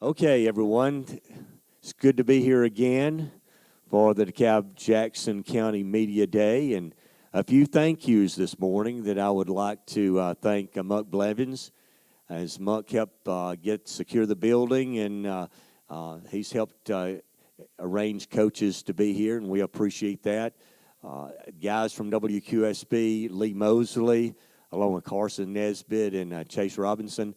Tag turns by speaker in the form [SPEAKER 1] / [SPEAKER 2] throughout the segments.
[SPEAKER 1] Okay, everyone, it's good to be here again for the DeKalb Jackson County Media Day, and a few thank yous this morning that I would like to thank Muck Blevins, as Muck helped secure the building, and he's helped arrange coaches to be here, and we appreciate that. Guys from WQSB, Lee Mosley, along with Carson Nesbitt and Chase Robinson,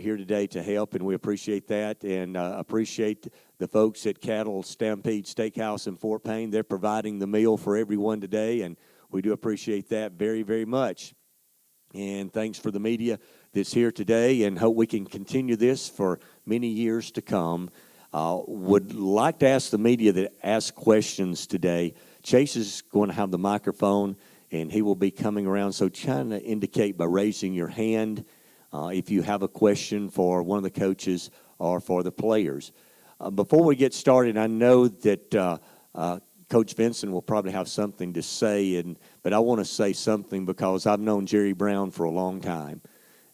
[SPEAKER 1] here today to help, and we appreciate that, and appreciate the folks at Cattle Stampede Steakhouse in Fort Payne. They're providing the meal for everyone today, and we do appreciate that very, very much. And thanks for the media that's here today, and hope we can continue this for many years to come. Would like to ask the media that ask questions today. Chase is going to have the microphone, and he will be coming around, so trying to indicate by raising your hand if you have a question for one of the coaches or for the players. Before we get started, I know that Coach Vincent will probably have something to say, but I want to say something because I've known Jerry Brown for a long time.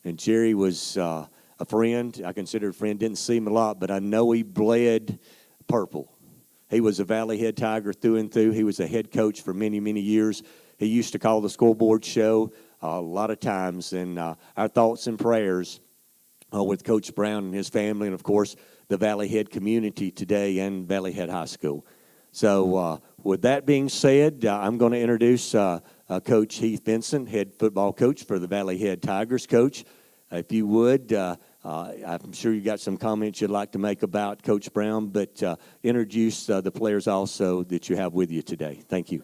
[SPEAKER 1] And Jerry was a friend. I consider a friend. Didn't see him a lot, but I know he bled purple. He was a Valley Head Tiger through and through. He was a head coach for many, many years. He used to call the scoreboard show a lot of times, and our thoughts and prayers with Coach Brown and his family, and, of course, the Valley Head community today and Valley Head High School. So with that being said, I'm going to introduce Coach Heath Benson, head football coach for the Valley Head Tigers. Coach, if you would, I'm sure you got some comments you'd like to make about Coach Brown, but introduce the players also that you have with you today. Thank you.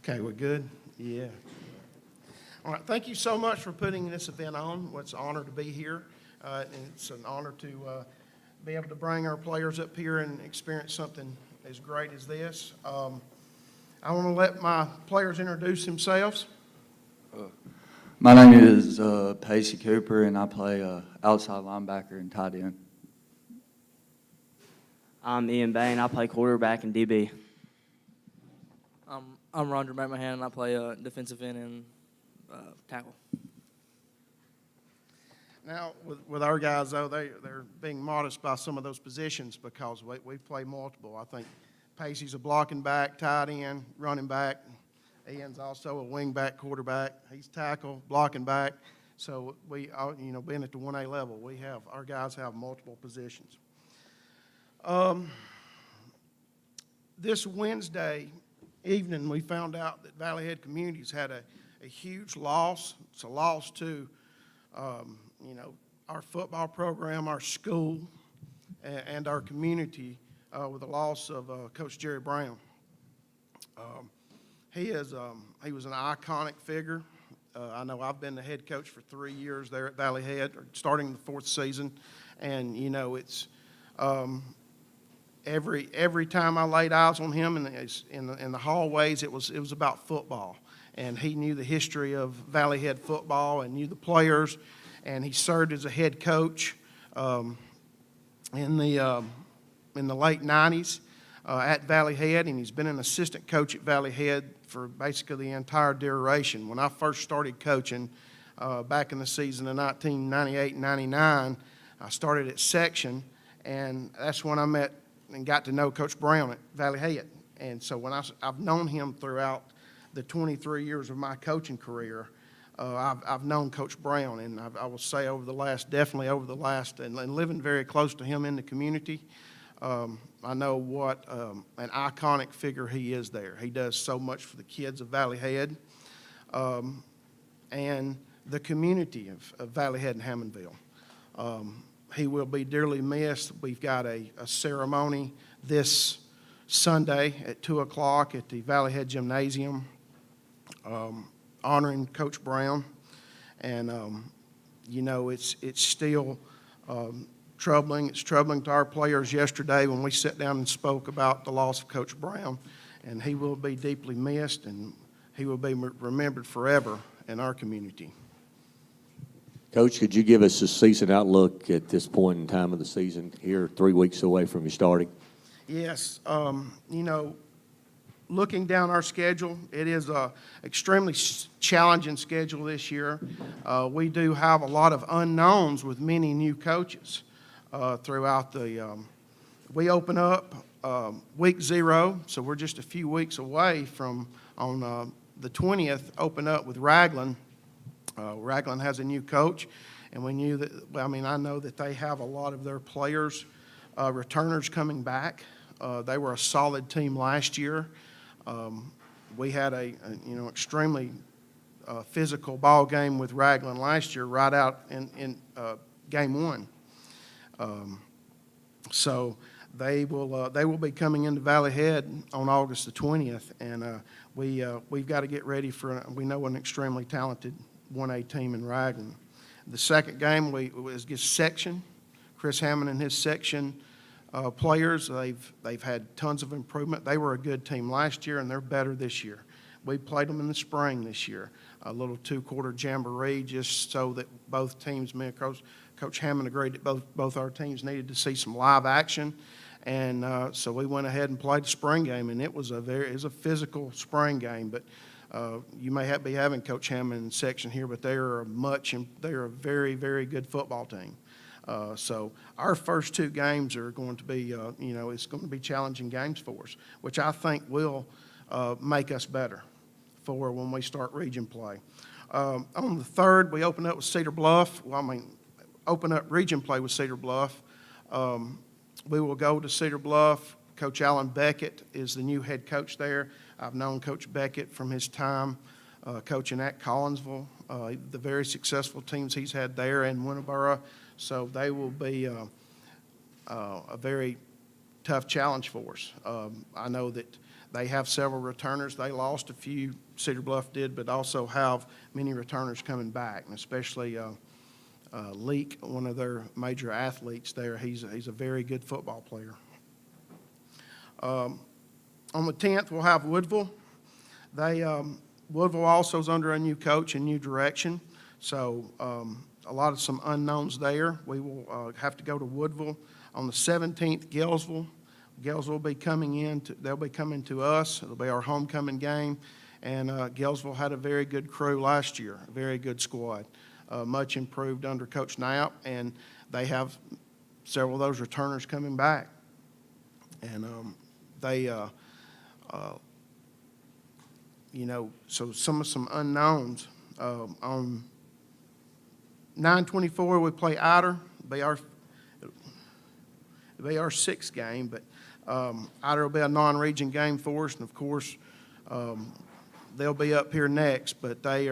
[SPEAKER 2] Okay, we're good? Yeah. All right, thank you so much for putting this event on. It's an honor to be here, and it's an honor to be able to bring our players up here and experience something as great as this. I want to let my players introduce themselves.
[SPEAKER 3] My name is Pacey Cooper, and I play outside linebacker and tight end.
[SPEAKER 4] I'm Ian Bain. I play quarterback and DB.
[SPEAKER 5] I'm Roger McMahon, and I play defensive end and tackle.
[SPEAKER 2] Now, with our guys, though, they're being modest by some of those positions because we play multiple. I think Pacey's a blocking back, tight end, running back. Ian's also a wing back, quarterback. He's tackle, blocking back. So we, being at the 1A level, our guys have multiple positions. This Wednesday evening, we found out that Valley Head Communities had a huge loss. It's a loss to, our football program, our school, and our community with the loss of Coach Jerry Brown. He was an iconic figure. I know I've been the head coach for 3 years there at Valley Head, starting the 4th season, and it's every time I laid eyes on him in the hallways, it was about football, and he knew the history of Valley Head football and knew the players, and he served as a head coach in the late 90s at Valley Head, and he's been an assistant coach at Valley Head for basically the entire duration. When I first started coaching back in the season of 1998 and 99, I started at section, and that's when I met and got to know Coach Brown at Valley Head. And so when I've known him throughout the 23 years of my coaching career, I've known Coach Brown, and I will say definitely over the last, and living very close to him in the community, I know what an iconic figure he is there. He does so much for the kids of Valley Head and the community of Valley Head and Hammondville. He will be dearly missed. We've got a ceremony this Sunday at 2 o'clock at the Valley Head Gymnasium honoring Coach Brown. And, it's still troubling. It's troubling to our players yesterday when we sat down and spoke about the loss of Coach Brown. And he will be deeply missed, and he will be remembered forever in our community.
[SPEAKER 1] Coach, could you give us a season outlook at this point in time of the season here, 3 weeks away from you starting?
[SPEAKER 2] Yes, looking down our schedule, it is a extremely challenging schedule this year. We do have a lot of unknowns with many new coaches throughout the. We open up week 0, so we're just a few weeks away from on the 20th. Open up with Raglan. Raglan has a new coach, and we knew that. I know that they have a lot of their players, returners coming back. They were a solid team last year. We had a extremely physical ball game with Raglan last year, right out in game 1. So they will be coming into Valley Head on August the 20th, and we've got to get ready for. We know an extremely talented 1A team in Raglan. The second game was against section. Chris Hammond and his section players, they've had tons of improvement. They were a good team last year, and they're better this year. We played them in the spring this year, a little 2-quarter jamboree, just so that both teams, me and Coach Hammond agreed that both our teams needed to see some live action, and so we went ahead and played the spring game, and it was a physical spring game. But you may be having Coach Hammond in section here, but they are a very, very good football team. So our first 2 games are going to be, it's going to be challenging games for us, which I think will make us better for when we start region play. On the 3rd, we open up with Cedar Bluff. Open up region play with Cedar Bluff. We will go to Cedar Bluff. Coach Alan Beckett is the new head coach there. I've known Coach Beckett from his time coaching at Collinsville, the very successful teams he's had there in Winterboro. So they will be a very tough challenge for us. I know that they have several returners. They lost a few, Cedar Bluff did, but also have many returners coming back, and especially Leak, one of their major athletes there. He's a very good football player. On the 10th, we'll have Woodville. Woodville also is under a new coach and new direction, so a lot of some unknowns there. We will have to go to Woodville. On the 17th, Galesville. Galesville will be coming in. They'll be coming to us. It'll be our homecoming game. And Galesville had a very good crew last year, a very good squad, much improved under Coach Knapp, and they have several of those returners coming back. And so some unknowns. On 9/24, we play Ider. It'll be our 6th game, but Ider will be a non-region game for us, and of course they'll be up here next. But they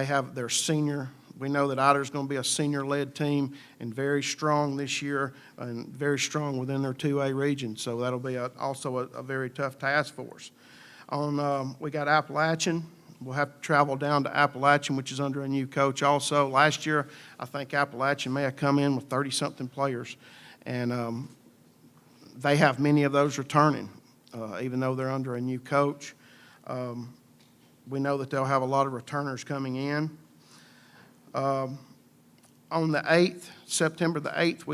[SPEAKER 2] have their senior. We know that Ider's going to be a senior-led team and very strong this year, and very strong within their 2A region. So that'll be also a very tough task for us. We got Appalachian. We'll have to travel down to Appalachian, which is under a new coach also. Last year, I think Appalachian may have come in with 30-something players, and they have many of those returning, even though they're under a new coach. We know that they'll have a lot of returners coming in. On the 8th, September the 8th,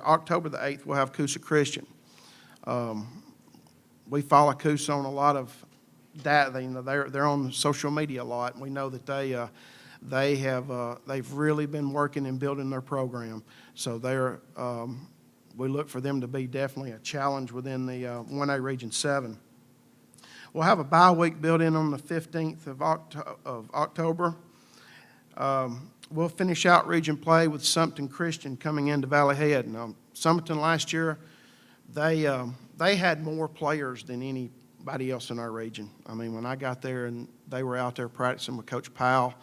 [SPEAKER 2] October the 8th, we'll have Coosa Christian. We follow Coosa on a lot of data. They're on social media a lot, and we know that they've really been working and building their program. So we look for them to be definitely a challenge within the 1A Region 7. We'll have a bye week built in on the 15th of October. We'll finish out region play with Summerton Christian coming into Valley Head. Now, Summerton last year, they had more players than anybody else in our region. When I got there and they were out there practicing with Coach Powell,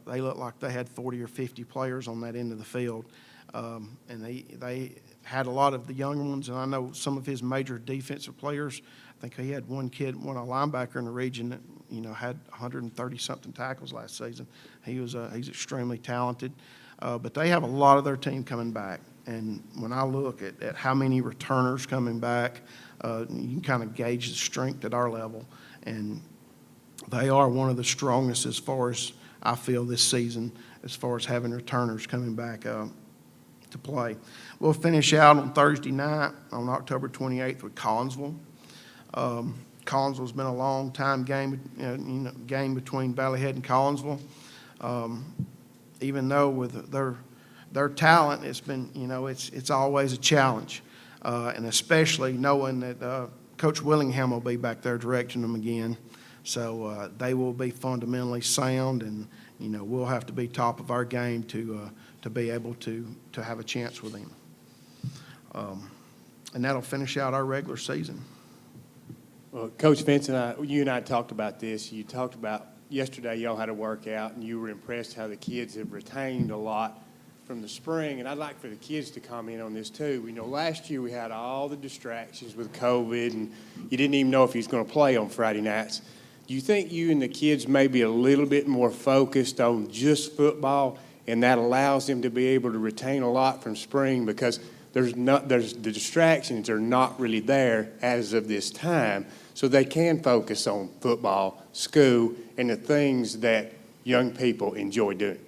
[SPEAKER 2] they looked like they had 40 or 50 players on that end of the field. And they had a lot of the young ones, and I know some of his major defensive players. I think he had one linebacker in the region that had 130-something tackles last season. He's extremely talented. But they have a lot of their team coming back. And when I look at how many returners coming back, you can kind of gauge the strength at our level. And they are one of the strongest as far as I feel this season, as far as having returners coming back to play. We'll finish out on Thursday night on October 28th with Collinsville. Collinsville's been a long time game between Valley Head and Collinsville. Even though with their talent, it's been, it's always a challenge. And especially knowing that Coach Willingham will be back there directing them again. So they will be fundamentally sound, and, we'll have to be top of our game to be able to have a chance with them. And that'll finish out our regular season.
[SPEAKER 6] Well, Coach Vincent, you and I talked about this. You talked about yesterday y'all had a workout, and you were impressed how the kids have retained a lot from the spring. And I'd like for the kids to comment on this too. Last year we had all the distractions with COVID, and you didn't even know if he was going to play on Friday nights. Do you think you and the kids may be a little bit more focused on just football, and that allows them to be able to retain a lot from spring, because the distractions are not really there as of this time, so they can focus on football, school, and the things that young people enjoy doing?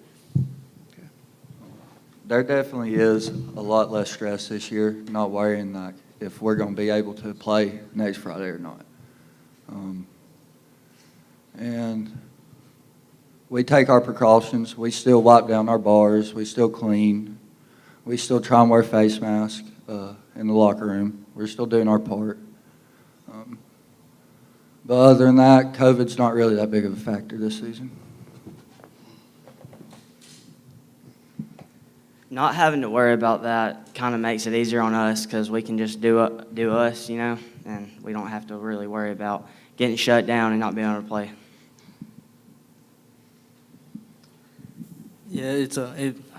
[SPEAKER 3] There definitely is a lot less stress this year, not worrying like if we're going to be able to play next Friday or not. And we take our precautions. We still wipe down our bars. We still clean. We still try and wear face masks in the locker room. We're still doing our part. But other than that, COVID's not really that big of a factor this season.
[SPEAKER 4] Not having to worry about that kind of makes it easier on us, because we can just do us, and we don't have to really worry about getting shut down and not being able to play.
[SPEAKER 5] Yeah,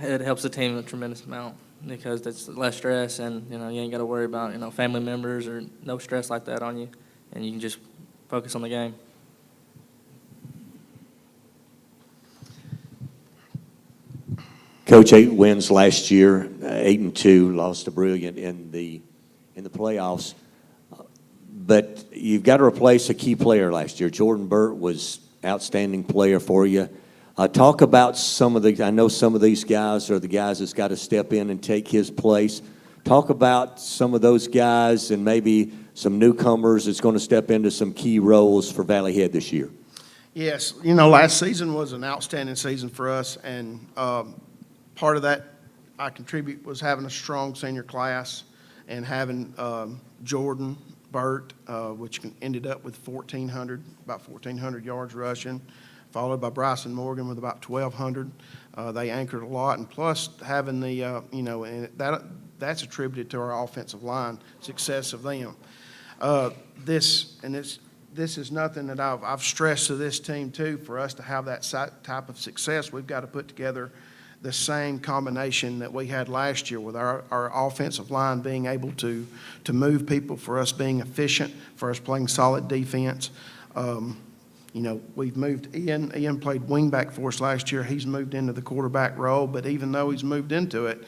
[SPEAKER 5] it helps the team a tremendous amount, because that's less stress, and you ain't got to worry about family members or no stress like that on you, and you can just focus on the game.
[SPEAKER 1] Coach, 8 wins last year, 8-2, lost to Brilliant in the playoffs. But you've got to replace a key player last year. Jordan Burt was outstanding player for you. Talk about I know some of these guys are the guys that's got to step in and take his place. Talk about some of those guys and maybe some newcomers that's going to step into some key roles for Valley Head this year.
[SPEAKER 2] Yes, last season was an outstanding season for us, and part of that I contribute was having a strong senior class and having Jordan Burt, which ended up with about 1,400 yards rushing, followed by Bryson Morgan with about 1,200. They anchored a lot, and plus having the, and that's attributed to our offensive line success of them. This is nothing that I've stressed to this team too. For us to have that type of success, we've got to put together the same combination that we had last year with our offensive line being able to move people, for us being efficient, for us playing solid defense. We've moved Ian. Ian played wingback for us last year. He's moved into the quarterback role, but even though he's moved into it,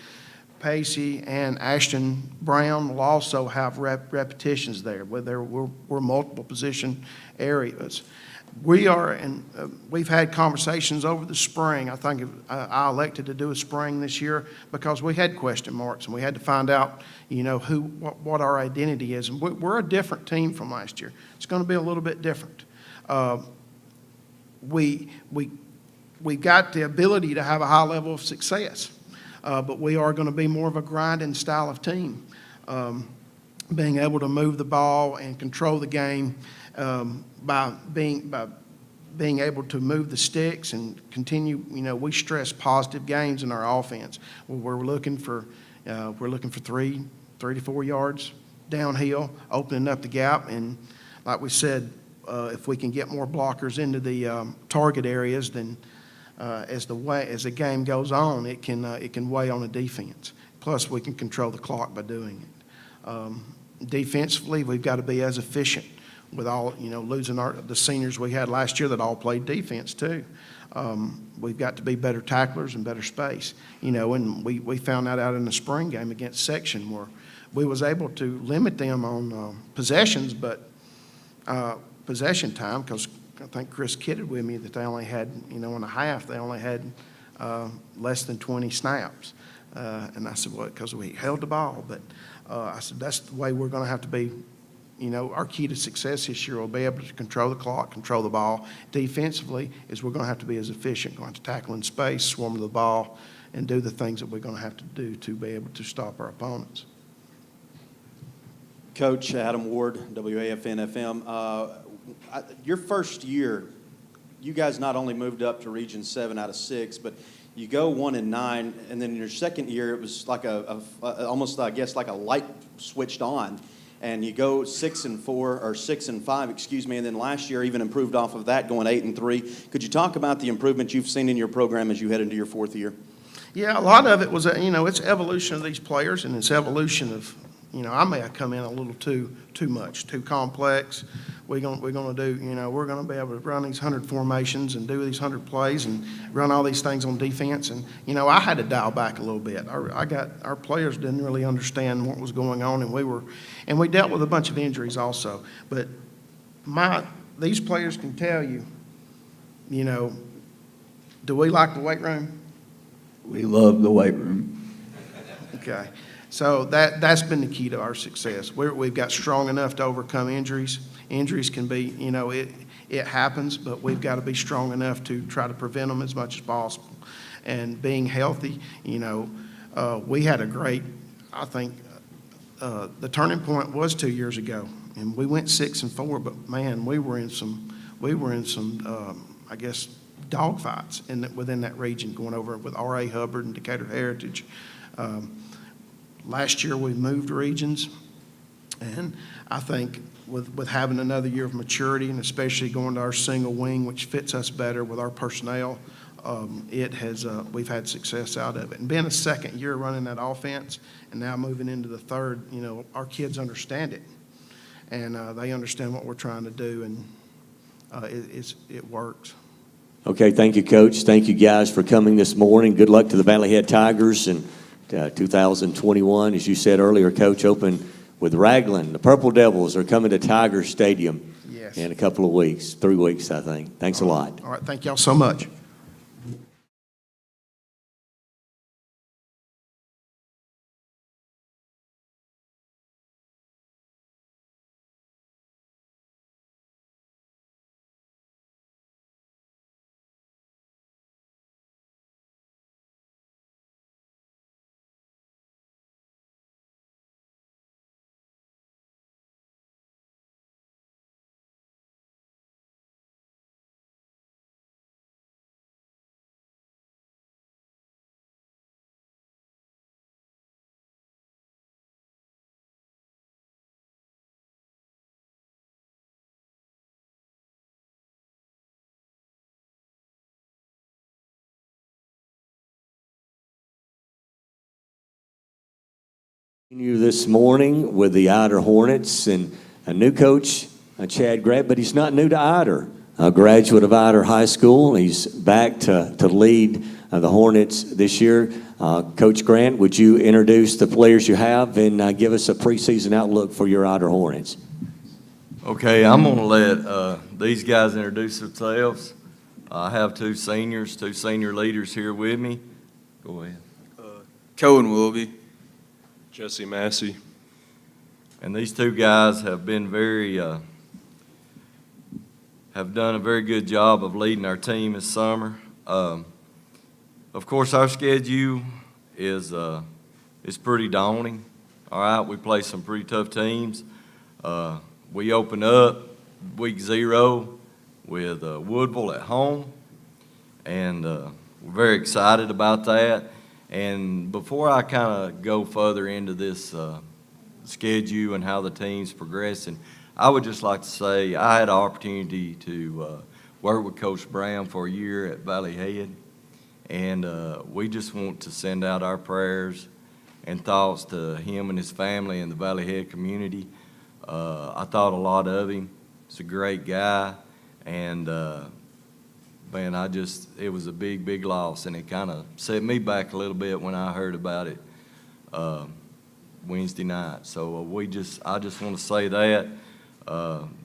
[SPEAKER 2] Pacey and Ashton Brown will also have repetitions there, where we're multiple position areas. We've had conversations over the spring. I think I elected to do a spring this year because we had question marks, and we had to find out, what our identity is. And we're a different team from last year. It's going to be a little bit different. We've got the ability to have a high level of success, but we are going to be more of a grinding style of team, being able to move the ball and control the game by being able to move the sticks and continue. We stress positive games in our offense. We're looking for 3 to 4 yards downhill, opening up the gap, and like we said, if we can get more blockers into the target areas, then as the game goes on, it can weigh on the defense. Plus, we can control the clock by doing it. Defensively, we've got to be as efficient. with all, losing the seniors we had last year that all played defense too. We've got to be better tacklers and better space, and we found that out in the spring game against Section where we was able to limit them on possessions, but possession time, because I think Chris kidded with me that they only had, in a half, they only had less than 20 snaps. And I said, well, because we held the ball. But I said, that's the way we're going to have to be. Our key to success this year will be able to control the clock, control the ball. Defensively is we're going to have to be as efficient, going to tackle in space, swarm to the ball, and do the things that we're going to have to do to be able to stop our opponents.
[SPEAKER 7] Coach Adam Ward, WAFN-FM. Your first year, you guys not only moved up to Region 7 out of 6, but you go 1-9, and then in your second year, it was like almost, I guess, like a light switched on, and you go 6-4 or 6-5, excuse me, and then last year even improved off of that, going 8-3. Could you talk about the improvement you've seen in your program as you head into your fourth year?
[SPEAKER 2] Yeah, a lot of it was, it's evolution of these players, and it's evolution of, I may have come in a little too much, too complex. We're going to do, we're going to be able to run these 100 formations and do these 100 plays and run all these things on defense. And, I had to dial back a little bit. Our players didn't really understand what was going on, and we dealt with a bunch of injuries also. But these players can tell you, do we like the weight room?
[SPEAKER 3] We love the weight room.
[SPEAKER 2] Okay. So that's been the key to our success. We've got strong enough to overcome injuries. Injuries can be, it happens, but we've got to be strong enough to try to prevent them as much as possible. And being healthy, we had a great, I think, the turning point was 2 years ago, and we went 6-4. But man, we were in some, I guess, dogfights within that region, going over with R.A. Hubbard and Decatur Heritage. Last year we moved regions, and I think with having another year of maturity, and especially going to our single wing, which fits us better with our personnel, we've had success out of it. And being a second year running that offense, and now moving into the third, our kids understand it, and they understand what we're trying to do, and it works.
[SPEAKER 1] Okay, thank you, Coach. Thank you, guys, for coming this morning. Good luck to the Valley Head Tigers and 2021, as you said earlier, Coach, open with Raglan. The Purple Devils are coming to Tiger Stadium in a couple of weeks, 3 weeks, I think. Thanks a lot.
[SPEAKER 2] All right, thank y'all so much.
[SPEAKER 1] You this morning with the Ider Hornets and a new coach, Chad Grant, but he's not new to Ider. A graduate of Ider High School. He's back to lead the Hornets this year. Coach Grant, would you introduce the players you have and give us a preseason outlook for your Ider Hornets?
[SPEAKER 8] Okay, I'm going to let these guys introduce themselves. I have two senior leaders here with me. Go ahead.
[SPEAKER 9] Cohen Willoughby.
[SPEAKER 10] Jesse Massey.
[SPEAKER 8] And these two guys have been have done a very good job of leading our team this summer. Of course, our schedule is pretty daunting. All right, we play some pretty tough teams. We open up week 0 with Woodville at home, and we're very excited about that. And before I kind of go further into this schedule and how the team's progressing, I would just like to say I had an opportunity to work with Coach Brown for a year at Valley Head, and we just want to send out our prayers and thoughts to him and his family and the Valley Head community. I thought a lot of him, He's a great guy, and man, it was a big, big loss, and it kind of set me back a little bit when I heard about it Wednesday night. So I just want to say that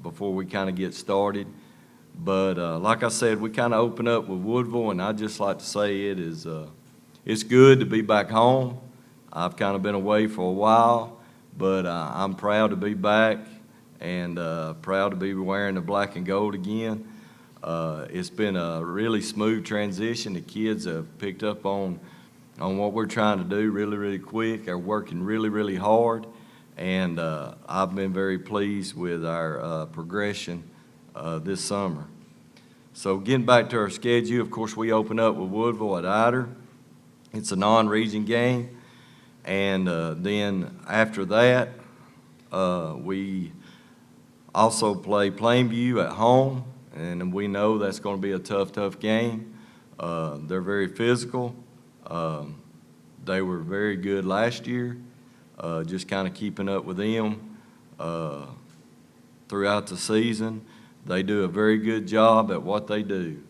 [SPEAKER 8] before we kind of get started. But like I said, we kind of open up with Woodville, and I'd just like to say it's good to be back home. I've kind of been away for a while, but I'm proud to be back and proud to be wearing the black and gold again. It's been a really smooth transition. The kids have picked up on what we're trying to do really, really quick. They're working really, really hard, and I've been very pleased with our progression this summer. So getting back to our schedule, of course, we open up with Woodville at Ider. It's a non-region game, and then after that, we also play Plainview at home, and we know that's going to be a tough, tough game. They're very physical. They were very good last year, just kind of keeping up with them throughout the season. They do a very good job at what they do,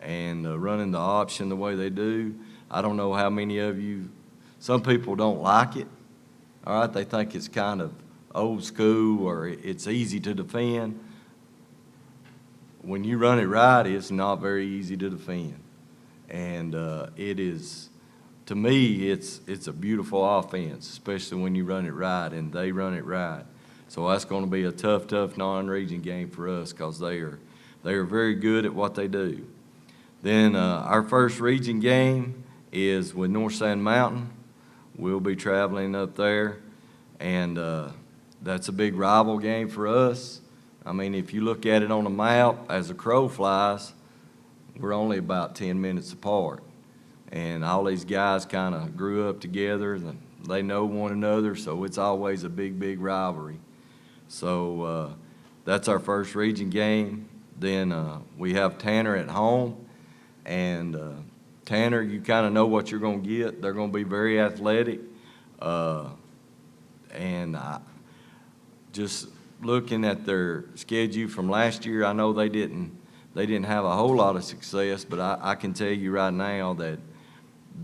[SPEAKER 8] and running the option the way they do. I don't know how many of you, some people don't like it, all right? They think it's kind of old school or it's easy to defend. When you run it right, it's not very easy to defend. And it is, to me, it's a beautiful offense, especially when you run it right and they run it right. So that's going to be a tough, tough non-region game for us because they are very good at what they do. Then our first region game is with North Sand Mountain. We'll be traveling up there, and that's a big rival game for us. I mean, if you look at it on a map, as a crow flies, we're only about 10 minutes apart. And all these guys kind of grew up together, and they know one another, so it's always a big, big rivalry. So that's our first region game. Then we have Tanner at home, and Tanner, you kind of know what you're going to get. They're going to be very athletic, and just looking at their schedule from last year, I know they didn't have a whole lot of success, but I can tell you right now that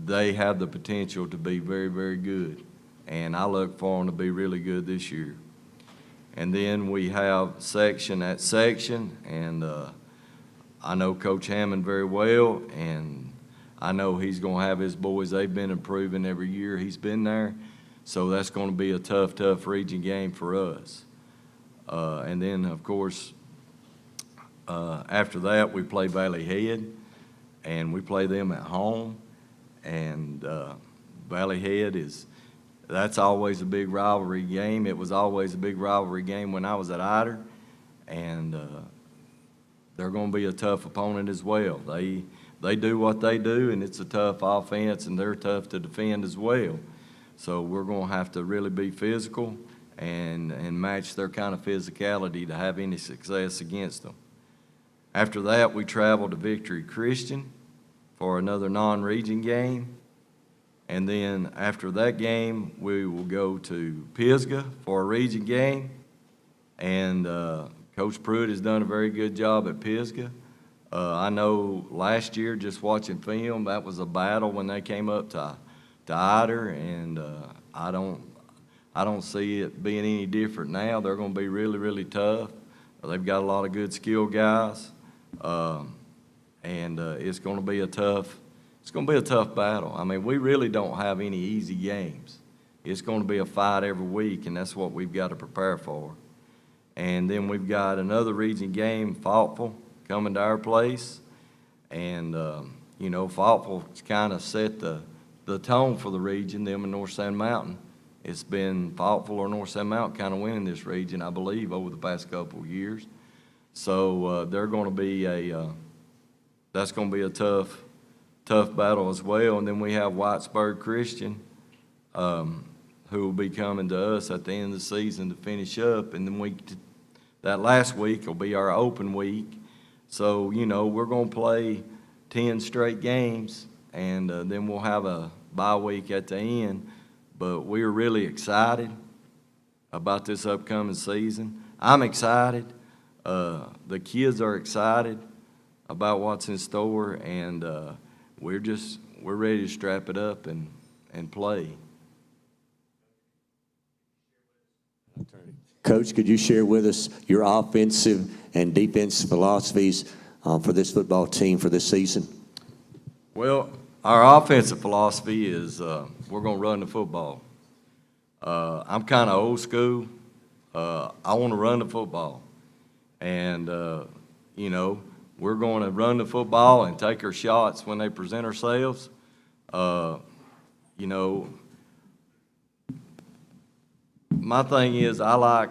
[SPEAKER 8] they have the potential to be very, very good, and I look for them to be really good this year. And then we have section at section, and I know Coach Hammond very well, and I know he's going to have his boys. They've been improving every year he's been there, so that's going to be a tough, tough region game for us. And then, of course, after that, we play Valley Head, and we play them at home. And Valley Head that's always a big rivalry game. It was always a big rivalry game when I was at Ider, and they're going to be a tough opponent as well. They do what they do, and it's a tough offense, and they're tough to defend as well. So we're going to have to really be physical and match their kind of physicality to have any success against them. After that, we travel to Victory Christian for another non-region game. And then after that game, we will go to Pisgah for a region game. And Coach Pruitt has done a very good job at Pisgah. I know last year, just watching film, that was a battle when they came up to Ider, and I don't see it being any different now. They're going to be really, really tough. They've got a lot of good skilled guys, and it's going to be a tough battle. I mean, we really don't have any easy games. It's going to be a fight every week, and that's what we've got to prepare for. And then we've got another region game, Faulkville, coming to our place. And, Faulkville's kind of set the tone for the region, them and North Sand Mountain. It's been Faulkville or North Sand Mountain kind of winning this region, I believe, over the past couple of years. So they're going to be that's going to be a tough battle as well. And then we have Whitesburg Christian, who will be coming to us at the end of the season to finish up. And then that last week will be our open week. So, we're going to play 10 straight games, and then we'll have a bye week at the end. But we're really excited about this upcoming season. I'm excited. The kids are excited about what's in store, and we're ready to strap it up and play.
[SPEAKER 1] Coach, could you share with us your offensive and defensive philosophies for this football team for this season?
[SPEAKER 8] Well, our offensive philosophy is we're going to run the football. I'm kind of old school. I want to run the football. And, we're going to run the football and take our shots when they present ourselves. My thing is I like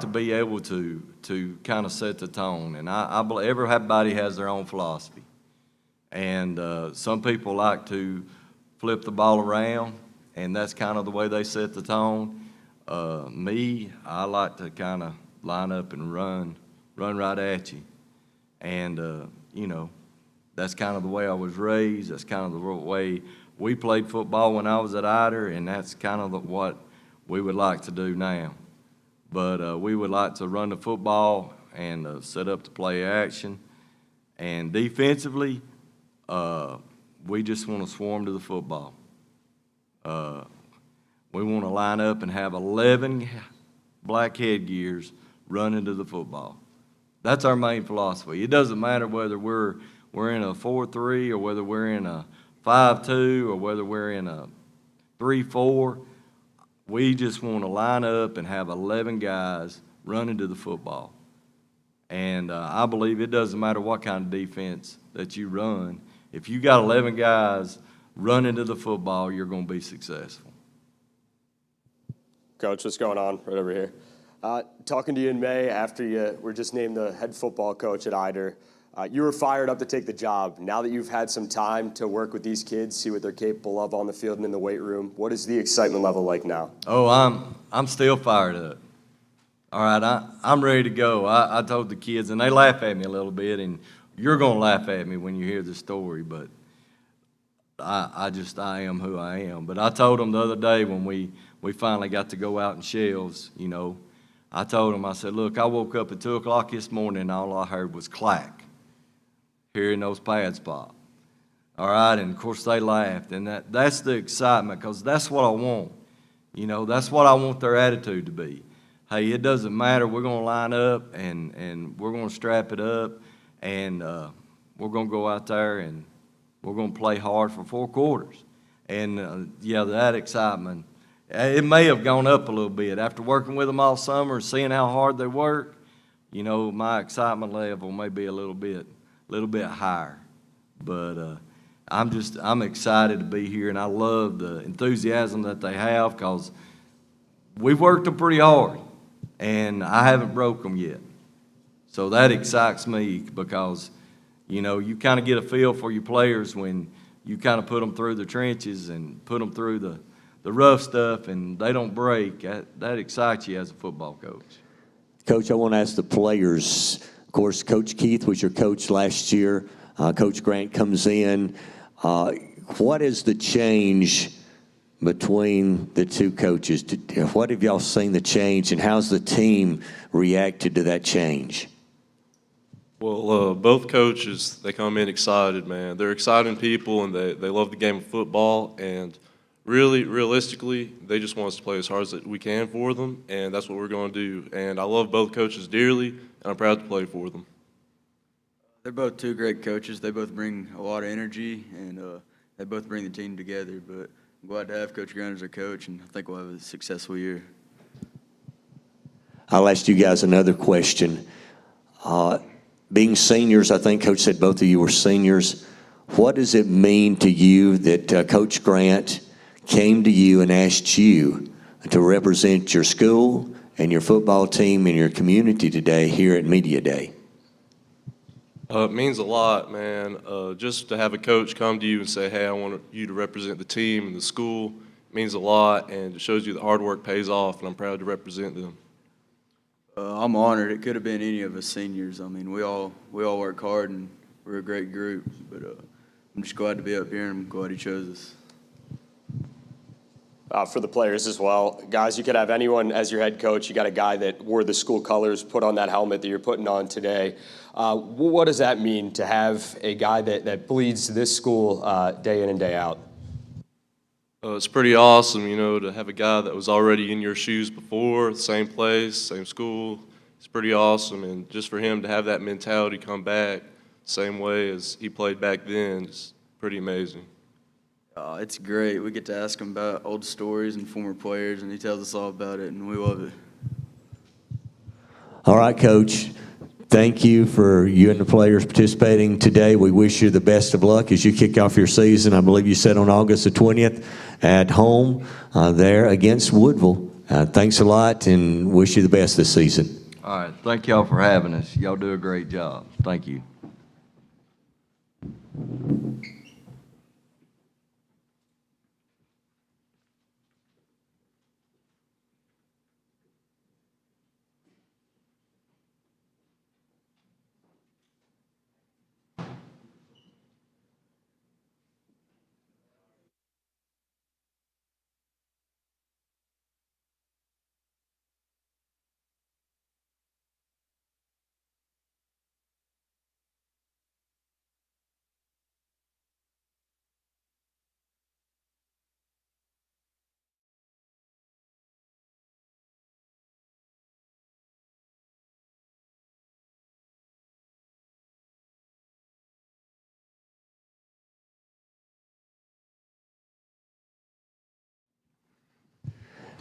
[SPEAKER 8] to be able to kind of set the tone, and I believe everybody has their own philosophy. And some people like to flip the ball around, and that's kind of the way they set the tone. Me, I like to kind of line up and run right at you. And, that's kind of the way I was raised. That's kind of the way we played football when I was at Ider, and that's kind of what we would like to do now. But we would like to run the football and set up the play action. And defensively, we just want to swarm to the football. We want to line up and have 11 black headgears running to the football. That's our main philosophy. It doesn't matter whether we're in a 4-3 or whether we're in a 5-2 or whether we're in a 3-4. We just want to line up and have 11 guys running to the football. And I believe it doesn't matter what kind of defense that you run. If you got 11 guys running to the football, you're going to be successful.
[SPEAKER 10] Coach, what's going on right over here? Talking to you in May after you were just named the head football coach at Ider, you were fired up to take the job. Now that you've had some time to work with these kids, see what they're capable of on the field and in the weight room, what is the excitement level like now?
[SPEAKER 8] Oh, I'm still fired up. All right, I'm ready to go. I told the kids, and they laugh at me a little bit, and you're going to laugh at me when you hear the story, but I am who I am. But I told them the other day when we finally got to go out in shells, I told them, I said, look, I woke up at 2 o'clock this morning, and all I heard was clack, hearing those pads pop. All right, and of course they laughed, and that's the excitement, because that's what I want. That's what I want their attitude to be. Hey, it doesn't matter. We're going to line up, and we're going to strap it up, and we're going to go out there, and we're going to play hard for 4 quarters. And, that excitement, it may have gone up a little bit. After working with them all summer and seeing how hard they work, my excitement level may be a little bit higher. But I'm excited to be here, and I love the enthusiasm that they have, because we've worked them pretty hard, and I haven't broke them yet. So that excites me, because, you kind of get a feel for your players when you kind of put them through the trenches and put them through the rough stuff, and they don't break. That excites you as a football coach.
[SPEAKER 1] Coach, I want to ask the players. Of course, Coach Keith was your coach last year. Coach Grant comes in. What is the change between the two coaches? What have y'all seen the change, and how's the team reacted to that change?
[SPEAKER 10] Well, both coaches, they come in excited, man. They're exciting people, and they love the game of football, and really, realistically, they just want us to play as hard as we can for them, and that's what we're going to do. And I love both coaches dearly, and I'm proud to play for them.
[SPEAKER 9] They're both two great coaches. They both bring a lot of energy, and they both bring the team together. But I'm glad to have Coach Grant as our coach, and I think we'll have a successful year.
[SPEAKER 1] I'll ask you guys another question. Being seniors, I think Coach said both of you were seniors. What does it mean to you that Coach Grant came to you and asked you to represent your school and your football team and your community today here at Media Day?
[SPEAKER 10] It means a lot, man. Just to have a coach come to you and say, hey, I want you to represent the team and the school, means a lot, and it shows you that hard work pays off, and I'm proud to represent them.
[SPEAKER 9] I'm honored. It could have been any of us seniors. I mean, we all work hard, and we're a great group. But I'm just glad to be up here, and I'm glad he chose us.
[SPEAKER 11] for the players as well. Guys, you could have anyone as your head coach. You got a guy that wore the school colors, put on that helmet that you're putting on today. What does that mean to have a guy that bleeds this school day in and day out?
[SPEAKER 10] It's pretty awesome, to have a guy that was already in your shoes before, same place, same school. It's pretty awesome, and just for him to have that mentality come back same way as he played back then is pretty amazing.
[SPEAKER 9] It's great. We get to ask him about old stories and former players, and he tells us all about it, and we love it.
[SPEAKER 1] All right, Coach. Thank you for you and the players participating today. We wish you the best of luck as you kick off your season. I believe you said on August the 20th at home there against Woodville. Thanks a lot and wish you the best this season.
[SPEAKER 8] All right, thank y'all for having us. Y'all do a great job. Thank you.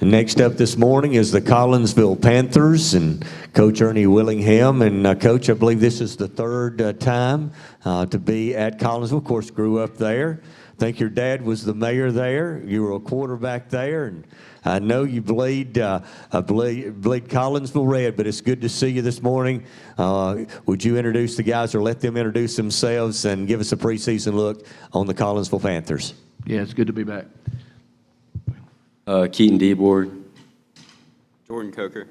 [SPEAKER 1] And next up this morning is the Collinsville Panthers and Coach Ernie Willingham. And Coach, I believe this is the third time to be at Collinsville. Of course, grew up there. I think your dad was the mayor there. You were a quarterback there. And I know you bleed Collinsville red, but it's good to see you this morning. Would you introduce the guys or let them introduce themselves and give us a preseason look on the Collinsville Panthers?
[SPEAKER 12] Yeah, it's good to be back.
[SPEAKER 13] Keaton Deboard. Jordan Coker.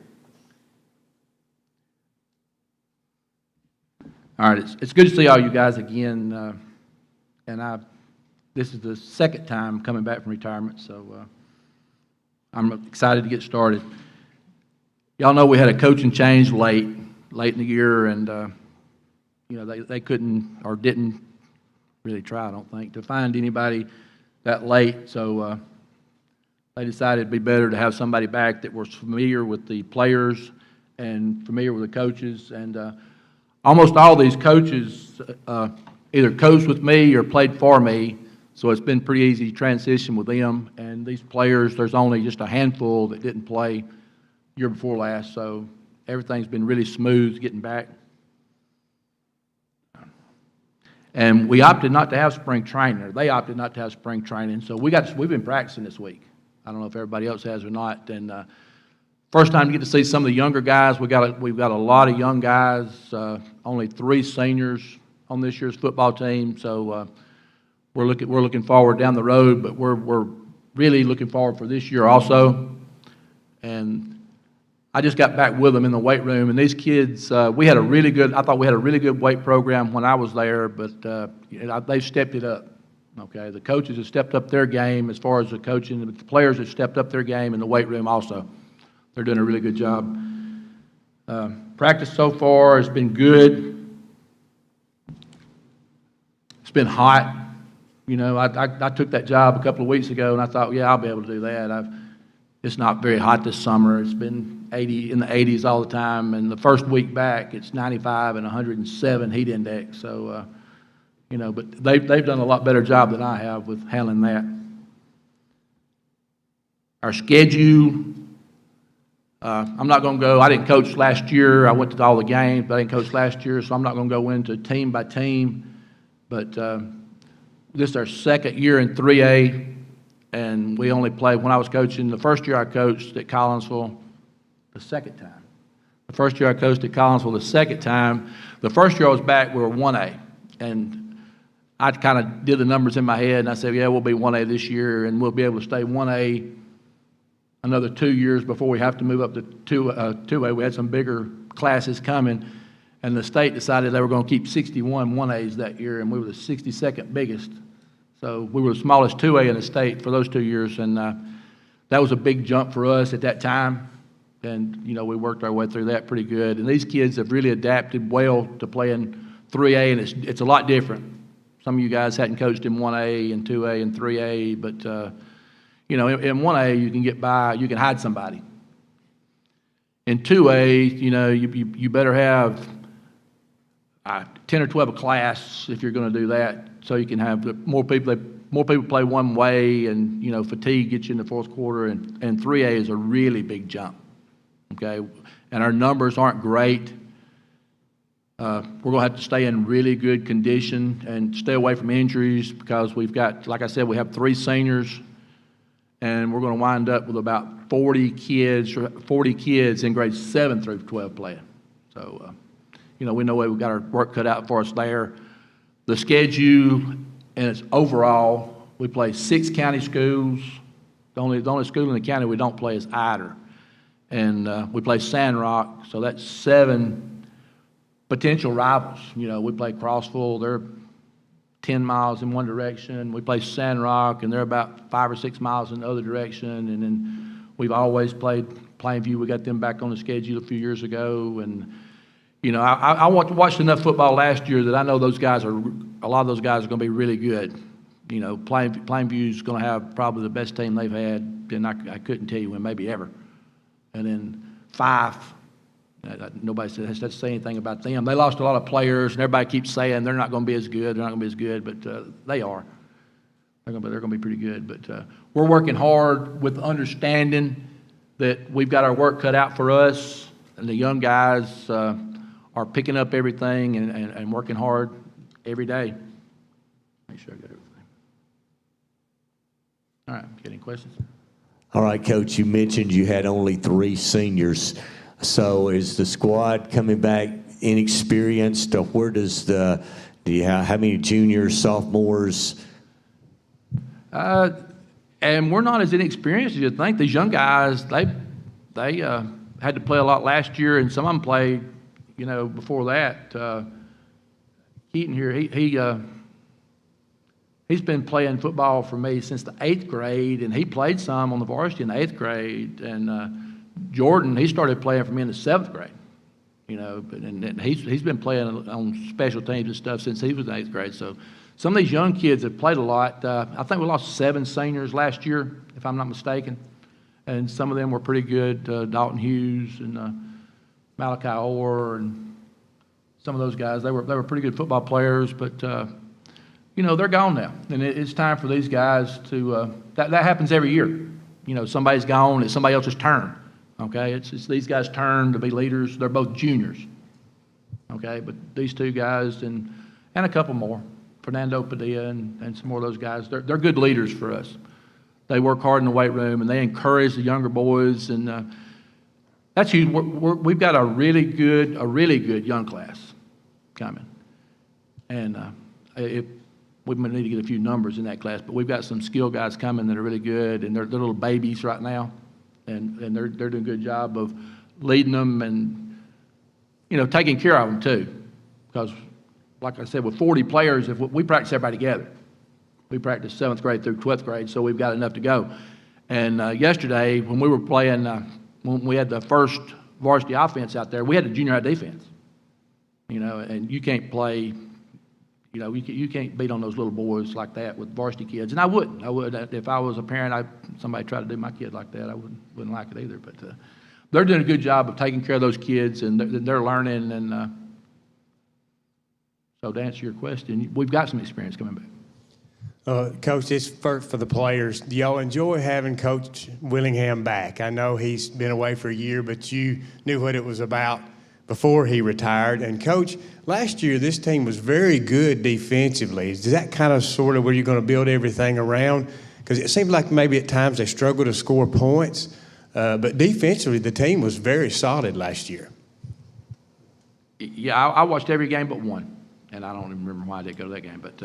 [SPEAKER 12] All right, it's good to see all you guys again. This is the second time coming back from retirement, so I'm excited to get started. Y'all know we had a coaching change late in the year, and they couldn't or didn't really try, I don't think, to find anybody that late. So they decided it'd be better to have somebody back that was familiar with the players and familiar with the coaches. And almost all these coaches either coached with me or played for me, so it's been pretty easy to transition with them. And these players, there's only just a handful that didn't play year before last, so everything's been really smooth getting back. And we opted not to have spring training, or they opted not to have spring training, so we've been practicing this week. I don't know if everybody else has or not. And first time to get to see some of the younger guys. We've got a lot of young guys. Only 3 seniors on this year's football team. So we're looking forward down the road, but we're really looking forward for this year also. And I just got back with them in the weight room, and these kids, I thought we had a really good weight program when I was there, but they've stepped it up. Okay, the coaches have stepped up their game as far as the coaching, but the players have stepped up their game in the weight room also. They're doing a really good job. Practice so far has been good. It's been hot. I took that job a couple of weeks ago, and I thought, yeah, I'll be able to do that. It's not very hot this summer. It's been in the 80s all the time, and the first week back, it's 95 and 107 heat index. So. But they've done a lot better job than I have with handling that. Our schedule, I'm not going to go. I didn't coach last year. I went to all the games, but I didn't coach last year, so I'm not going to go into team by team. But this is our second year in 3A, and we only played when I was coaching. The first year I coached at Collinsville, the second time. The first year I coached at Collinsville, the second time. The first year I was back, we were 1A, and I kind of did the numbers in my head, and I said, yeah, we'll be 1A this year, and we'll be able to stay 1A another 2 years before we have to move up to 2A. We had some bigger classes coming, and the state decided they were going to keep 61 1As that year, and we were the 62nd biggest. So we were the smallest 2A in the state for those 2 years, and that was a big jump for us at that time. And, we worked our way through that pretty good. And these kids have really adapted well to playing 3A, and it's a lot different. Some of you guys hadn't coached in 1A and 2A and 3A, but, in 1A, you can get by, you can hide somebody. In 2A, you better have 10 or 12 a class if you're going to do that, so you can have more people play one way, and, fatigue gets you in the fourth quarter, and 3A is a really big jump, okay? And our numbers aren't great. We're going to have to stay in really good condition and stay away from injuries because we've got, like I said, we have 3 seniors, and we're going to wind up with about 40 kids in grades 7 through 12 playing. So, we know we've got our work cut out for us there. The schedule, and it's overall, we play 6 county schools. The only school in the county we don't play is Ider. And we play Sand Rock, so that's 7 potential rivals. We play Crossville, they're 10 miles in one direction. We play Sand Rock, and they're about 5 or 6 miles in the other direction. And then we've always played Plainview. We got them back on the schedule a few years ago. And, I watched enough football last year that I know a lot of those guys are going to be really good. Plainview's going to have probably the best team they've had, and I couldn't tell you when, maybe ever. And then 5, nobody has to say anything about them. They lost a lot of players, and everybody keeps saying they're not going to be as good. They're not going to be as good, but they are. They're going to be pretty good. But we're working hard with understanding that we've got our work cut out for us, and the young guys are picking up everything and working hard every day. Make sure I got everything. All right, got any questions?
[SPEAKER 1] All right, Coach, you mentioned you had only 3 seniors. So is the squad coming back inexperienced? Or where does how many juniors, sophomores?
[SPEAKER 12] And we're not as inexperienced as you think. These young guys, they had to play a lot last year, and some of them played, before that. Keaton here, he's been playing football for me since the 8th grade, and he played some on the varsity in the 8th grade. And Jordan, he started playing for me in the 7th grade, and he's been playing on special teams and stuff since he was in 8th grade. So some of these young kids have played a lot. I think we lost 7 seniors last year, if I'm not mistaken, and some of them were pretty good. Dalton Hughes and Malachi Orr and some of those guys, they were pretty good football players, but they're gone now, and it's time for these guys to. That happens every year. Somebody's gone, it's somebody else's turn. Okay, it's these guys' turn to be leaders. They're both juniors. Okay, but these 2 guys and a couple more, Fernando Padilla and some more of those guys, they're good leaders for us. They work hard in the weight room, and they encourage the younger boys, and that's huge. We've got a really good young class coming, and we might need to get a few numbers in that class, but we've got some skill guys coming that are really good, and they're little babies right now, and they're doing a good job of leading them and taking care of them too, because like I said, with 40 players, if we practice everybody together. We practice 7th grade through 12th grade, so we've got enough to go. And yesterday, when we were playing, when we had the first varsity offense out there, we had a junior high defense. And you can't play, you can't beat on those little boys like that with varsity kids. And I wouldn't. If I was a parent, somebody tried to do my kid like that, I wouldn't like it either. But they're doing a good job of taking care of those kids, and they're learning. And so to answer your question, we've got some experience coming back.
[SPEAKER 6] Coach, this for the players. Do y'all enjoy having Coach Willingham back? I know he's been away for a year, but you knew what it was about before he retired. And, Coach, last year this team was very good defensively. Is that kind of sort of where you're going to build everything around? Because it seemed like maybe at times they struggled to score points. But defensively, the team was very solid last year.
[SPEAKER 12] Yeah, I watched every game but one. And I don't even remember why I didn't go to that game. But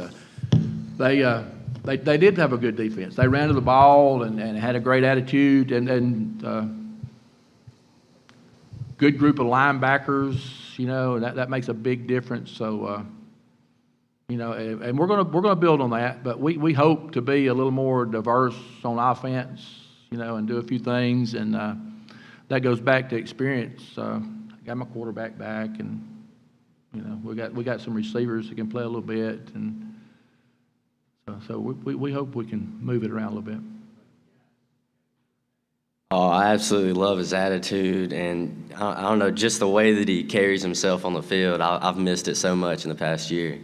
[SPEAKER 12] they did have a good defense. They ran to the ball and had a great attitude and good group of linebackers. That makes a big difference. So and we're gonna build on that. But we hope to be a little more diverse on offense. and do a few things, and that goes back to experience. I got my quarterback back, and we got some receivers that can play a little bit, and so we hope we can move it around a little bit.
[SPEAKER 13] Oh, I absolutely love his attitude, and I don't know, just the way that he carries himself on the field. I've missed it so much in the past year.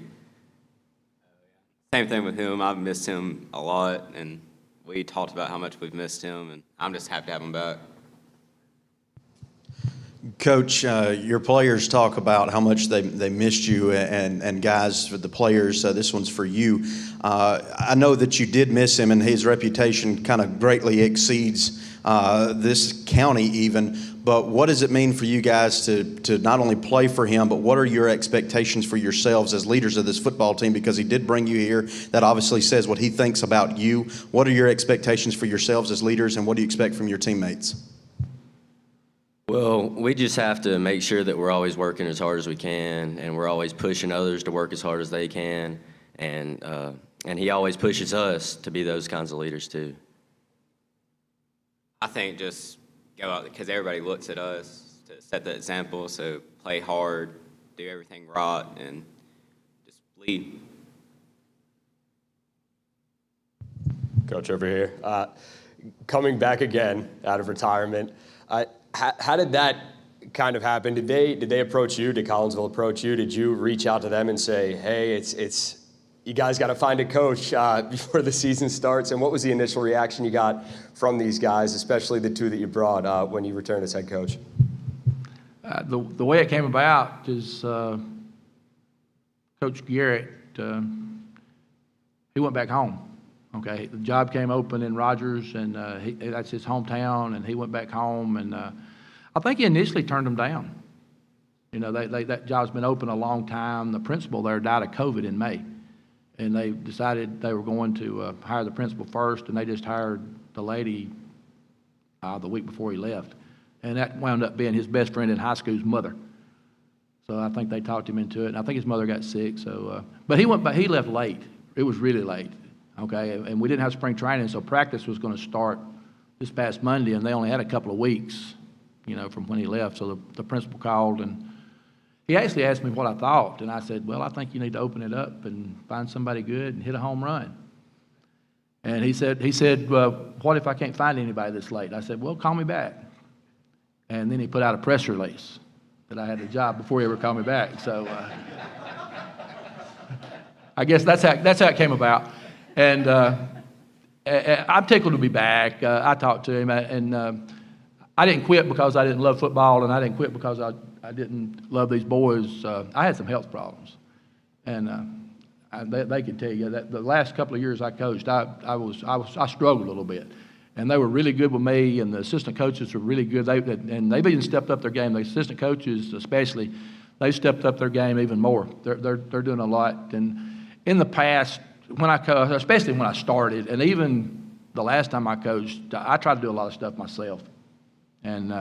[SPEAKER 14] Same thing with him. I've missed him a lot, and we talked about how much we've missed him, and I'm just happy to have him back.
[SPEAKER 7] Coach, your players talk about how much they missed you, and guys, for the players, this one's for you. I know that you did miss him, and his reputation kind of greatly exceeds this county even. But what does it mean for you guys to not only play for him, but what are your expectations for yourselves as leaders of this football team? Because he did bring you here. That obviously says what he thinks about you. What are your expectations for yourselves as leaders, and what do you expect from your teammates?
[SPEAKER 13] Well, we just have to make sure that we're always working as hard as we can, and we're always pushing others to work as hard as they can, and he always pushes us to be those kinds of leaders too.
[SPEAKER 14] I think just go out, because everybody looks at us to set the example, so play hard, do everything right, and just lead.
[SPEAKER 11] Coach over here. Coming back again out of retirement, how did that kind of happen? Did they approach you? Did Collinsville approach you? Did you reach out to them and say, hey, it's you guys got to find a coach before the season starts? And what was the initial reaction you got from these guys, especially the two that you brought when you returned as head coach?
[SPEAKER 12] The way it came about is Coach Garrett, he went back home. Okay, the job came open in Rogers, and that's his hometown, and he went back home, and I think he initially turned them down. That job's been open a long time. The principal there died of COVID in May, and they decided they were going to hire the principal first, and they just hired the lady the week before he left, and that wound up being his best friend in high school's mother. So I think they talked him into it, and I think his mother got sick. So, but he left late. It was really late. Okay, and we didn't have spring training, so practice was going to start this past Monday, and they only had a couple of weeks, from when he left. So the principal called, and he actually asked me what I thought, and I said, well, I think you need to open it up and find somebody good and hit a home run. And he said, well, what if I can't find anybody this late? I said, well, call me back. And then he put out a press release that I had a job before he ever called me back. So I guess that's how it came about. And I'm tickled to be back. I talked to him, and I didn't quit because I didn't love football, and I didn't quit because I didn't love these boys. I had some health problems, and they can tell you that the last couple of years I coached, I struggled a little bit, and they were really good with me, and the assistant coaches were really good. And they've even stepped up their game. The assistant coaches, especially, they've stepped up their game even more. They're doing a lot. And in the past, especially when I started, and even the last time I coached, I tried to do a lot of stuff myself. And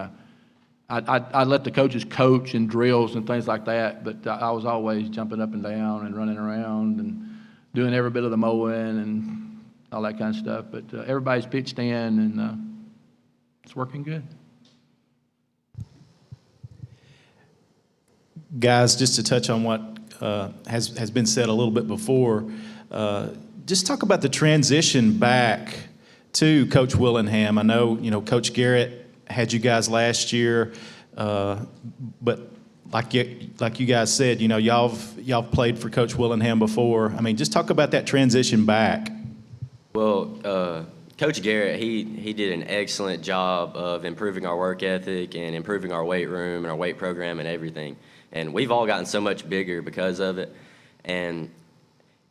[SPEAKER 12] I let the coaches coach in drills and things like that, but I was always jumping up and down and running around and doing every bit of the mowing and all that kind of stuff. But everybody's pitched in, and it's working good.
[SPEAKER 15] Guys, just to touch on what has been said a little bit before, just talk about the transition back to Coach Willingham. I know, Coach Garrett had you guys last year, but like you guys said, y'all played for Coach Willingham before. I mean, just talk about that transition back.
[SPEAKER 13] Well, Coach Garrett, he did an excellent job of improving our work ethic and improving our weight room and our weight program and everything. And we've all gotten so much bigger because of it. And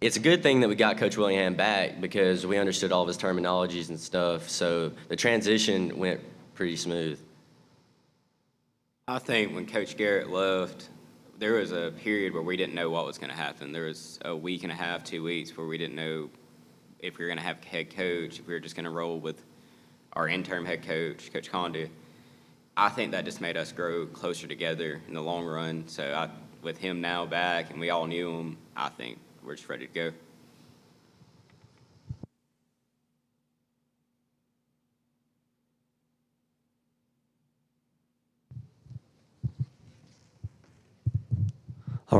[SPEAKER 13] it's a good thing that we got Coach Willingham back because we understood all of his terminologies and stuff. So the transition went pretty smooth.
[SPEAKER 14] I think when Coach Garrett left, there was a period where we didn't know what was going to happen. There was a week and a half, 2 weeks, where we didn't know if we were going to have a head coach, if we were just going to roll with our interim head coach, Coach Condu. I think that just made us grow closer together in the long run. So with him now back, and we all knew him, I think we're just ready to go.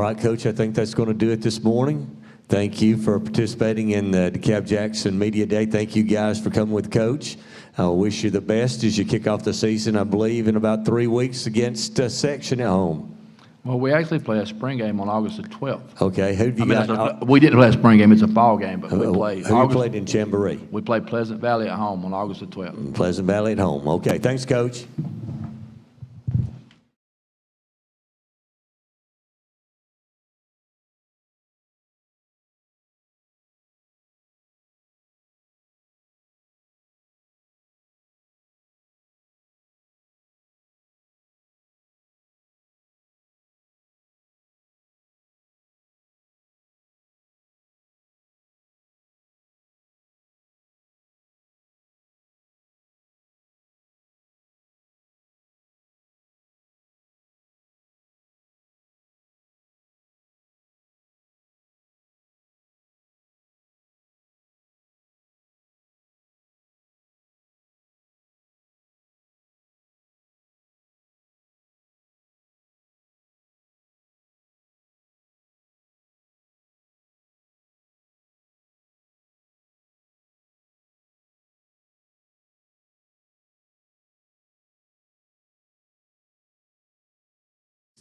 [SPEAKER 1] right, Coach, I think that's going to do it this morning. Thank you for participating in the DeKalb Jackson Media Day. Thank you guys for coming with Coach. I wish you the best as you kick off the season, I believe, in about 3 weeks against Section at home.
[SPEAKER 12] Well, we actually play a spring game on August the 12th.
[SPEAKER 1] Okay, who have you got?
[SPEAKER 12] We didn't play a spring game, it's a fall game, but we played.
[SPEAKER 1] Who you played in Jamboree?
[SPEAKER 12] We played Pleasant Valley at home on August the 12th.
[SPEAKER 1] Pleasant Valley at home. Okay, thanks, Coach.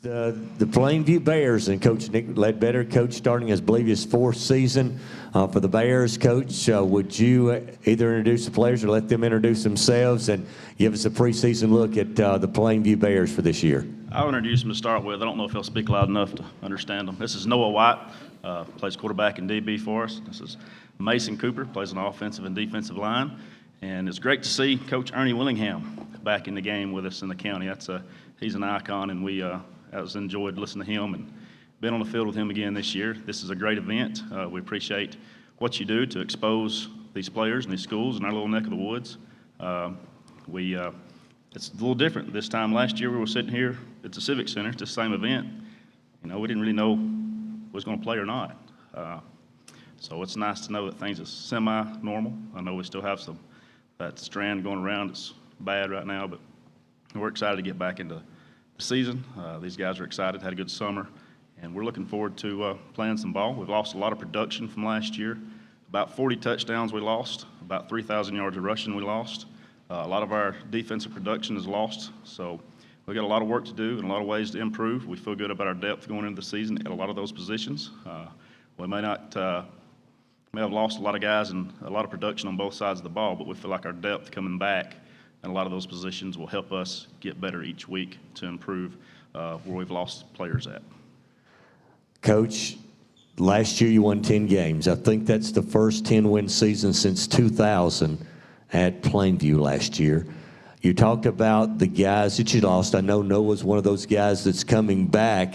[SPEAKER 1] The Plainview Bears and Coach Nick Ledbetter, Coach starting his, I believe, his 4th season for the Bears. Coach, would you either introduce the players or let them introduce themselves and give us a preseason look at the Plainview Bears for this year?
[SPEAKER 16] I'll introduce him to start with. I don't know if he'll speak loud enough to understand him. This is Noah White, plays quarterback and DB for us. This is Mason Cooper, plays on the offensive and defensive line. And it's great to see Coach Ernie Willingham back in the game with us in the county. He's an icon, and we has enjoyed listening to him and been on the field with him again this year. This is a great event. We appreciate what you do to expose these players and these schools in our little neck of the woods. It's a little different. This time last year we were sitting here at the Civic Center, it's the same event. We didn't really know who was going to play or not. So it's nice to know that things are semi-normal. I know we still have that strand going around. It's bad right now, but we're excited to get back into season. These guys are excited, had a good summer, and we're looking forward to playing some ball. We've lost a lot of production from last year. About 40 touchdowns we lost, about 3,000 yards of rushing we lost. A lot of our defensive production is lost, so we've got a lot of work to do and a lot of ways to improve. We feel good about our depth going into the season at a lot of those positions. We may have lost a lot of guys and a lot of production on both sides of the ball, but we feel like our depth coming back and a lot of those positions will help us get better each week to improve where we've lost players at.
[SPEAKER 1] Coach, last year you won 10 games. I think that's the first 10-win season since 2000 at Plainview last year. You talked about the guys that you lost. I know Noah's one of those guys that's coming back,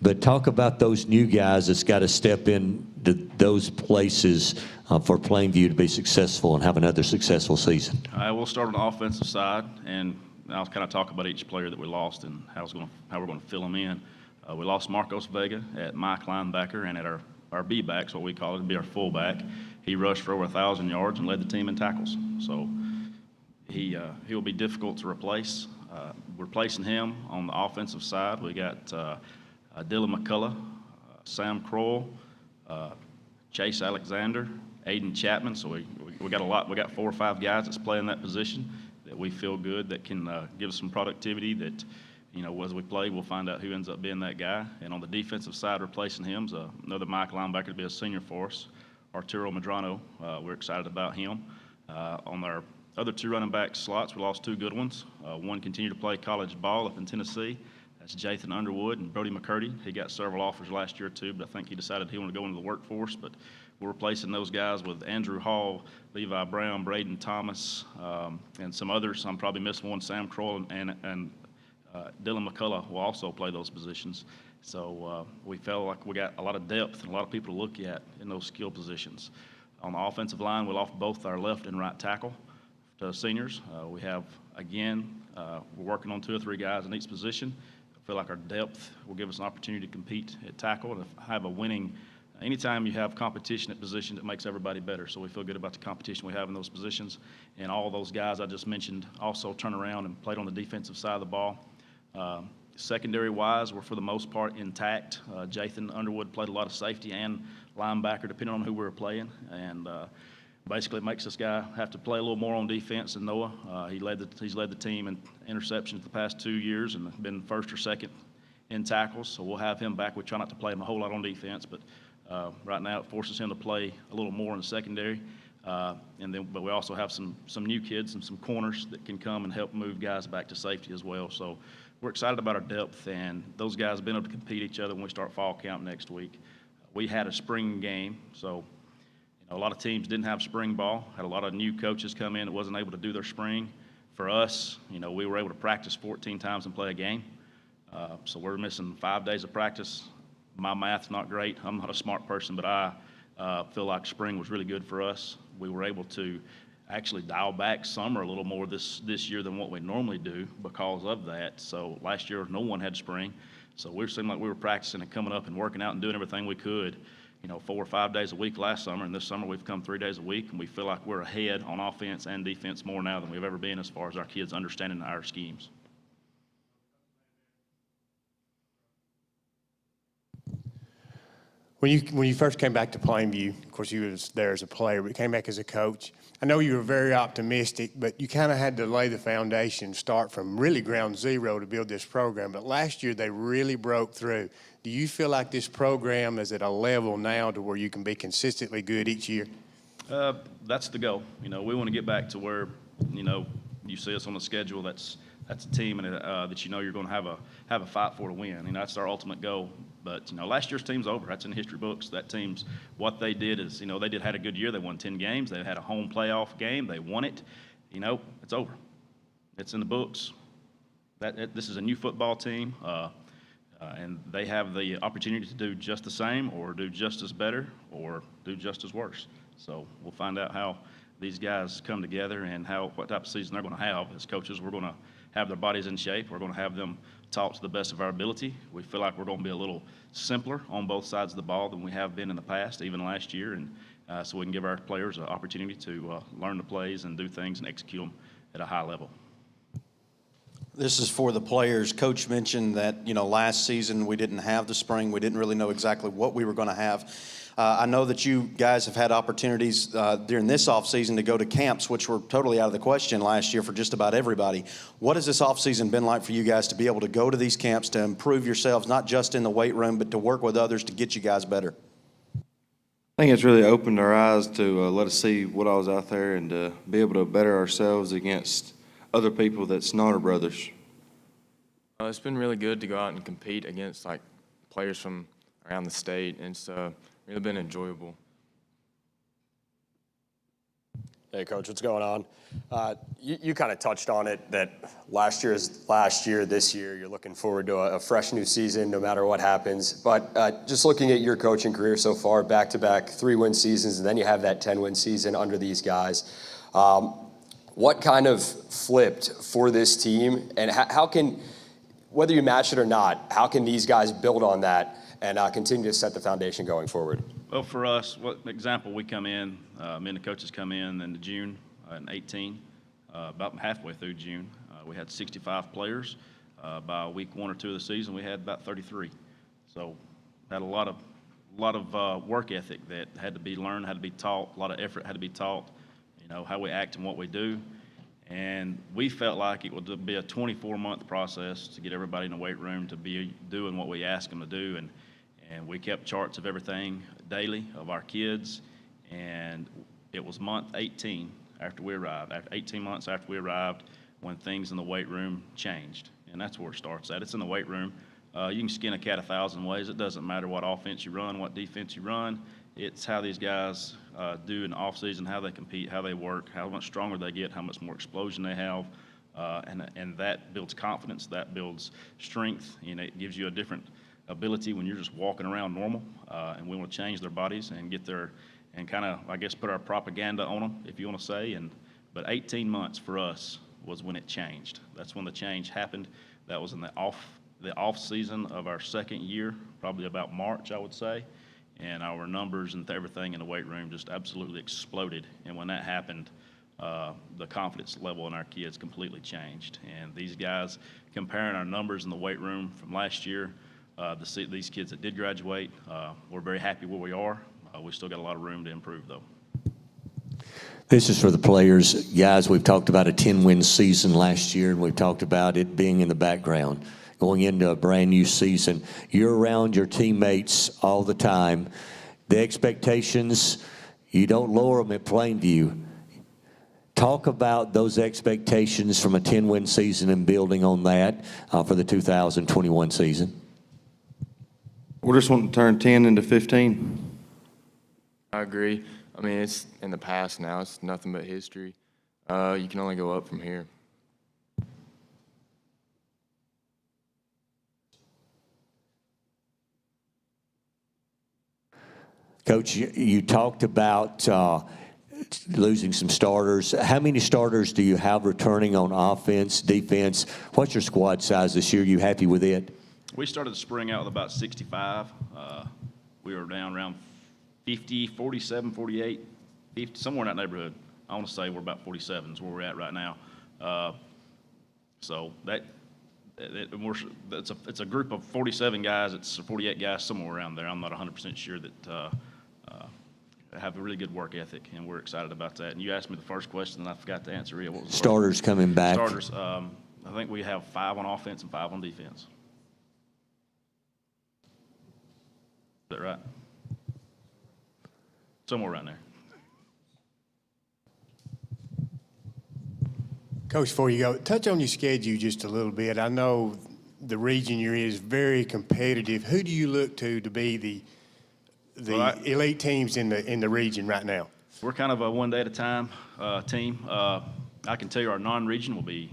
[SPEAKER 1] but talk about those new guys that's got to step into those places for Plainview to be successful and have another successful season.
[SPEAKER 16] We'll start on the offensive side, and I'll kind of talk about each player that we lost and how we're going to fill them in. We lost Marcos Vega at Mike linebacker and at our B-backs, what we call it, be our fullback. He rushed for over 1,000 yards and led the team in tackles. So he'll be difficult to replace. Replacing him on the offensive side, we got Dylan McCullough, Sam Kroll, Chase Alexander, Aiden Chapman. So we got a lot. We got 4 or 5 guys that's playing that position that we feel good that can give us some productivity that, as we play, we'll find out who ends up being that guy. And on the defensive side, replacing him is another Mike linebacker to be a senior for us, Arturo Medrano. We're excited about him. On our other 2 running back slots, we lost 2 good ones. One continued to play college ball up in Tennessee. That's Jathan Underwood and Brody McCurdy. He got several offers last year too, but I think he decided he wanted to go into the workforce. But we're replacing those guys with Andrew Hall, Levi Brown, Braden Thomas, and some others. I'm probably missing one, Sam Kroll and Dylan McCullough will also play those positions. So we felt like we got a lot of depth and a lot of people to look at in those skill positions. On the offensive line, we lost both our left and right tackle to seniors. We have, again, we're working on 2 or 3 guys in each position. I feel like our depth will give us an opportunity to compete at tackle and have a winning. Anytime you have competition at position, it makes everybody better. So we feel good about the competition we have in those positions. And all those guys I just mentioned also turn around and played on the defensive side of the ball. Secondary-wise, we're for the most part intact. Jathan Underwood played a lot of safety and linebacker, depending on who we were playing, and basically it makes this guy have to play a little more on defense than Noah. He's led the team in interceptions the past 2 years and been first or second in tackles, so we'll have him back. We try not to play him a whole lot on defense, but right now it forces him to play a little more in the secondary. But we also have some new kids and some corners that can come and help move guys back to safety as well. So we're excited about our depth, and those guys have been able to compete each other when we start fall camp next week. We had a spring game, so a lot of teams didn't have spring ball. Had a lot of new coaches come in that wasn't able to do their spring. For us, we were able to practice 14 times and play a game. So we're missing 5 days of practice. My math's not great. I'm not a smart person, but I feel like spring was really good for us. We were able to actually dial back summer a little more this year than what we normally do because of that. So last year, no one had spring. So we seemed like we were practicing and coming up and working out and doing everything we could, 4 or 5 days a week last summer. And this summer, we've come 3 days a week, and we feel like we're ahead on offense and defense more now than we've ever been as far as our kids understanding our schemes.
[SPEAKER 6] When you first came back to Plainview, of course you was there as a player, but you came back as a coach. I know you were very optimistic, but you kind of had to lay the foundation, start from really ground zero to build this program. But last year they really broke through. Do you feel like this program is at a level now to where you can be consistently good each year?
[SPEAKER 16] That's the goal. We want to get back to where, you see us on the schedule. That's a team and that you're going to have a fight for to win. That's our ultimate goal. But last year's team's over. That's in the history books. That team's what they did is they had a good year. They won 10 games. They had a home playoff game. They won it. It's over. It's in the books. This is a new football team, and they have the opportunity to do just the same, or do just as better, or do just as worse. So we'll find out how these guys come together and what type of season they're going to have. As coaches, we're going to have their bodies in shape. We're going to have them taught to the best of our ability. We feel like we're going to be a little simpler on both sides of the ball than we have been in the past, even last year, and so we can give our players an opportunity to learn the plays and do things and execute them at a high level.
[SPEAKER 7] This is for the players. Coach mentioned that, last season we didn't have the spring. We didn't really know exactly what we were going to have. I know that you guys have had opportunities during this offseason to go to camps, which were totally out of the question last year for just about everybody. What has this offseason been like for you guys to be able to go to these camps to improve yourselves, not just in the weight room, but to work with others to get you guys better?
[SPEAKER 17] I think it's really opened our eyes to let us see what I was out there and to be able to better ourselves against other people that's not our brothers.
[SPEAKER 18] It's been really good to go out and compete against players from around the state, and it's really been enjoyable.
[SPEAKER 11] Hey, Coach, what's going on? You kind of touched on it, that last year is last year, this year you're looking forward to a fresh new season no matter what happens. But just looking at your coaching career so far, back-to-back 3-win seasons, and then you have that 10-win season under these guys. What kind of flipped for this team, and how can, whether you match it or not, how can these guys build on that and continue to set the foundation going forward?
[SPEAKER 16] Well, for us, example, we come in, me and the coaches come in June in 18, about halfway through June. We had 65 players. By week 1 or 2 of the season, we had about 33. So had a lot of work ethic that had to be learned, had to be taught, a lot of effort had to be taught, how we act and what we do. And we felt like it would be a 24-month process to get everybody in the weight room to be doing what we asked them to do. And we kept charts of everything daily of our kids. And it was month 18 after we arrived, 18 months after we arrived, when things in the weight room changed. And that's where it starts at. It's in the weight room. You can skin a cat 1,000 ways. It doesn't matter what offense you run, what defense you run. It's how these guys do in the offseason, how they compete, how they work, how much stronger they get, how much more explosion they have. And that builds confidence, that builds strength, and it gives you a different ability when you're just walking around normal. And we want to change their bodies and get their, and kind of, I guess, put our propaganda on them, if you want to say. But 18 months for us was when it changed. That's when the change happened. That was in the off season of our second year, probably about March, I would say. And our numbers and everything in the weight room just absolutely exploded. And when that happened, the confidence level in our kids completely changed. And these guys, comparing our numbers in the weight room from last year, to see these kids that did graduate, we're very happy where we are. We still got a lot of room to improve, though.
[SPEAKER 1] This is for the players. Guys, we've talked about a 10-win season last year, and we've talked about it being in the background. Going into a brand-new season, you're around your teammates all the time. The expectations, you don't lower them at Plainview. Talk about those expectations from a 10-win season and building on that for the 2021 season.
[SPEAKER 17] We're just wanting to turn 10 into 15.
[SPEAKER 18] I agree. I mean, it's in the past now. It's nothing but history. You can only go up from here.
[SPEAKER 1] Coach, you talked about losing some starters. How many starters do you have returning on offense, defense? What's your squad size this year? You happy with it?
[SPEAKER 16] We started the spring out with about 65. We were down around 50, 47, 48, 50, somewhere in that neighborhood. I want to say we're about 47 is where we're at right now. So it's a group of 47 guys. It's 48 guys, somewhere around there. I'm not 100% sure that have a really good work ethic, and we're excited about that. And you asked me the first question, and I forgot to answer it. What was the
[SPEAKER 1] starters coming back?
[SPEAKER 16] Starters. I think we have 5 on offense and 5 on defense. Is that right? Somewhere around there.
[SPEAKER 6] Coach, before you go, touch on your schedule just a little bit. I know the region you're in is very competitive. Who do you look to be the elite teams in the region right now?
[SPEAKER 16] We're kind of a one-day-at-a-time team. I can tell you our non-region will be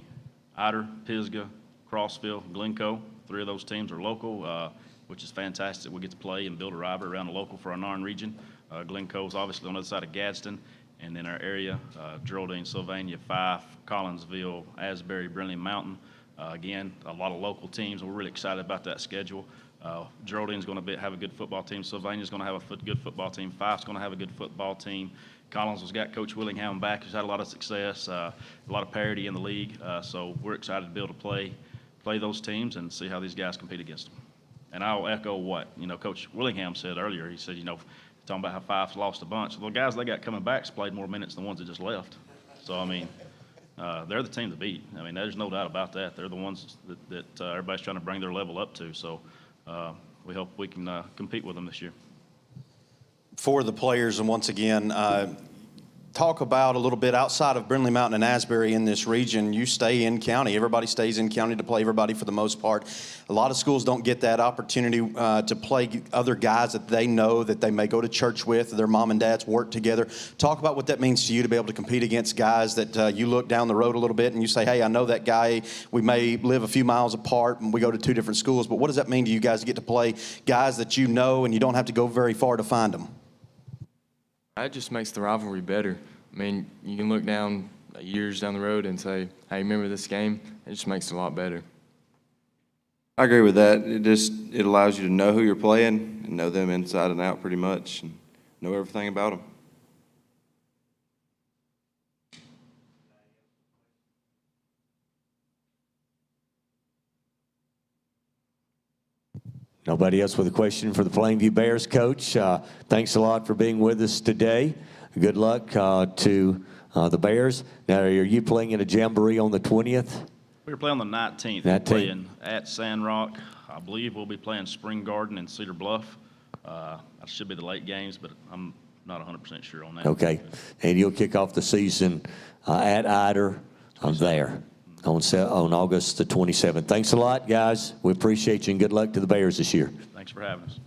[SPEAKER 16] Ider, Pisgah, Crossville, Glencoe. 3 of those teams are local, which is fantastic. We get to play and build a rivalry around the local for our non-region. Glencoe is obviously on the other side of Gadsden. And in our area, Geraldine, Sylvania, Fife, Collinsville, Asbury, Brindley Mountain. Again, a lot of local teams. We're really excited about that schedule. Geraldine's going to have a good football team. Sylvania's going to have a good football team. Fife's going to have a good football team. Collinsville's got Coach Willingham back, who's had a lot of success, a lot of parity in the league. So we're excited to be able to play those teams and see how these guys compete against them. And I'll echo what Coach Willingham said earlier. He said, talking about how Fife's lost a bunch. Well, the guys they got coming back played more minutes than the ones that just left. So, I mean, they're the team to beat. I mean, there's no doubt about that. They're the ones that everybody's trying to bring their level up to. So we hope we can compete with them this year.
[SPEAKER 7] For the players, and once again, talk about a little bit outside of Brindley Mountain and Asbury in this region. You stay in county. Everybody stays in county to play everybody for the most part. A lot of schools don't get that opportunity to play other guys that they know that they may go to church with, their mom and dads work together. Talk about what that means to you to be able to compete against guys that you look down the road a little bit and you say, hey, I know that guy. We may live a few miles apart and we go to 2 different schools, but what does that mean to you guys to get to play guys that you know and you don't have to go very far to find them?
[SPEAKER 18] That just makes the rivalry better. I mean, you can look down years down the road and say, hey, remember this game? It just makes it a lot better.
[SPEAKER 17] I agree with that. It allows you to know who you're playing and know them inside and out pretty much and know everything about them.
[SPEAKER 1] Nobody else with a question for the Plainview Bears, Coach. Thanks a lot for being with us today. Good luck to the Bears. Now, are you playing in a jamboree on the 20th?
[SPEAKER 16] We're playing on the 19th. We're playing at Sand Rock. I believe we'll be playing Spring Garden and Cedar Bluff. That should be the late games, but I'm not 100% sure on that.
[SPEAKER 1] Okay. And you'll kick off the season at Ider there on August the 27th. Thanks a lot, guys. We appreciate you, and good luck to the Bears this year.
[SPEAKER 16] Thanks for having us.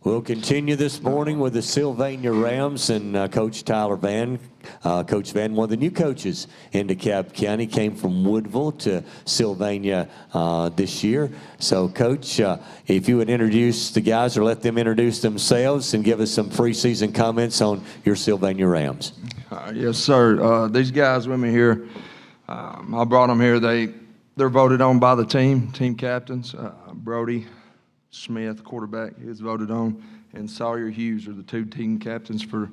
[SPEAKER 1] We'll continue this morning with the Sylvania Rams and Coach Tyler Van. Coach Van, one of the new coaches in DeKalb County, came from Woodville to Sylvania this year. So, Coach, if you would introduce the guys or let them introduce themselves and give us some preseason comments on your Sylvania Rams.
[SPEAKER 19] Yes, sir. These guys with me here, I brought them here. They're voted on by the team captains. Brody Smith, quarterback, is voted on, and Sawyer Hughes are the two team captains for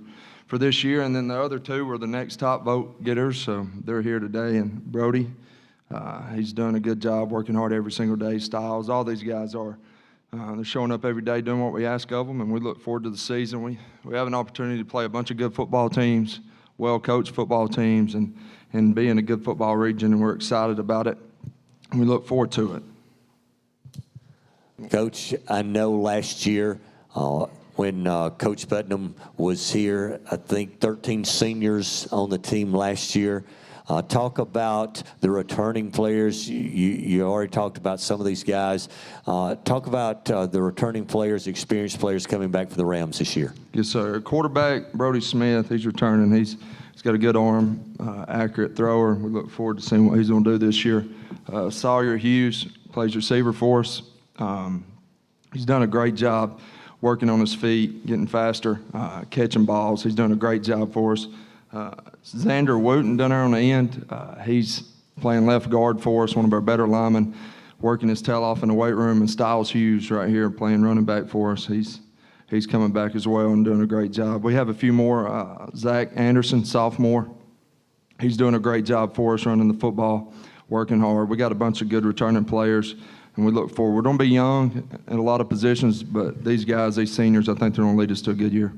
[SPEAKER 19] this year. And then the other two were the next top vote getters, so they're here today. And Brody, he's done a good job working hard every single day. Styles, all these guys are. They're showing up every day doing what we ask of them, and we look forward to the season. We have an opportunity to play a bunch of good football teams, well-coached football teams, and be in a good football region, and we're excited about it, and we look forward to it.
[SPEAKER 1] Coach, I know last year when Coach Putnam was here, I think 13 seniors on the team last year. Talk about the returning players. You already talked about some of these guys. Talk about the returning players, experienced players coming back for the Rams this year.
[SPEAKER 19] Yes, sir. Quarterback, Brody Smith, he's returning. He's got a good arm, accurate thrower. We look forward to seeing what he's going to do this year. Sawyer Hughes plays receiver for us. He's done a great job working on his feet, getting faster, catching balls. He's done a great job for us. Xander Wooten down there on the end, he's playing left guard for us, one of our better linemen, working his tail off in the weight room. And Styles Hughes right here playing running back for us. He's coming back as well and doing a great job. We have a few more. Zach Anderson, sophomore. He's doing a great job for us running the football, working hard. We got a bunch of good returning players, and we look forward. We're going to be young in a lot of positions, but these guys, these seniors, I think they're going to lead us to a good year.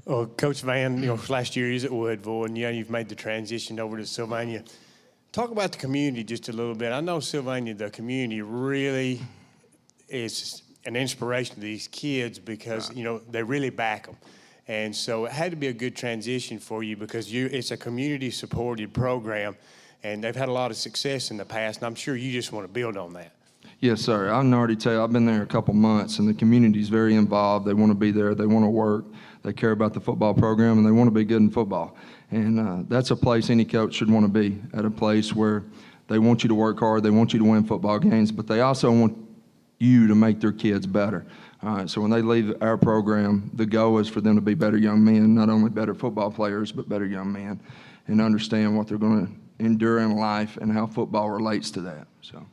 [SPEAKER 6] Well, Coach Van, last year he's at Woodville, and you've made the transition over to Sylvania. Talk about the community just a little bit. I know Sylvania, the community really is an inspiration to these kids because, they really back them. And so it had to be a good transition for you because it's a community-supported program, and they've had a lot of success in the past, and I'm sure you just want to build on that.
[SPEAKER 19] Yes, sir. I can already tell you, I've been there a couple months, and the community's very involved. They want to be there. They want to work. They care about the football program, and they want to be good in football. And that's a place any coach should want to be, at a place where they want you to work hard. They want you to win football games, but they also want you to make their kids better. All right, so when they leave our program, the goal is for them to be better young men, not only better football players, but better young men, and understand what they're going to endure in life and how football relates to that. So,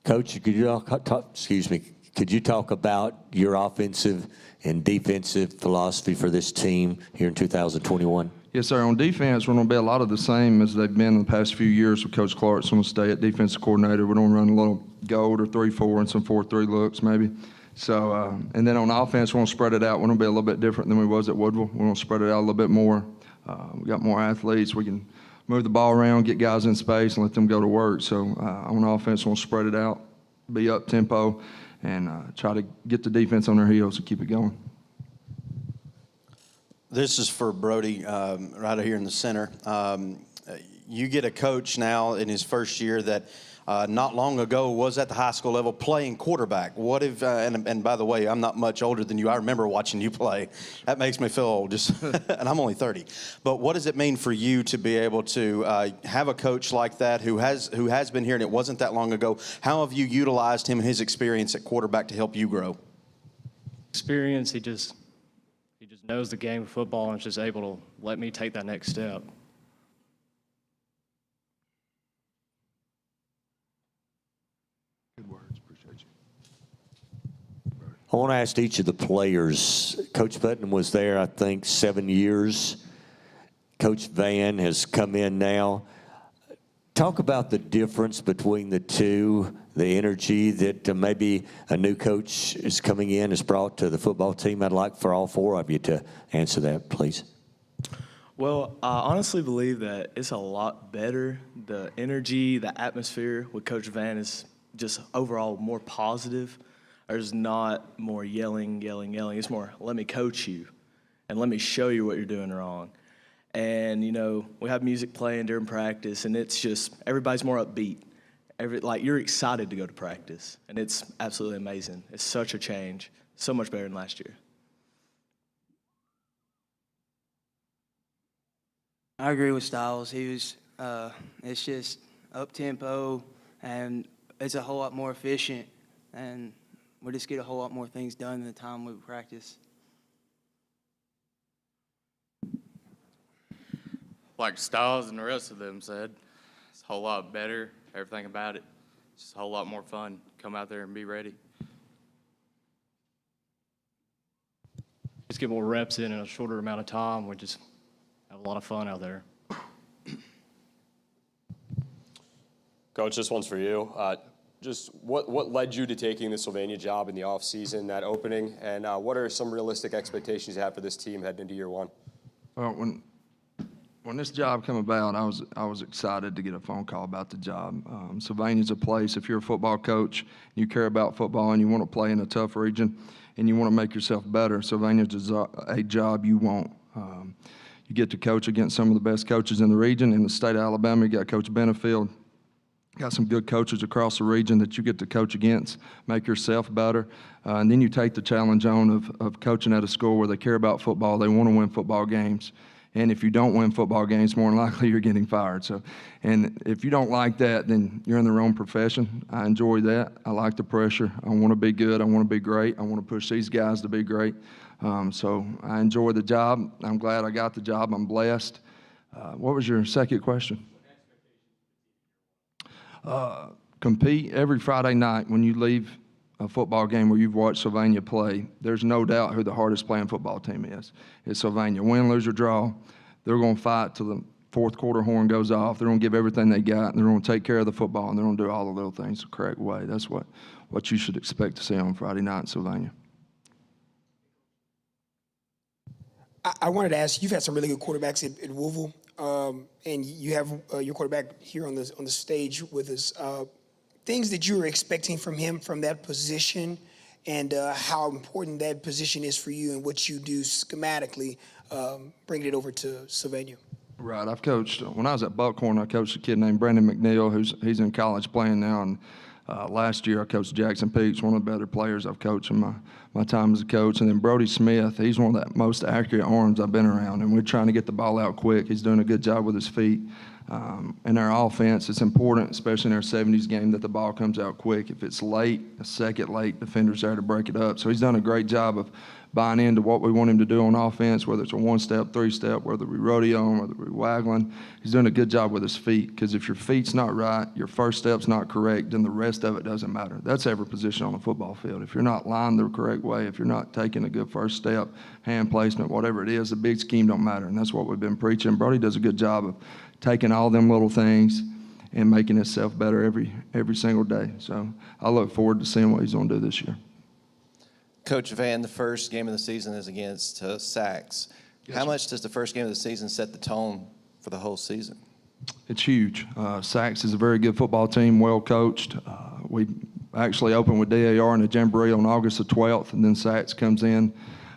[SPEAKER 1] Coach, could you talk about your offensive and defensive philosophy for this team here in 2021?
[SPEAKER 19] Yes, sir. On defense, we're going to be a lot of the same as they've been in the past few years with Coach Clarkson will stay at defensive coordinator. We're going to run a little gold or 3-4 and some 4-3 looks maybe. So, and then on offense, we're going to spread it out. We're going to be a little bit different than we was at Woodville. We're going to spread it out a little bit more. We got more athletes. We can move the ball around, get guys in space, and let them go to work. So on offense, we're going to spread it out, be up tempo, and try to get the defense on their heels and keep it going.
[SPEAKER 7] This is for Brody, right here in the center. You get a coach now in his first year that not long ago was at the high school level playing quarterback. What if, and by the way, I'm not much older than you. I remember watching you play. That makes me feel old, and I'm only 30. But what does it mean for you to be able to have a coach like that who has been here, and it wasn't that long ago? How have you utilized him and his experience at quarterback to help you grow?
[SPEAKER 20] Experience, he just knows the game of football and is just able to let me take that next step.
[SPEAKER 19] Good words. Appreciate you.
[SPEAKER 1] I want to ask each of the players. Coach Putnam was there, I think, 7 years. Coach Van has come in now. Talk about the difference between the two, the energy that maybe a new coach is coming in has brought to the football team. I'd like for all four of you to answer that, please.
[SPEAKER 21] Well, I honestly believe that it's a lot better. The energy, the atmosphere with Coach Van is just overall more positive. There's not more yelling. It's more, let me coach you and let me show you what you're doing wrong. And, we have music playing during practice, and it's just everybody's more upbeat. you're excited to go to practice, and it's absolutely amazing. It's such a change, so much better than last year.
[SPEAKER 4] I agree with Styles. It's just up-tempo, and it's a whole lot more efficient, and we just get a whole lot more things done in the time we practice.
[SPEAKER 18] Like Styles and the rest of them said, it's a whole lot better. Everything about it, it's just a whole lot more fun. Come out there and be ready.
[SPEAKER 20] Just get more reps in a shorter amount of time. We just have a lot of fun out there.
[SPEAKER 11] Coach, this one's for you. Just what led you to taking the Sylvania job in the offseason, that opening, and what are some realistic expectations you have for this team heading into year one?
[SPEAKER 19] Well, when this job came about, I was excited to get a phone call about the job. Sylvania's a place, if you're a football coach, you care about football and you want to play in a tough region and you want to make yourself better, Sylvania's a job you want. You get to coach against some of the best coaches in the region. In the state of Alabama, you got Coach Benefield. Got some good coaches across the region that you get to coach against, make yourself better. And then you take the challenge on of coaching at a school where they care about football, they want to win football games. And if you don't win football games, more than likely you're getting fired. So, and if you don't like that, then you're in the wrong profession. I enjoy that. I like the pressure. I want to be good. I want to be great. I want to push these guys to be great. So I enjoy the job. I'm glad I got the job. I'm blessed. What was your second question? Compete every Friday night when you leave a football game where you've watched Sylvania play. There's no doubt who the hardest playing football team is. It's Sylvania. Win, lose, or draw, they're going to fight till the fourth quarter horn goes off. They're going to give everything they got, and they're going to take care of the football, and they're going to do all the little things the correct way. That's what you should expect to see on Friday night in Sylvania.
[SPEAKER 22] I wanted to ask, you've had some really good quarterbacks at Louisville, and you have your quarterback here on the stage with us. Things that you were expecting from him from that position, and how important that position is for you and what you do schematically, bringing it over to Sylvania.
[SPEAKER 19] Right. I've coached, when I was at Buckhorn, I coached a kid named Brandon McNeil, he's in college playing now, and last year I coached Jackson Peaks, one of the better players I've coached in my time as a coach. And then Brody Smith, he's one of the most accurate arms I've been around, and we're trying to get the ball out quick. He's doing a good job with his feet. In our offense, it's important, especially in our 70s game, that the ball comes out quick. If it's late, a second late, defender's there to break it up. So he's done a great job of buying into what we want him to do on offense, whether it's a one-step, three-step, whether we rodeo him, whether we waggling. He's doing a good job with his feet, because if your feet's not right, your first step's not correct, then the rest of it doesn't matter. That's every position on the football field. If you're not lined the correct way, if you're not taking a good first step, hand placement, whatever it is, the big scheme don't matter, and that's what we've been preaching. Brody does a good job of taking all them little things and making himself better every single day. So I look forward to seeing what he's going to do this year.
[SPEAKER 23] Coach Van, the first game of the season is against Sachs.
[SPEAKER 19] Yes,
[SPEAKER 23] How
[SPEAKER 19] sir.
[SPEAKER 23] much does the first game of the season set the tone for the whole season?
[SPEAKER 19] It's huge. Sachs is a very good football team, well coached. We actually opened with DAR in a jamboree on August the 12th, and then Sachs comes in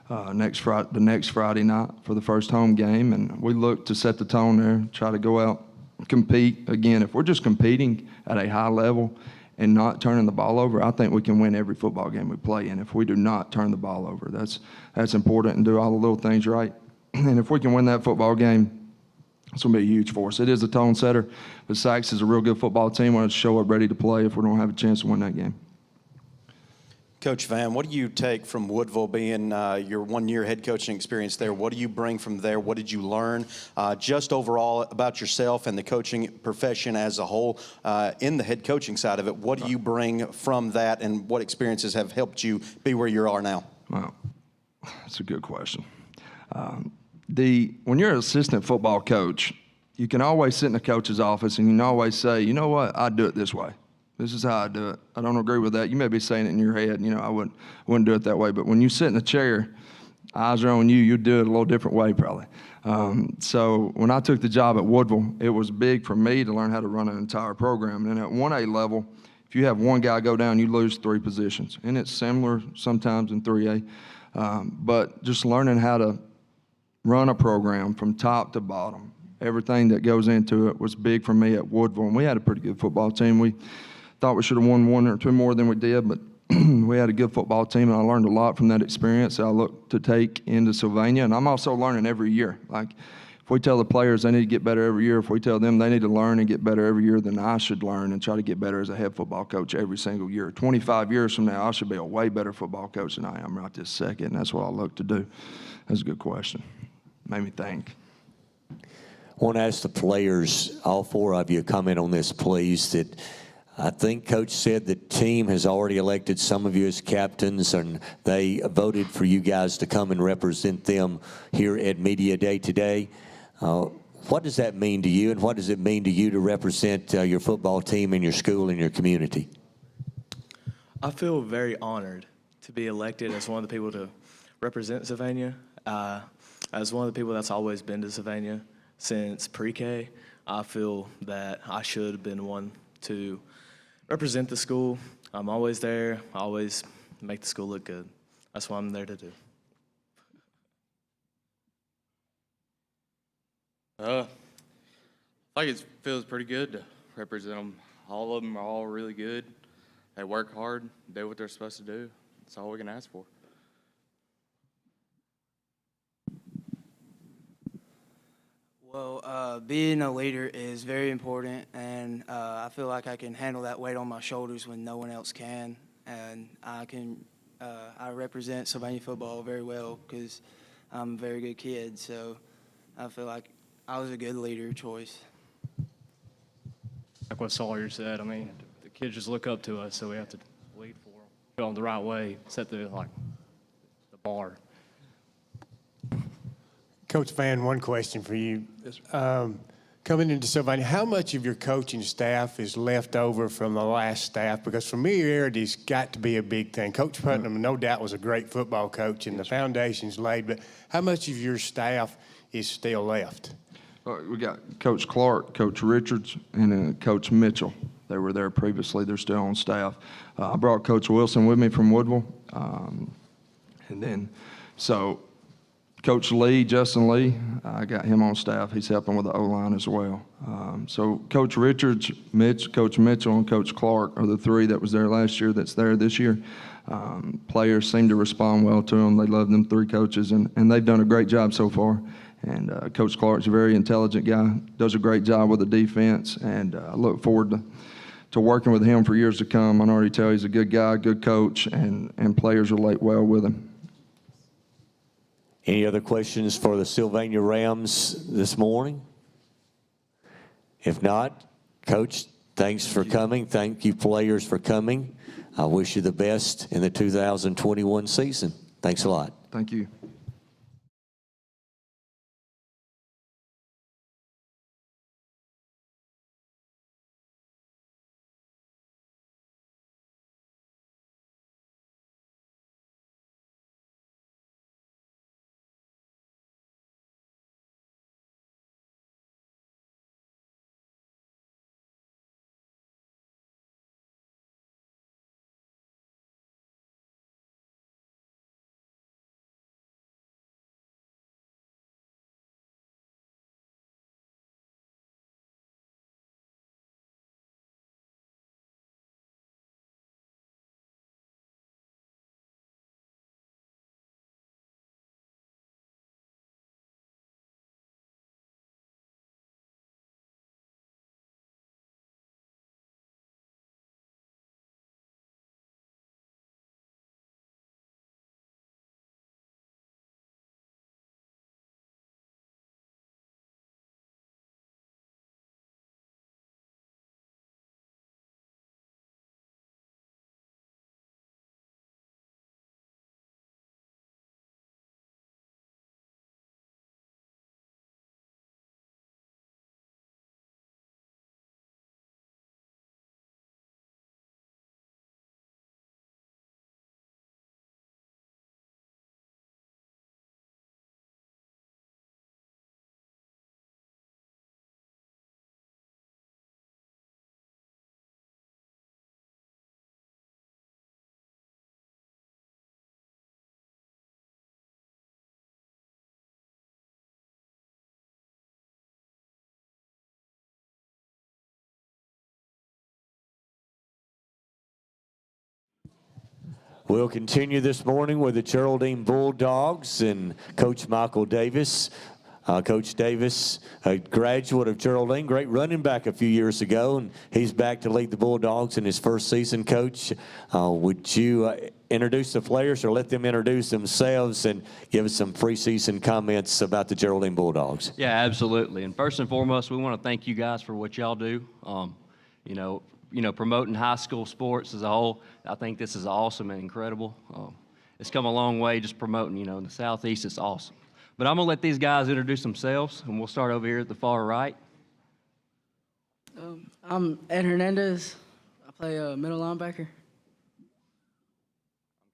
[SPEAKER 19] the next Friday night for the first home game, and we look to set the tone there, try to go out, compete. Again, if we're just competing at a high level and not turning the ball over, I think we can win every football game we play in. If we do not turn the ball over, that's important, and do all the little things right. And if we can win that football game, it's going to be huge for us. It is a tone setter, but Sachs is a real good football team. We're going to show up ready to play if we don't have a chance to win that game.
[SPEAKER 7] Coach Van, what do you take from Woodville being your one-year head coaching experience there? What do you bring from there? What did you learn just overall about yourself and the coaching profession as a whole in the head coaching side of it? What do you bring from that, and what experiences have helped you be where you are now?
[SPEAKER 19] Well, that's a good question. When you're an assistant football coach, you can always sit in the coach's office and you can always say, you know what, I'd do it this way. This is how I do it. I don't agree with that. You may be saying it in your head, I wouldn't do it that way. But when you sit in a chair, eyes are on you, you'd do it a little different way probably. So when I took the job at Woodville, it was big for me to learn how to run an entire program. And at 1A level, if you have one guy go down, you lose 3 positions. And it's similar sometimes in 3A. But just learning how to run a program from top to bottom, everything that goes into it was big for me at Woodville. And we had a pretty good football team. thought we should have won one or two more than we did, but we had a good football team, and I learned a lot from that experience that I look to take into Sylvania. And I'm also learning every year. Like, if we tell the players they need to get better every year, if we tell them they need to learn and get better every year, then I should learn and try to get better as a head football coach every single year. 25 years from now, I should be a way better football coach than I am right this second, and that's what I look to do. That's a good question. Made me think.
[SPEAKER 1] I want to ask the players, all four of you, comment on this, please, that I think Coach said the team has already elected some of you as captains, and they voted for you guys to come and represent them here at Media Day today. What does that mean to you, and what does it mean to you to represent your football team and your school and your community?
[SPEAKER 21] I feel very honored to be elected as one of the people to represent Sylvania. As one of the people that's always been to Sylvania since pre-K, I feel that I should have been one to represent the school. I'm always there. I always make the school look good. That's what I'm there to do.
[SPEAKER 18] I think it feels pretty good to represent them. All of them are all really good. They work hard, do what they're supposed to do. That's all we can ask for.
[SPEAKER 4] Well, being a leader is very important, and I feel like I can handle that weight on my shoulders when no one else can. And I represent Sylvania football very well because I'm a very good kid. So I feel like I was a good leader choice.
[SPEAKER 20] Like what Sawyer said, I mean, the kids just look up to us, so we have to lead for them, go on the right way, set the bar.
[SPEAKER 6] Coach Van, one question for you. Coming into Sylvania, how much of your coaching staff is left over from the last staff? Because familiarity's got to be a big thing. Coach Putnam, no doubt, was a great football coach, and the foundation's laid, but how much of your staff is still left?
[SPEAKER 19] We got Coach Clark, Coach Richards, and Coach Mitchell. They were there previously. They're still on staff. I brought Coach Wilson with me from Woodville. So Coach Lee, Justin Lee, I got him on staff. He's helping with the O-line as well. So Coach Richards, Coach Mitchell, and Coach Clark are the three that was there last year that's there this year. Players seem to respond well to them. They love them three coaches, and they've done a great job so far. And Coach Clark's a very intelligent guy, does a great job with the defense, and I look forward to working with him for years to come. I can already tell he's a good guy, good coach, and players relate well with him.
[SPEAKER 1] Any other questions for the Sylvania Rams this morning? If not, Coach, thanks for coming. Thank you, players, for coming. I wish you the best in the 2021 season. Thanks a lot.
[SPEAKER 19] Thank you.
[SPEAKER 1] We'll continue this morning with the Geraldine Bulldogs and Coach Michael Davis. Coach Davis, a graduate of Geraldine, great running back a few years ago, and he's back to lead the Bulldogs in his first season. Coach, would you introduce the players or let them introduce themselves and give us some preseason comments about the Geraldine Bulldogs?
[SPEAKER 2] Yeah, absolutely. And first and foremost, we want to thank you guys for what y'all do. Promoting high school sports as a whole, I think this is awesome and incredible. It's come a long way just promoting, in the Southeast, it's awesome. But I'm going to let these guys introduce themselves, and we'll start over here at the far right.
[SPEAKER 3] I'm Ed Hernandez. I play middle linebacker.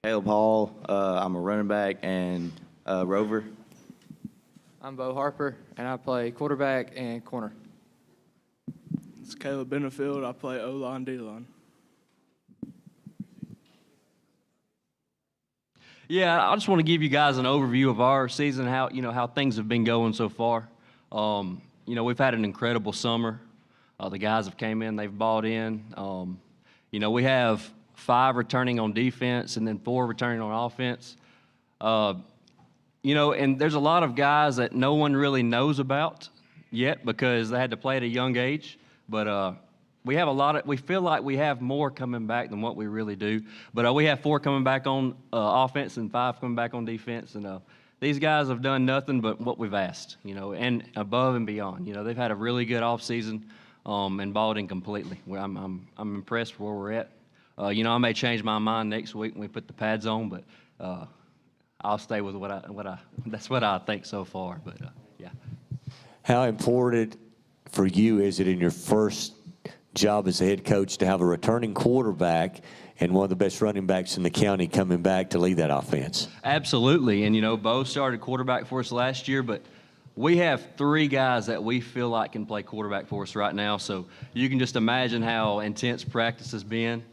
[SPEAKER 5] Caleb Hall. I'm a running back and rover.
[SPEAKER 24] I'm Bo Harper, and I play quarterback and corner.
[SPEAKER 25] It's Caleb Benefield. I play O-line, D-line.
[SPEAKER 2] Yeah, I just want to give you guys an overview of our season, how things have been going so far. We've had an incredible summer. The guys have came in, they've bought in. We have 5 returning on defense and then 4 returning on offense. And there's a lot of guys that no one really knows about yet because they had to play at a young age. But we feel like we have more coming back than what we really do. But we have 4 coming back on offense and 5 coming back on defense. And these guys have done nothing but what we've asked, and above and beyond. They've had a really good offseason and bought in completely. I'm impressed with where we're at. I may change my mind next week when we put the pads on, but I'll stay with that's what I think so far. But yeah.
[SPEAKER 1] How important for you is it in your first job as a head coach to have a returning quarterback and one of the best running backs in the county coming back to lead that offense?
[SPEAKER 2] Absolutely. And, Bo started quarterback for us last year, but we have 3 guys that we feel like can play quarterback for us right now. So you can just imagine how intense practice has been.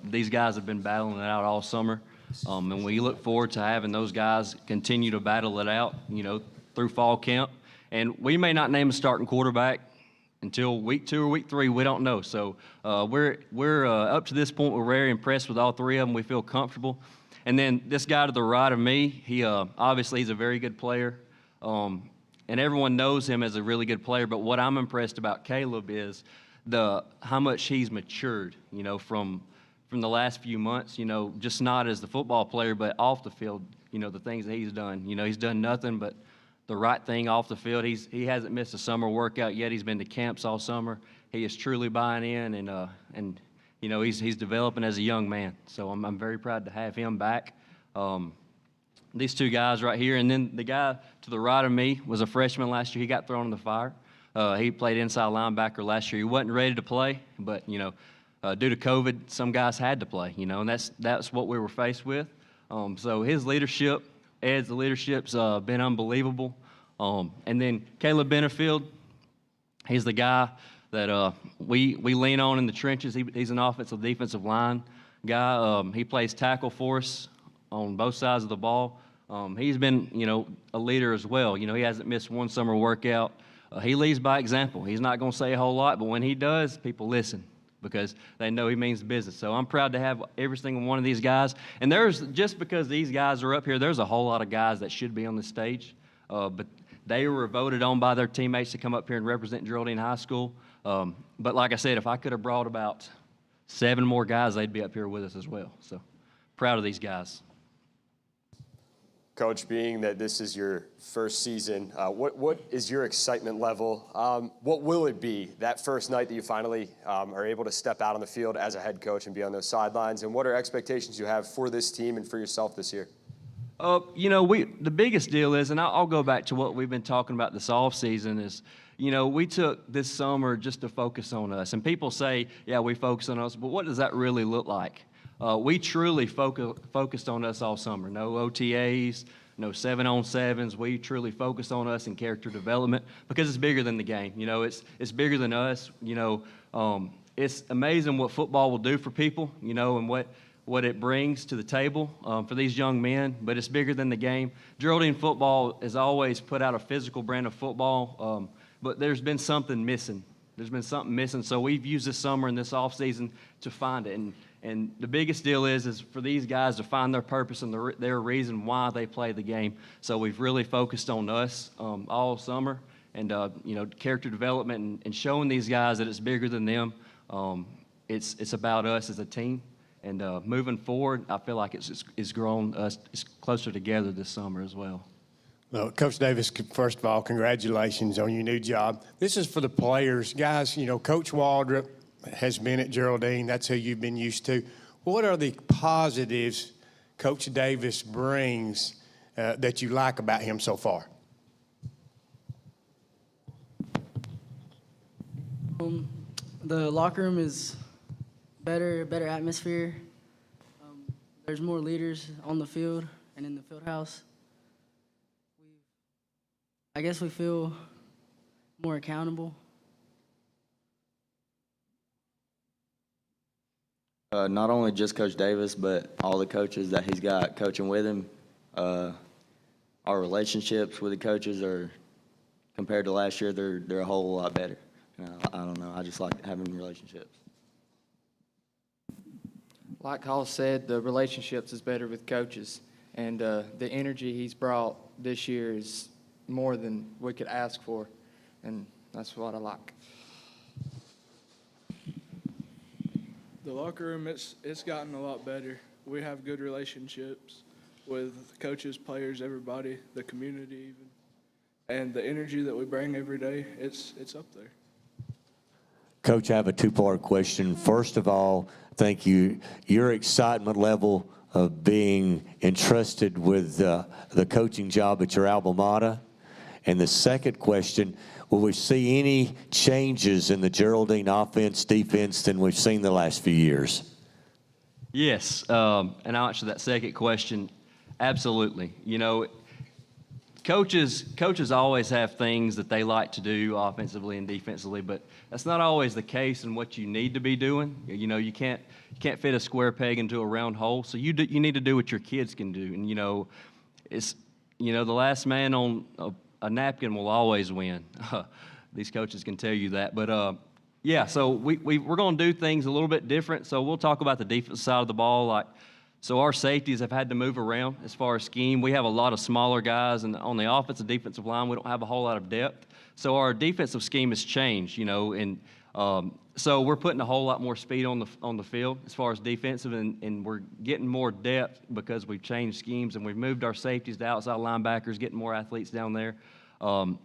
[SPEAKER 2] These guys have been battling it out all summer. And we look forward to having those guys continue to battle it out, through fall camp. And we may not name a starting quarterback until week 2 or week 3, we don't know. So we're up to this point, we're very impressed with all 3 of them. We feel comfortable. And then this guy to the right of me, he obviously he's a very good player, and everyone knows him as a really good player. But what I'm impressed about Caleb is how much he's matured, from the last few months. Just not as the football player, but off the field. The things that he's done. He's done nothing but the right thing off the field. He hasn't missed a summer workout yet. He's been to camps all summer. He is truly buying in, and he's developing as a young man. So I'm very proud to have him back. These 2 guys right here, and then the guy to the right of me was a freshman last year. He got thrown in the fire. He played inside linebacker last year. He wasn't ready to play, but due to COVID, some guys had to play. And that's what we were faced with. So his leadership. Ed's leadership's been unbelievable. And then Caleb Benefield, he's the guy that we lean on in the trenches. He's an offensive defensive line guy. He plays tackle for us on both sides of the ball. He's been, a leader as well. He hasn't missed one summer workout. He leads by example. He's not going to say a whole lot, but when he does, people listen because they know he means business. So I'm proud to have every single one of these guys. And just because these guys are up here, there's a whole lot of guys that should be on the stage. But they were voted on by their teammates to come up here and represent Geraldine High School. But like I said, if I could have brought about 7 more guys, they'd be up here with us as well. So proud of these guys.
[SPEAKER 11] Coach, being that this is your first season, what is your excitement level? What will it be that first night that you finally are able to step out on the field as a head coach and be on those sidelines? And what are expectations you have for this team and for yourself this year?
[SPEAKER 2] The biggest deal is, and I'll go back to what we've been talking about this offseason, is, we took this summer just to focus on us. And people say, yeah, we focus on us, but what does that really look like? We truly focused on us all summer. No OTAs, no 7-on-7s. We truly focused on us in character development because it's bigger than the game. It's bigger than us. It's amazing what football will do for people, and what it brings to the table for these young men, but it's bigger than the game. Geraldine football has always put out a physical brand of football, but there's been something missing. So we've used this summer and this offseason to find it. And the biggest deal is for these guys to find their purpose and their reason why they play the game. So we've really focused on us all summer, and character development and showing these guys that it's bigger than them. It's about us as a team, and moving forward, I feel like it's grown us closer together this summer as well.
[SPEAKER 6] Well, Coach Davis, first of all, congratulations on your new job. This is for the players. Guys, Coach Waldrop has been at Geraldine. That's who you've been used to. What are the positives Coach Davis brings that you like about him so far?
[SPEAKER 3] The locker room is better atmosphere. There's more leaders on the field and in the field house. I guess we feel more accountable.
[SPEAKER 5] Not only just Coach Davis, but all the coaches that he's got coaching with him. Our relationships with the coaches are, compared to last year, they're a whole lot better. I don't know. I just like having relationships.
[SPEAKER 24] Like Hall said, the relationships is better with coaches, and the energy he's brought this year is more than we could ask for, and that's what I like.
[SPEAKER 25] The locker room, it's gotten a lot better. We have good relationships with coaches, players, everybody, the community even. And the energy that we bring every day, it's up there.
[SPEAKER 1] Coach, I have a two-part question. First of all, thank you. Your excitement level of being entrusted with the coaching job at your alma mater. And the second question, will we see any changes in the Geraldine offense, defense than we've seen the last few years?
[SPEAKER 2] Yes, and I'll answer that second question. Absolutely. Coaches always have things that they like to do offensively and defensively, but that's not always the case in what you need to be doing. You can't fit a square peg into a round hole, so you need to do what your kids can do. And it's the last man on a napkin will always win. These coaches can tell you that. But, so we're going to do things a little bit different. So we'll talk about the defensive side of the ball. So our safeties have had to move around as far as scheme. We have a lot of smaller guys, and on the offensive defensive line, we don't have a whole lot of depth. So our defensive scheme has changed, and so we're putting a whole lot more speed on the field as far as defensive, and we're getting more depth because we've changed schemes, and we've moved our safeties to outside linebackers, getting more athletes down there. And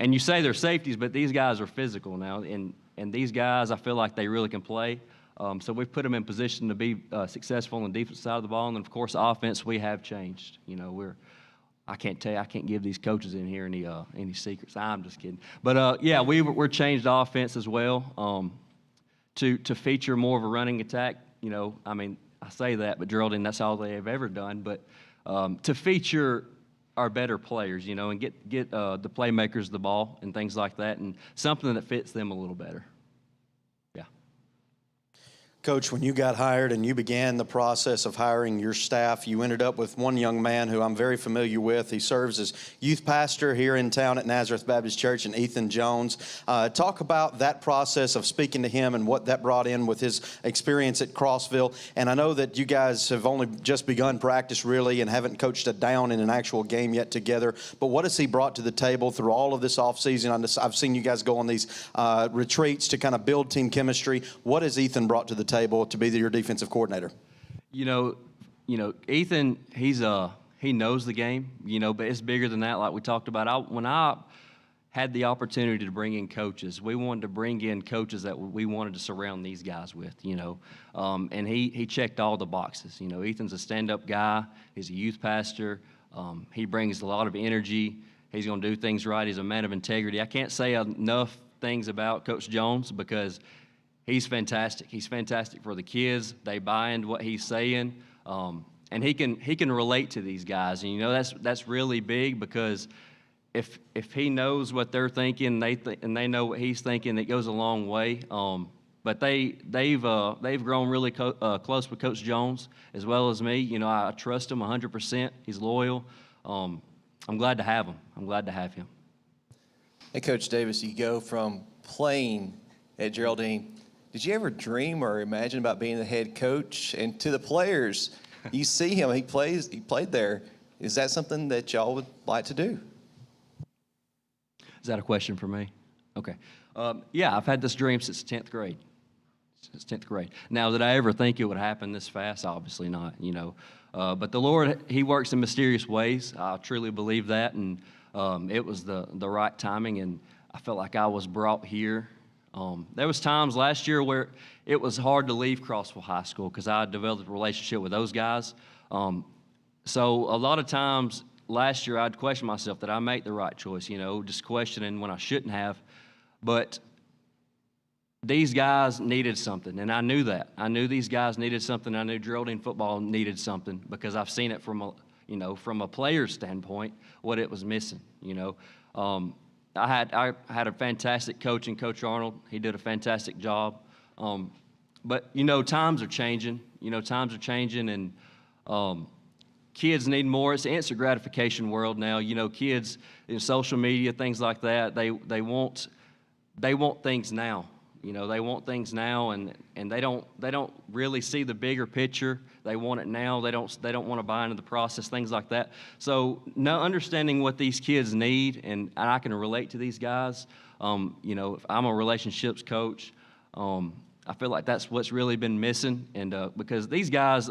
[SPEAKER 2] you say they're safeties, but these guys are physical now, and these guys, I feel like they really can play. So we've put them in position to be successful on the defensive side of the ball, and then, of course, offense, we have changed. I can't give these coaches in here any secrets. I'm just kidding. But we're changed offense as well to feature more of a running attack. I say that, but Geraldine, that's all they have ever done. But to feature our better players, and get the playmakers the ball and things like that, and something that fits them a little better.
[SPEAKER 7] Coach, when you got hired and you began the process of hiring your staff, you ended up with one young man who I'm very familiar with. He serves as youth pastor here in town at Nazareth Baptist Church, and Ethan Jones. Talk about that process of speaking to him and what that brought in with his experience at Crossville. And I know that you guys have only just begun practice really and haven't coached a down in an actual game yet together. But what has he brought to the table through all of this offseason? I've seen you guys go on these retreats to kind of build team chemistry. What has Ethan brought to the table to be your defensive coordinator?
[SPEAKER 2] Ethan, he knows the game, but it's bigger than that, like we talked about. When I had the opportunity to bring in coaches, we wanted to bring in coaches that we wanted to surround these guys with, and he checked all the boxes. Ethan's a stand-up guy. He's a youth pastor. He brings a lot of energy. He's going to do things right. He's a man of integrity. I can't say enough things about Coach Jones because he's fantastic. He's fantastic for the kids. They buy into what he's saying, and he can relate to these guys. And that's really big because if he knows what they're thinking, and they know what he's thinking, it goes a long way. But they've grown really close with Coach Jones as well as me. I trust him 100%. He's loyal. I'm glad to have him. I'm glad to have him.
[SPEAKER 23] Hey, Coach Davis, you go from playing at Geraldine did you ever dream or imagine about being the head coach? And to the players, you see him, he played there. Is that something that y'all would like to do?
[SPEAKER 2] Is that a question for me? Okay. Yeah, I've had this dream since 10th grade. Since 10th grade. Now, did I ever think it would happen this fast? Obviously not, you know. But the Lord, He works in mysterious ways. I truly believe that, and it was the right timing, and I felt like I was brought here. There was times last year where it was hard to leave Crossville High School because I developed a relationship with those guys. So a lot of times last year I'd question myself, did I make the right choice? You know, just questioning when I shouldn't have. But these guys needed something, and I knew that. I knew these guys needed something. I knew Geraldine football needed something because I've seen it from a player's standpoint, what it was missing. You know, I had a fantastic coach in Coach Arnold. He did a fantastic job. But you know, times are changing. You know, times are changing, and kids need more. It's an instant gratification world now. You know, kids in social media, things like that. They want things now. You know, they want things now, and they don't really see the bigger picture. They want it now. They don't want to buy into the process, things like that. So, understanding what these kids need, and I can relate to these guys. You know, if I'm a relationships coach, I feel like that's what's really been missing, and because these guys,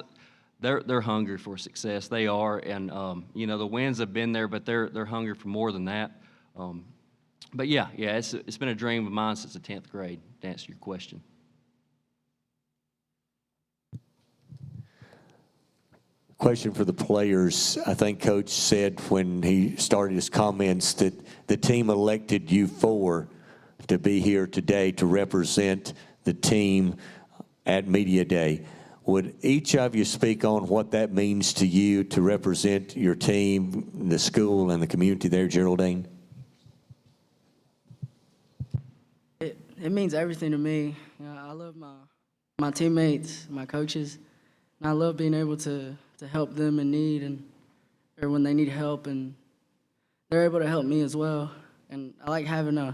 [SPEAKER 2] they're hungry for success. They are, and you know, the wins have been there, but they're hungry for more than that. But yeah, it's been a dream of mine since the 10th grade, to answer your question.
[SPEAKER 1] Question for the players. I think Coach said when he started his comments that the team elected you four to be here today to represent the team at Media Day. Would each of you speak on what that means to you to represent your team, the school, and the community there, Geraldine?
[SPEAKER 3] It means everything to me. You know, I love my teammates, my coaches, and I love being able to help them in need or when they need help, and they're able to help me as well. And I like having a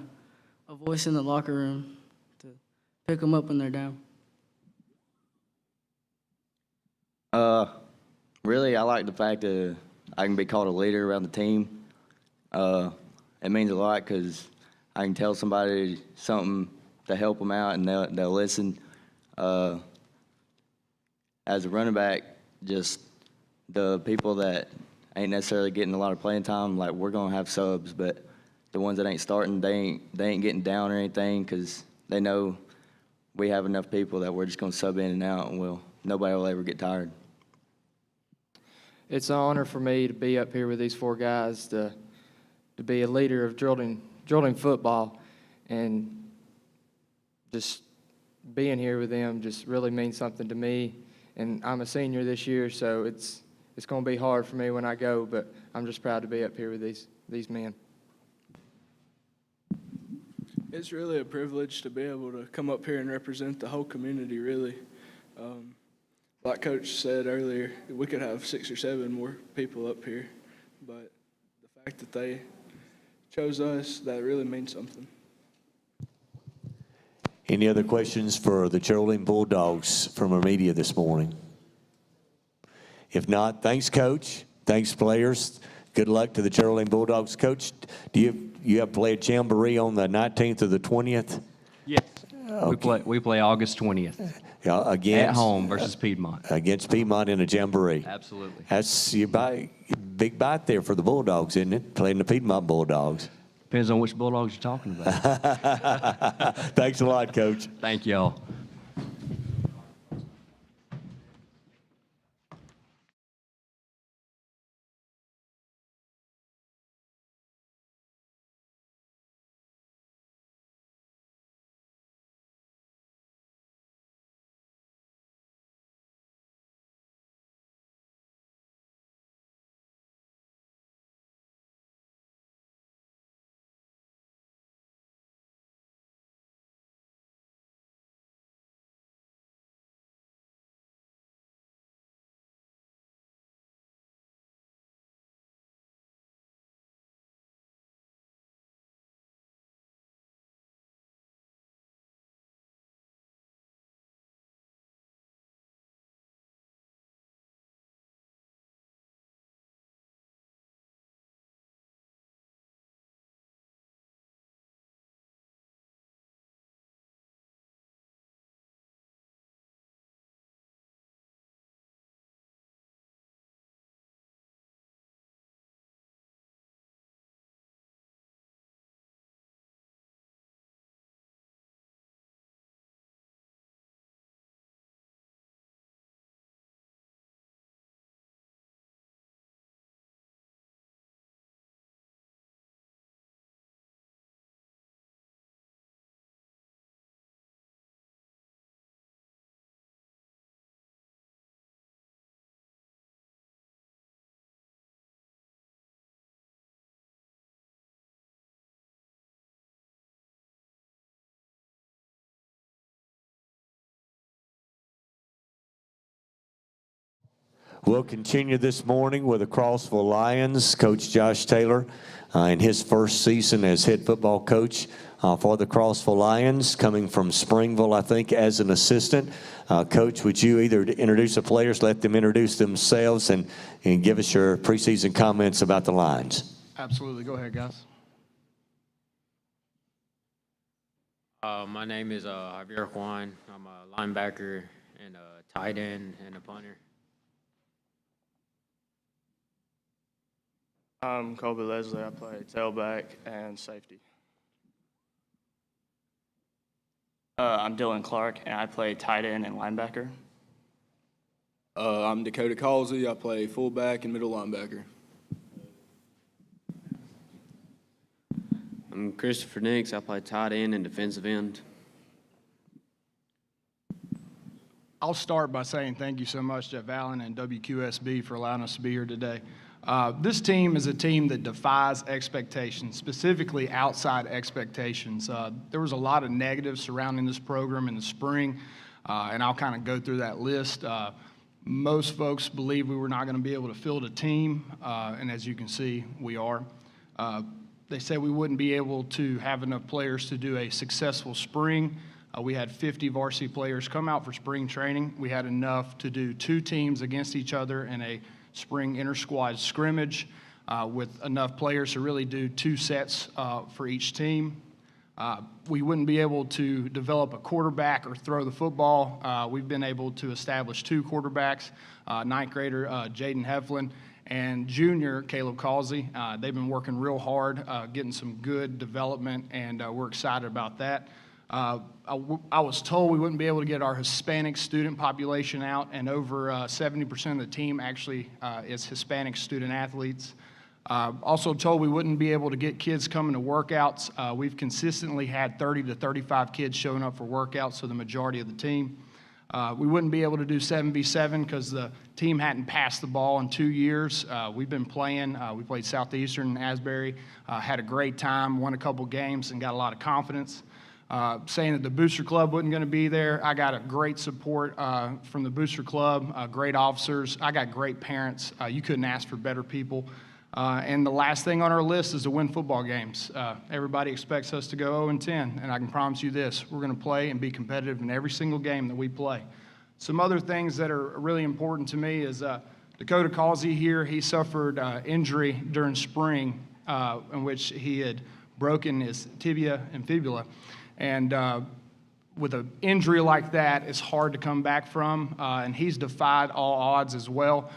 [SPEAKER 3] voice in the locker room to pick them up when they're down.
[SPEAKER 5] Really, I like the fact that I can be called a leader around the team. It means a lot because I can tell somebody something to help them out, and they'll listen. As a running back, just the people that ain't necessarily getting a lot of playing time, like we're gonna have subs, but the ones that ain't starting, they ain't getting down or anything because they know we have enough people that we're just gonna sub in and out, and nobody will ever get tired.
[SPEAKER 24] It's an honor for me to be up here with these four guys, to be a leader of Geraldine football, and just being here with them just really means something to me. And I'm a senior this year, so it's going to be hard for me when I go, but I'm just proud to be up here with these men.
[SPEAKER 25] It's really a privilege to be able to come up here and represent the whole community, really. Like Coach said earlier, we could have 6 or 7 more people up here, but the fact that they chose us, that really means something.
[SPEAKER 1] Any other questions for the Geraldine Bulldogs from our media this morning? If not, thanks, Coach. Thanks, players. Good luck to the Geraldine Bulldogs. Coach, do you have played Jamboree on the 19th or the 20th?
[SPEAKER 2] Yes.
[SPEAKER 1] Okay.
[SPEAKER 2] We play August 20th.
[SPEAKER 1] Against,
[SPEAKER 2] at home versus Piedmont.
[SPEAKER 1] Against Piedmont in a Jamboree.
[SPEAKER 2] Absolutely.
[SPEAKER 1] That's your big bite there for the Bulldogs, isn't it? Playing the Piedmont Bulldogs.
[SPEAKER 2] Depends on which Bulldogs you're talking about.
[SPEAKER 1] Thanks a lot, Coach.
[SPEAKER 2] Thank y'all.
[SPEAKER 1] We'll continue this morning with the Crossville Lions. Coach Josh Taylor in his first season as head football coach for the Crossville Lions, coming from Springville, I think, as an assistant. Coach, would you either introduce the players, let them introduce themselves, and give us your preseason comments about the Lions?
[SPEAKER 8] Absolutely. Go ahead, guys.
[SPEAKER 9] My name is Javier Juan. I'm a linebacker and a tight end and a punter.
[SPEAKER 10] I'm Kobe Leslie. I play tailback and safety. I'm Dylan Clark, and I play tight end and linebacker.
[SPEAKER 13] I'm Dakota Causey. I play fullback and middle linebacker.
[SPEAKER 9] I'm Christopher Nix. I play tight end and defensive end.
[SPEAKER 8] I'll start by saying thank you so much to Allen and WQSB for allowing us to be here today. This team is a team that defies expectations, specifically outside expectations. There was a lot of negatives surrounding this program in the spring, and I'll kind of go through that list. Most folks believe we were not going to be able to field a team, and as you can see, we are. They said we wouldn't be able to have enough players to do a successful spring. We had 50 varsity players come out for spring training. We had enough to do 2 teams against each other in a spring inter-squad scrimmage with enough players to really do 2 sets for each team. We wouldn't be able to develop a quarterback or throw the football. We've been able to establish 2 quarterbacks, 9th grader Jaden Heflin and junior Caleb Causey. They've been working real hard, getting some good development, and we're excited about that. I was told we wouldn't be able to get our Hispanic student population out, and over 70% of the team actually is Hispanic student athletes. Also told we wouldn't be able to get kids coming to workouts. We've consistently had 30 to 35 kids showing up for workouts, so the majority of the team. We wouldn't be able to do 7v7 because the team hadn't passed the ball in 2 years. We've been playing. We played Southeastern and Asbury, had a great time, won a couple games, and got a lot of confidence. Saying that the Booster Club wasn't going to be there. I got a great support from the Booster Club, great officers. I got great parents. You couldn't ask for better people. And the last thing on our list is to win football games. Everybody expects us to go 0-10, and I can promise you this, we're going to play and be competitive in every single game that we play. Some other things that are really important to me is Dakota Causey here, he suffered injury during spring in which he had broken his tibia and fibula. And with an injury like that, it's hard to come back from, and he's defied all odds as well.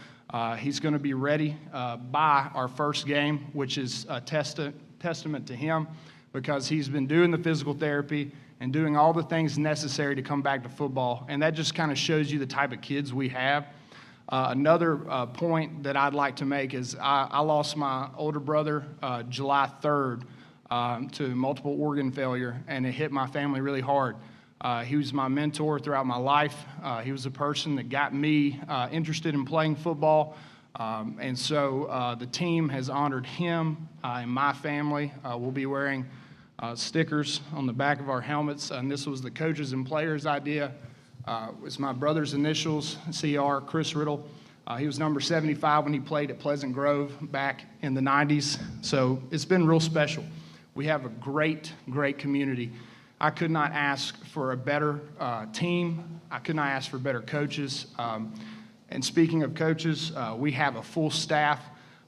[SPEAKER 8] He's going to be ready by our first game, which is a testament to him because he's been doing the physical therapy and doing all the things necessary to come back to football, and that just kind of shows you the type of kids we have. Another point that I'd like to make is I lost my older brother July 3rd. To multiple organ failure, and it hit my family really hard. He was my mentor throughout my life. He was the person that got me interested in playing football, and so the team has honored him and my family. We'll be wearing stickers on the back of our helmets, and this was the coaches and players' idea. It's my brother's initials, CR, Chris Riddle. He was number 75 when he played at Pleasant Grove back in the 90s, so it's been real special. We have a great, great community. I could not ask for a better team. I could not ask for better coaches. And speaking of coaches, we have a full staff.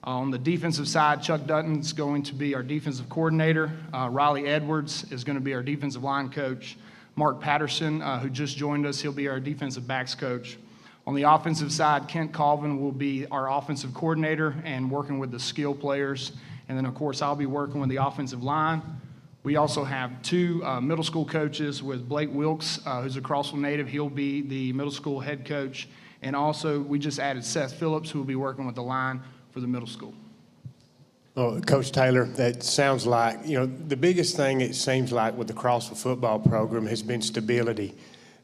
[SPEAKER 8] On the defensive side, Chuck Dutton's going to be our defensive coordinator. Riley Edwards is going to be our defensive line coach. Mark Patterson, who just joined us, he'll be our defensive backs coach. On the offensive side, Kent Colvin will be our offensive coordinator and working with the skill players. And then, of course, I'll be working with the offensive line. We also have 2 middle school coaches with Blake Wilkes, who's a Crossville native. He'll be the middle school head coach. And also, we just added Seth Phillips, who will be working with the line for the middle school.
[SPEAKER 6] Well, Coach Taylor, that sounds like, the biggest thing it seems like with the Crossville football program has been stability.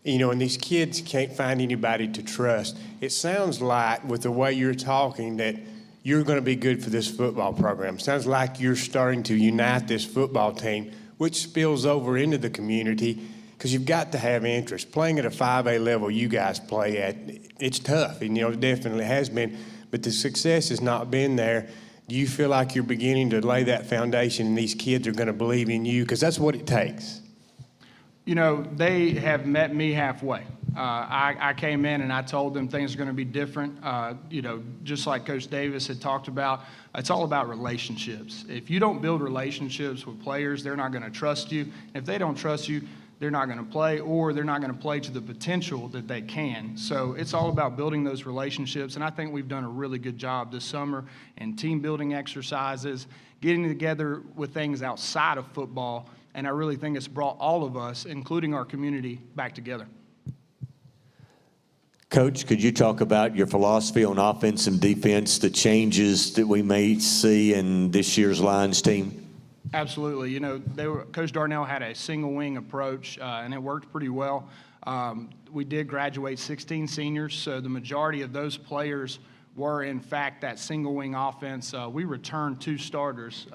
[SPEAKER 6] And these kids can't find anybody to trust. It sounds like, with the way you're talking, that you're going to be good for this football program. Sounds like you're starting to unite this football team, which spills over into the community. because you've got to have interest. Playing at a 5A level you guys play at, it's tough, and it definitely has been, but the success has not been there. Do you feel like you're beginning to lay that foundation and these kids are going to believe in you? Because that's what it takes.
[SPEAKER 8] They have met me halfway. I came in and I told them things are going to be different. Just like Coach Davis had talked about, it's all about relationships. If you don't build relationships with players, they're not going to trust you. If they don't trust you, they're not going to play, or they're not going to play to the potential that they can. So it's all about building those relationships, and I think we've done a really good job this summer in team building exercises, getting together with things outside of football, and I really think it's brought all of us, including our community, back together.
[SPEAKER 1] Coach, could you talk about your philosophy on offense and defense, the changes that we may see in this year's Lions team?
[SPEAKER 8] Absolutely. Coach Darnell had a single wing approach, and it worked pretty well. We did graduate 16 seniors, so the majority of those players were, in fact, that single wing offense. We returned 2 starters,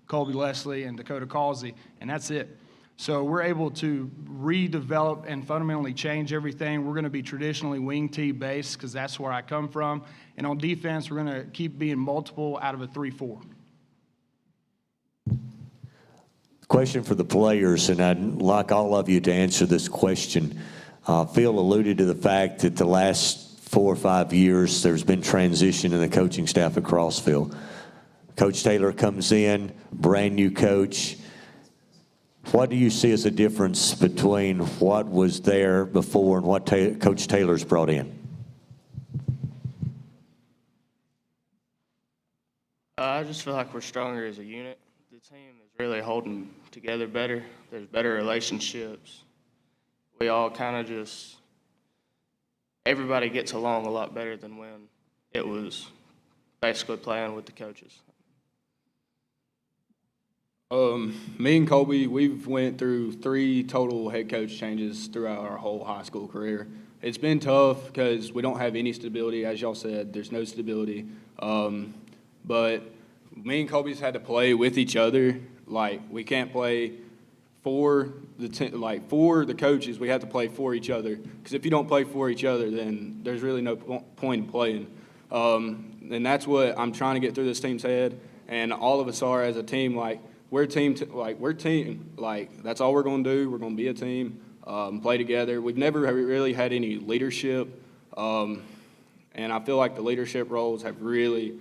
[SPEAKER 8] Colby Leslie and Dakota Causey, and that's it. So we're able to redevelop and fundamentally change everything. We're going to be traditionally wing T based because that's where I come from. And on defense, we're going to keep being multiple out of a 3-4.
[SPEAKER 1] Question for the players, and I'd like all of you to answer this question. Phil alluded to the fact that the last 4 or 5 years there's been transition in the coaching staff at Crossville. Coach Taylor comes in, brand new coach. What do you see as a difference between what was there before and what Coach Taylor's brought in?
[SPEAKER 10] I just feel like we're stronger as a unit. The team is really holding together better. There's better relationships. We all kind of just, everybody gets along a lot better than when it was basically playing with the coaches.
[SPEAKER 13] Me and Colby, we've went through 3 total head coach changes throughout our whole high school career. It's been tough because we don't have any stability. As y'all said, there's no stability. But me and Colby's had to play with each other. Like, we can't play for the coaches. We have to play for each other. Because if you don't play for each other, then there's really no point in playing. And that's what I'm trying to get through this team's head. And all of us are as a team. We're a team. That's all we're going to do. We're going to be a team. Play together. We've never really had any leadership. And I feel like the leadership roles have really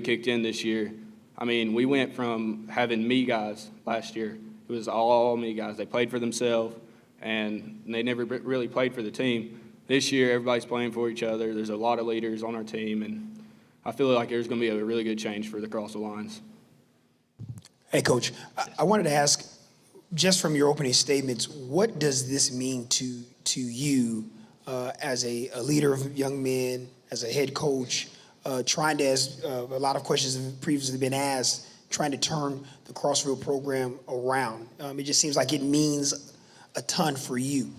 [SPEAKER 13] kicked in this year. I mean, we went from having me guys last year. It was all me guys. They played for themselves, and they never really played for the team. This year, everybody's playing for each other. There's a lot of leaders on our team, and I feel like there's going to be a really good change for the Crossville Lions.
[SPEAKER 22] Hey, Coach, I wanted to ask, just from your opening statements, what does this mean to you as a leader of young men, as a head coach, trying to, as a lot of questions have previously been asked, trying to turn the Crossville program around? It just seems like it means a ton for you.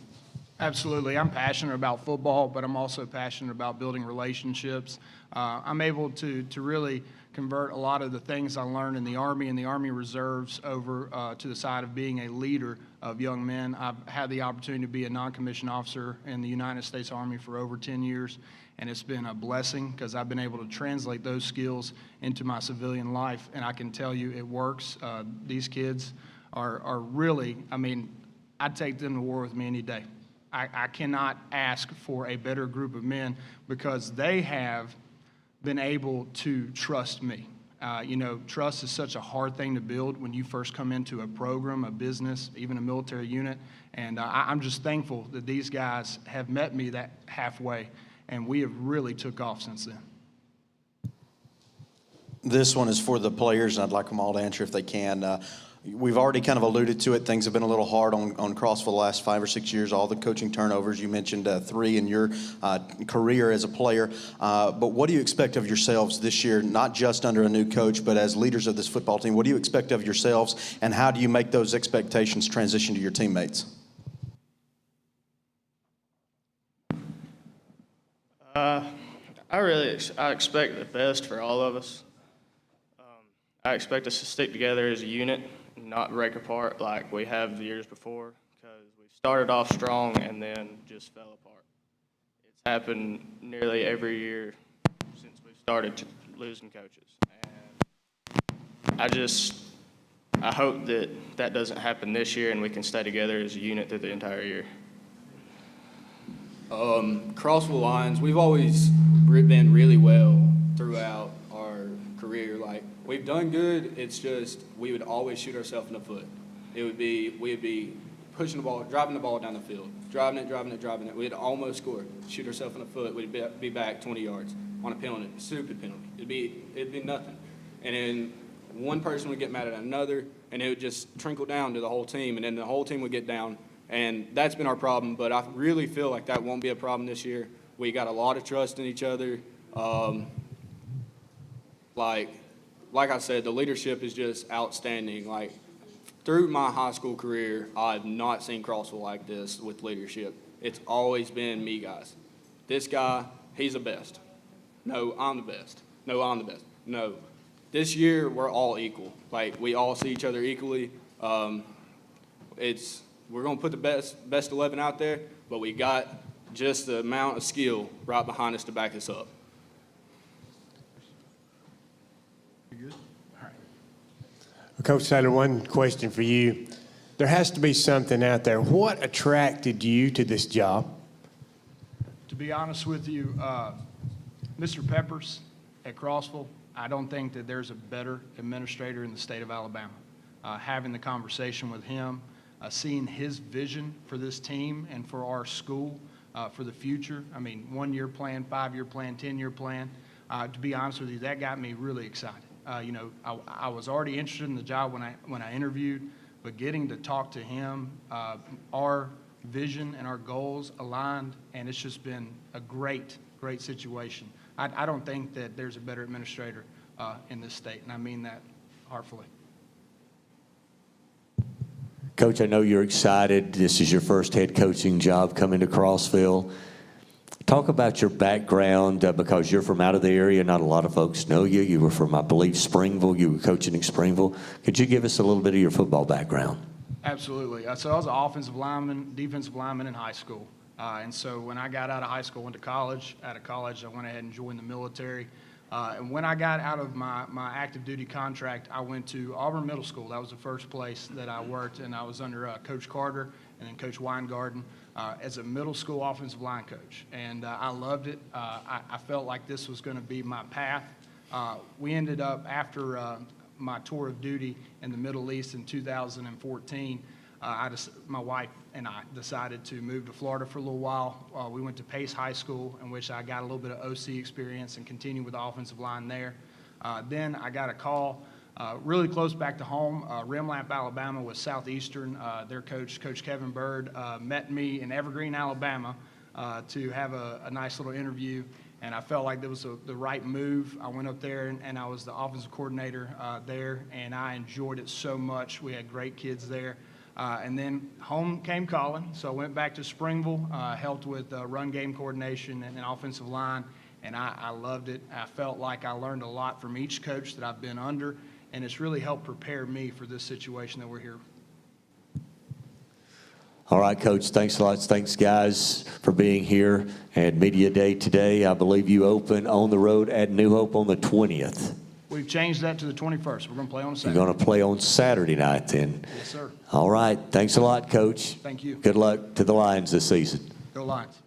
[SPEAKER 8] Absolutely. I'm passionate about football, but I'm also passionate about building relationships. I'm able to really convert a lot of the things I learned in the Army and the Army Reserves over to the side of being a leader of young men. I've had the opportunity to be a non-commissioned officer in the United States Army for over 10 years, and it's been a blessing because I've been able to translate those skills into my civilian life, and I can tell you it works. These kids are really, I'd take them to war with me any day. I cannot ask for a better group of men because they have been able to trust me. Trust is such a hard thing to build when you first come into a program, a business, even a military unit. And I'm just thankful that these guys have met me that halfway, and we have really took off since then.
[SPEAKER 7] This one is for the players, and I'd like them all to answer if they can. We've already kind of alluded to it. Things have been a little hard on Crossville the last 5 or 6 years, all the coaching turnovers. You mentioned 3 in your career as a player. But what do you expect of yourselves this year, not just under a new coach, but as leaders of this football team? What do you expect of yourselves, and how do you make those expectations transition to your teammates?
[SPEAKER 10] I expect the best for all of us. I expect us to stick together as a unit, not break apart like we have the years before, because we've started off strong and then just fell apart. It's happened nearly every year since we started losing coaches. And I hope that that doesn't happen this year and we can stay together as a unit through the entire year.
[SPEAKER 13] Crossville Lions, we've always been really well throughout our career. Like, we've done good, it's just we would always shoot ourselves in the foot. We'd be pushing the ball, driving the ball down the fild, driving it. We'd almost score, shoot ourselves in the foot. We'd be back 20 yards on a penalty, stupid penalty. It'd be nothing. And then one person would get mad at another, and it would just trickle down to the whole team, and then the whole team would get down. And that's been our problem, but I really feel like that won't be a problem this year. We got a lot of trust in each other. Like I said, the leadership is just outstanding. Like, through my high school career, I've not seen Crossville like this with leadership. It's always been me, guys. This guy, he's the best. No, I'm the best. No, I'm the best. No. This year, we're all equal. Like, we all see each other equally. We're going to put the best 11 out there, but we got just the amount of skill right behind us to back us up.
[SPEAKER 6] Coach Taylor, one question for you. There has to be something out there. What attracted you to this job?
[SPEAKER 8] To be honest with you, Mr. Peppers at Crossville, I don't think that there's a better administrator in the state of Alabama. Having the conversation with him, seeing his vision for this team and for our school for the future. I mean, 1-year plan, 5-year plan, 10-year plan. To be honest with you, that got me really excited. I was already interested in the job when I interviewed, but getting to talk to him, our vision and our goals aligned, and it's just been a great situation. I don't think that there's a better administrator in this state, and I mean that heartfully.
[SPEAKER 1] Coach, I know you're excited. This is your first head coaching job coming to Crossville. Talk about your background because you're from out of the area. Not a lot of folks know you. You were from, I believe, Springville. You were coaching in Springville. Could you give us a little bit of your football background?
[SPEAKER 8] Absolutely. So I was an offensive lineman, defensive lineman in high school. And so when I got out of high school, went to college. Out of college, I went ahead and joined the military. And when I got out of my active duty contract, I went to Auburn Middle School. That was the first place that I worked, and I was under Coach Carter and then Coach Weingarten as a middle school offensive line coach. And I loved it. I felt like this was going to be my path. We ended up, after my tour of duty in the Middle East in 2014, my wife and I decided to move to Florida for a little while. We went to Pace High School, in which I got a little bit of OC experience and continued with the offensive line there. Then I got a call really close back to home, Rimlap, Alabama, with Southeastern. Their coach, Coach Kevin Bird, met me in Evergreen, Alabama, to have a nice little interview. And I felt like that was the right move. I went up there, and I was the offensive coordinator there, and I enjoyed it so much. We had great kids there. And then home came calling, so I went back to Springville, helped with run game coordination and offensive line, and I loved it. I felt like I learned a lot from each coach that I've been under, and it's really helped prepare me for this situation that we're here.
[SPEAKER 1] All right, Coach, thanks a lot. Thanks, guys, for being here. And Media Day today, I believe you open on the road at New Hope on the 20th.
[SPEAKER 8] We've changed that to the 21st. We're going to play on Saturday.
[SPEAKER 1] You're going to play on Saturday night then?
[SPEAKER 8] Yes, sir.
[SPEAKER 1] All right. Thanks a lot, Coach.
[SPEAKER 8] Thank you.
[SPEAKER 1] Good luck to the Lions this season.
[SPEAKER 8] Go Lions.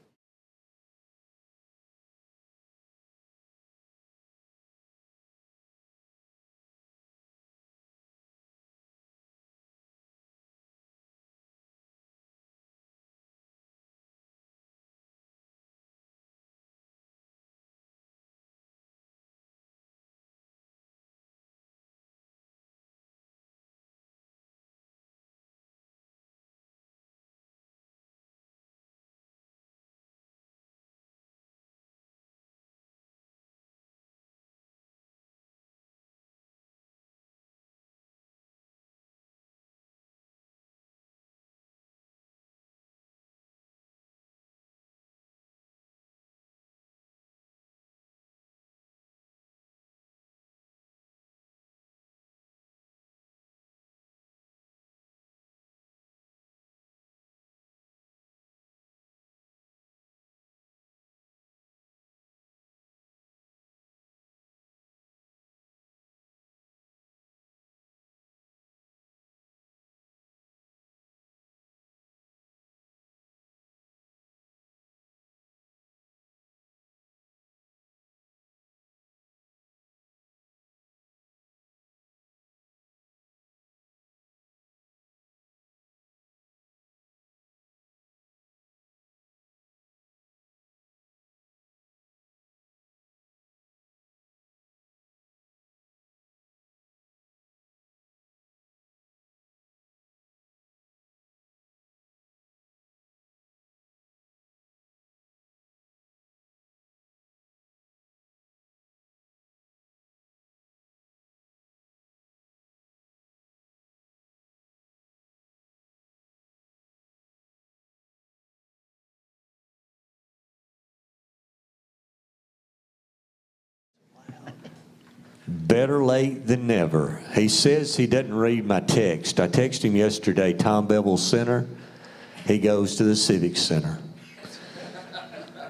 [SPEAKER 1] Better late than never. He says he doesn't read my text. I texted him yesterday, Tom Bevel Center. He goes to the Civic Center.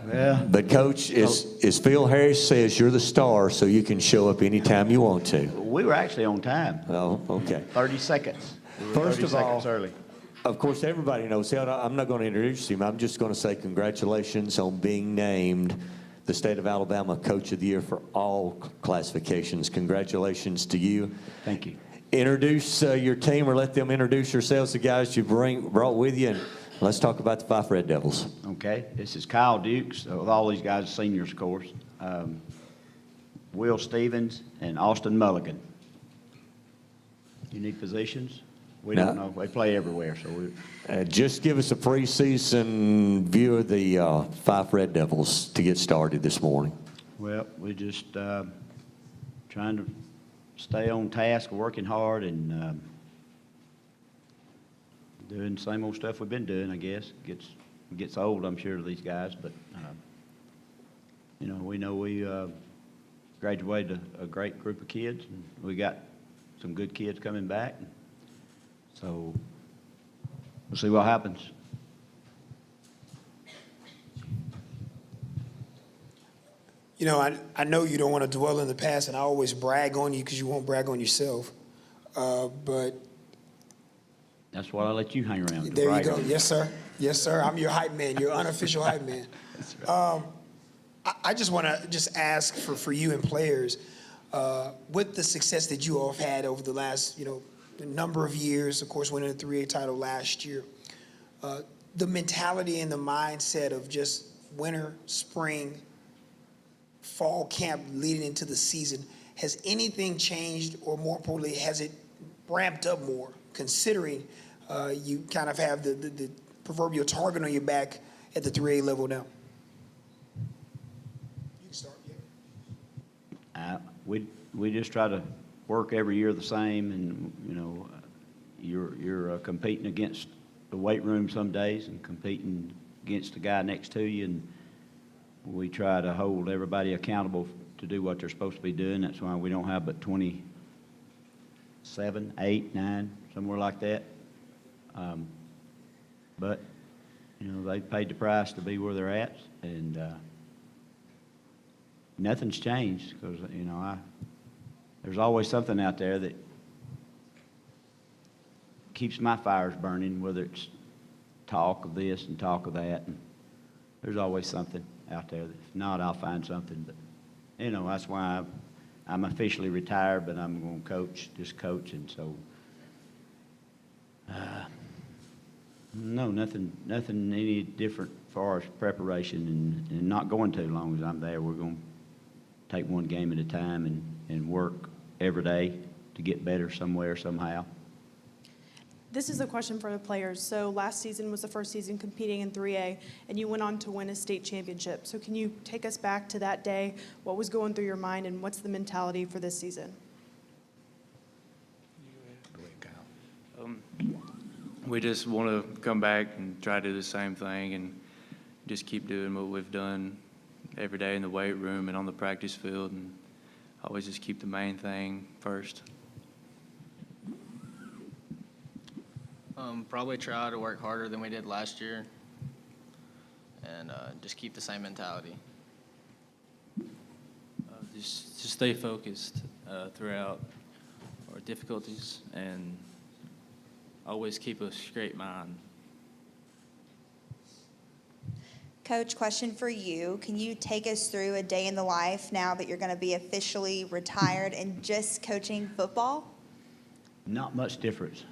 [SPEAKER 12] Well,
[SPEAKER 1] But, Coach, as Phil Harris says, you're the star, so you can show up anytime you want to.
[SPEAKER 12] we were actually on time.
[SPEAKER 1] Oh, okay.
[SPEAKER 12] 30 seconds. We were
[SPEAKER 1] First
[SPEAKER 12] 30
[SPEAKER 1] of all,
[SPEAKER 12] seconds early.
[SPEAKER 1] of course, everybody knows. I'm not going to introduce him. I'm just going to say congratulations on being named the State of Alabama Coach of the Year for all classifications. Congratulations to you.
[SPEAKER 12] Thank you.
[SPEAKER 1] Introduce your team, or let them introduce yourselves, the guys you brought with you, and let's talk about the Fife Red Devils.
[SPEAKER 12] Okay, this is Kyle Dukes, with all these guys, seniors, of course. Will Stevens and Austin Mulligan. Unique positions? We don't know. They play everywhere, so we.
[SPEAKER 1] Just give us a preseason view of the Fife Red Devils to get started this morning.
[SPEAKER 12] Well, we just trying to stay on task, working hard, and doing the same old stuff we've been doing, I guess. Gets old, I'm sure, to these guys, but, you know we graduated a great group of kids, and we got some good kids coming back. So we'll see what happens.
[SPEAKER 22] You know, I know you don't want to dwell in the past, and I always brag on you because you won't brag on yourself. But
[SPEAKER 12] that's why I let you hang around.
[SPEAKER 22] there you go. Yes, sir. Yes, sir. I'm your hype man, your unofficial hype man.
[SPEAKER 12] That's right.
[SPEAKER 22] I just want to ask for you and players, with the success that you all have had over the last, the number of years, of course, winning the 3A title last year, the mentality and the mindset of just winter, spring, fall camp leading into the season, has anything changed, or more importantly, has it ramped up more, considering you kind of have the proverbial target on your back at the 3A level now? You can start, yeah.
[SPEAKER 12] We just try to work every year the same, and you're competing against the weight room some days and competing against the guy next to you, and we try to hold everybody accountable to do what they're supposed to be doing. That's why we don't have but 27, 8, 9, somewhere like that. But they paid the price to be where they're at, and nothing's changed, because there's always something out there that keeps my fires burning, whether it's talk of this and talk of that, and there's always something out there. If not, I'll find something. But that's why I'm officially retired, but I'm going to just coach, and so no, nothing any different as far as preparation, and not going too long as I'm there. We're going to take one game at a time and work every day to get better somewhere, somehow.
[SPEAKER 14] This is a question for the players. So last season was the first season competing in 3A, and you went on to win a state championship. So can you take us back to that day? What was going through your mind, and what's the mentality for this season?
[SPEAKER 18] Go ahead, Kyle. We just want to come back and try to do the same thing and just keep doing what we've done every day in the weight room and on the practice field, and always just keep the main thing first.
[SPEAKER 15] Probably try to work harder than we did last year, and just keep the same mentality.
[SPEAKER 16] Just stay focused throughout our difficulties, and always keep a straight mind.
[SPEAKER 17] Coach, question for you. Can you take us through a day in the life now that you're going to be officially retired and just coaching football?
[SPEAKER 12] Not much difference.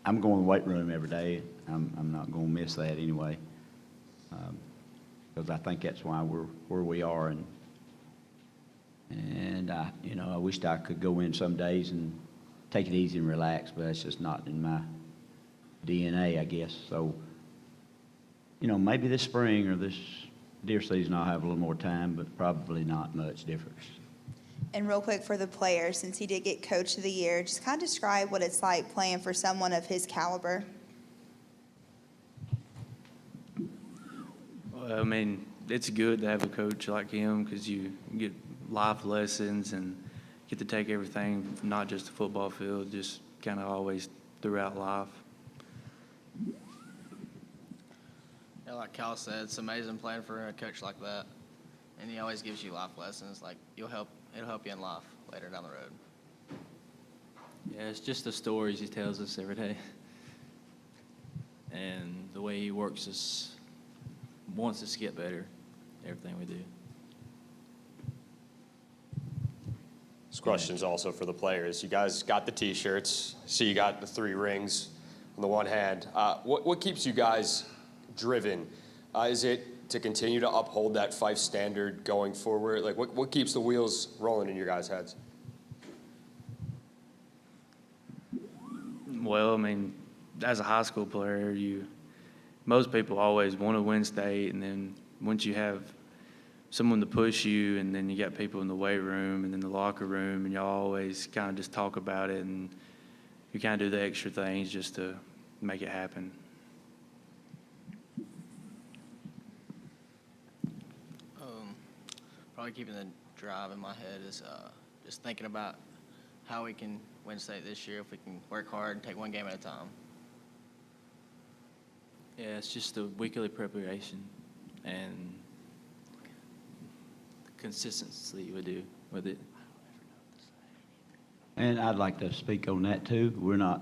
[SPEAKER 12] I'm going to the weight room every day. I'm not going to miss that anyway, because I think that's why we're where we are. And I wished I could go in some days and take it easy and relax, but that's just not in my DNA, I guess. So, maybe this spring or this deer season I'll have a little more time, but probably not much difference.
[SPEAKER 17] And real quick for the players, since he did get Coach of the Year, just kind of describe what it's like playing for someone of his caliber.
[SPEAKER 18] Well, it's good to have a coach like him because you get life lessons and get to take everything, not just the football field, just kind of always throughout life.
[SPEAKER 15] Yeah, like Cal said, it's amazing playing for a coach like that. And he always gives you life lessons. Like, it'll help you in life later down the road.
[SPEAKER 16] Yeah, it's just the stories he tells us every day. And the way he works us, wants us to get better, everything we do.
[SPEAKER 4] This question's also for the players. You guys got the T-shirts. See, you got the 3 rings on the one hand. What keeps you guys driven? Is it to continue to uphold that Fife standard going forward? Like, what keeps the wheels rolling in your guys' heads?
[SPEAKER 18] Well, I mean, as a high school player, most people always want to win state, and then once you have someone to push you, and then you got people in the weight room and in the locker room, and y'all always kind of just talk about it, and you kind of do the extra things just to make it happen.
[SPEAKER 15] Probably keeping the drive in my head is just thinking about how we can win state this year if we can work hard and take one game at a time.
[SPEAKER 16] Yeah, it's just the weekly preparation and the consistency we do with it.
[SPEAKER 12] And I'd like to speak on that too. We're not,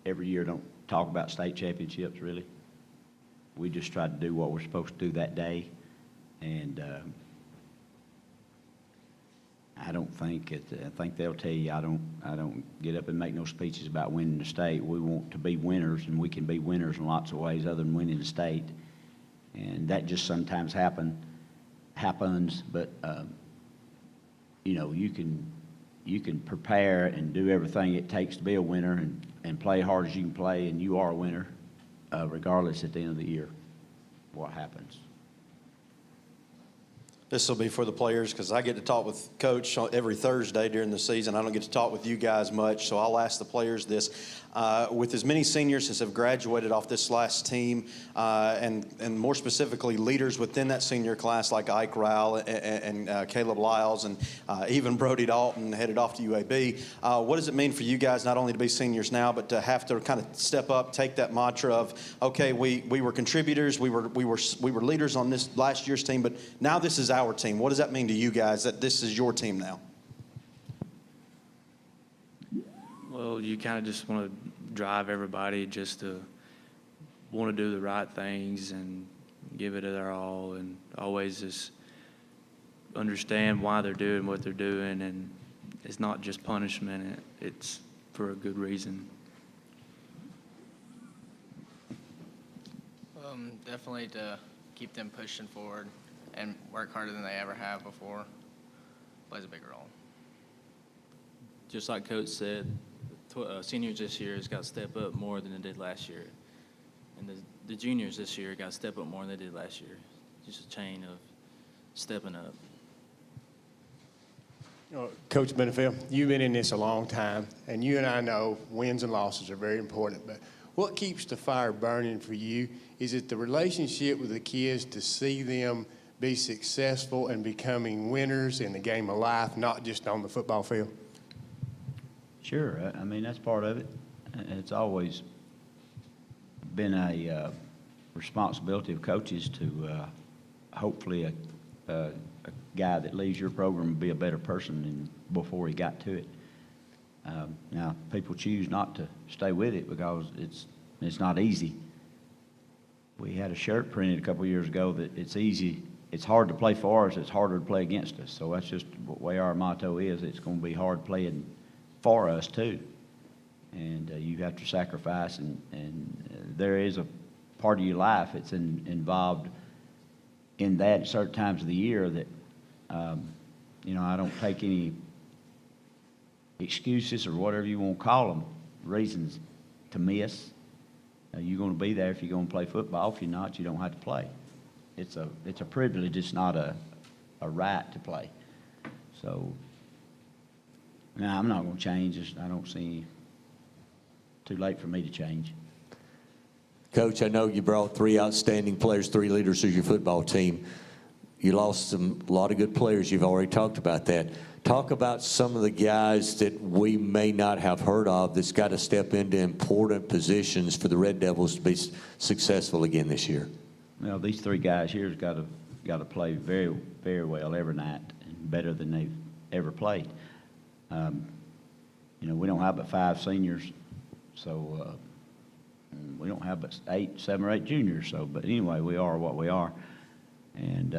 [SPEAKER 12] every year don't talk about state championships really. We just try to do what we're supposed to do that day. And I don't think I think they'll tell you I don't get up and make no speeches about winning the state. We want to be winners, and we can be winners in lots of ways other than winning the state. And that just sometimes happens, but you know, you can prepare and do everything it takes to be a winner and play hard as you can play, and you are a winner regardless at the end of the year what happens.
[SPEAKER 7] This will be for the players because I get to talk with Coach every Thursday during the season. I don't get to talk with you guys much, so I'll ask the players this. With as many seniors as have graduated off this last team, and more specifically leaders within that senior class like Ike Rowell and Caleb Lyles and even Brody Dalton headed off to UAB, what does it mean for you guys not only to be seniors now but to have to kind of step up, take that mantra of, okay, we were contributors, we were leaders on this last year's team, but now this is our team. What does that mean to you guys that this is your team now?
[SPEAKER 18] Well, you kind of just want to drive everybody just to want to do the right things and give it their all, and always just understand why they're doing what they're doing, and it's not just punishment, it's for a good reason.
[SPEAKER 15] Definitely to keep them pushing forward and work harder than they ever have before plays a big role.
[SPEAKER 16] Just like Coach said, seniors this year has got to step up more than they did last year. And the juniors this year got to step up more than they did last year. Just a chain of stepping up.
[SPEAKER 6] Coach Benefield, you've been in this a long time, and you and I know wins and losses are very important, but what keeps the fire burning for you? Is it the relationship with the kids to see them be successful and becoming winners in the game of life, not just on the football field?
[SPEAKER 12] Sure. I mean, that's part of it. It's always been a responsibility of coaches to hopefully a guy that leaves your program will be a better person than before he got to it. Now, people choose not to stay with it because it's not easy. We had a shirt printed a couple of years ago that it's easy. It's hard to play for us. It's harder to play against us. So that's just the way our motto is. It's going to be hard playing for us too. And you have to sacrifice, and there is a part of your life that's involved in that at certain times of the year that, you know, I don't take any excuses or whatever you want to call them, reasons to miss. You're going to be there if you're going to play football. If you're not, you don't have to play. It's a privilege. It's not a right to play. So, no, I'm not going to change. I don't see too late for me to change.
[SPEAKER 1] Coach, I know you brought 3 outstanding players, 3 leaders of your football team. you lost a lot of good players. You've already talked about that. Talk about some of the guys that we may not have heard of that's got to step into important positions for the Red Devils to be successful again this year.
[SPEAKER 12] Well, these three guys here have got to play very, very well every night, and better than they've ever played. You know, we don't have but 5 seniors, so we don't have but 7 or 8 juniors. So, but anyway, we are what we are, and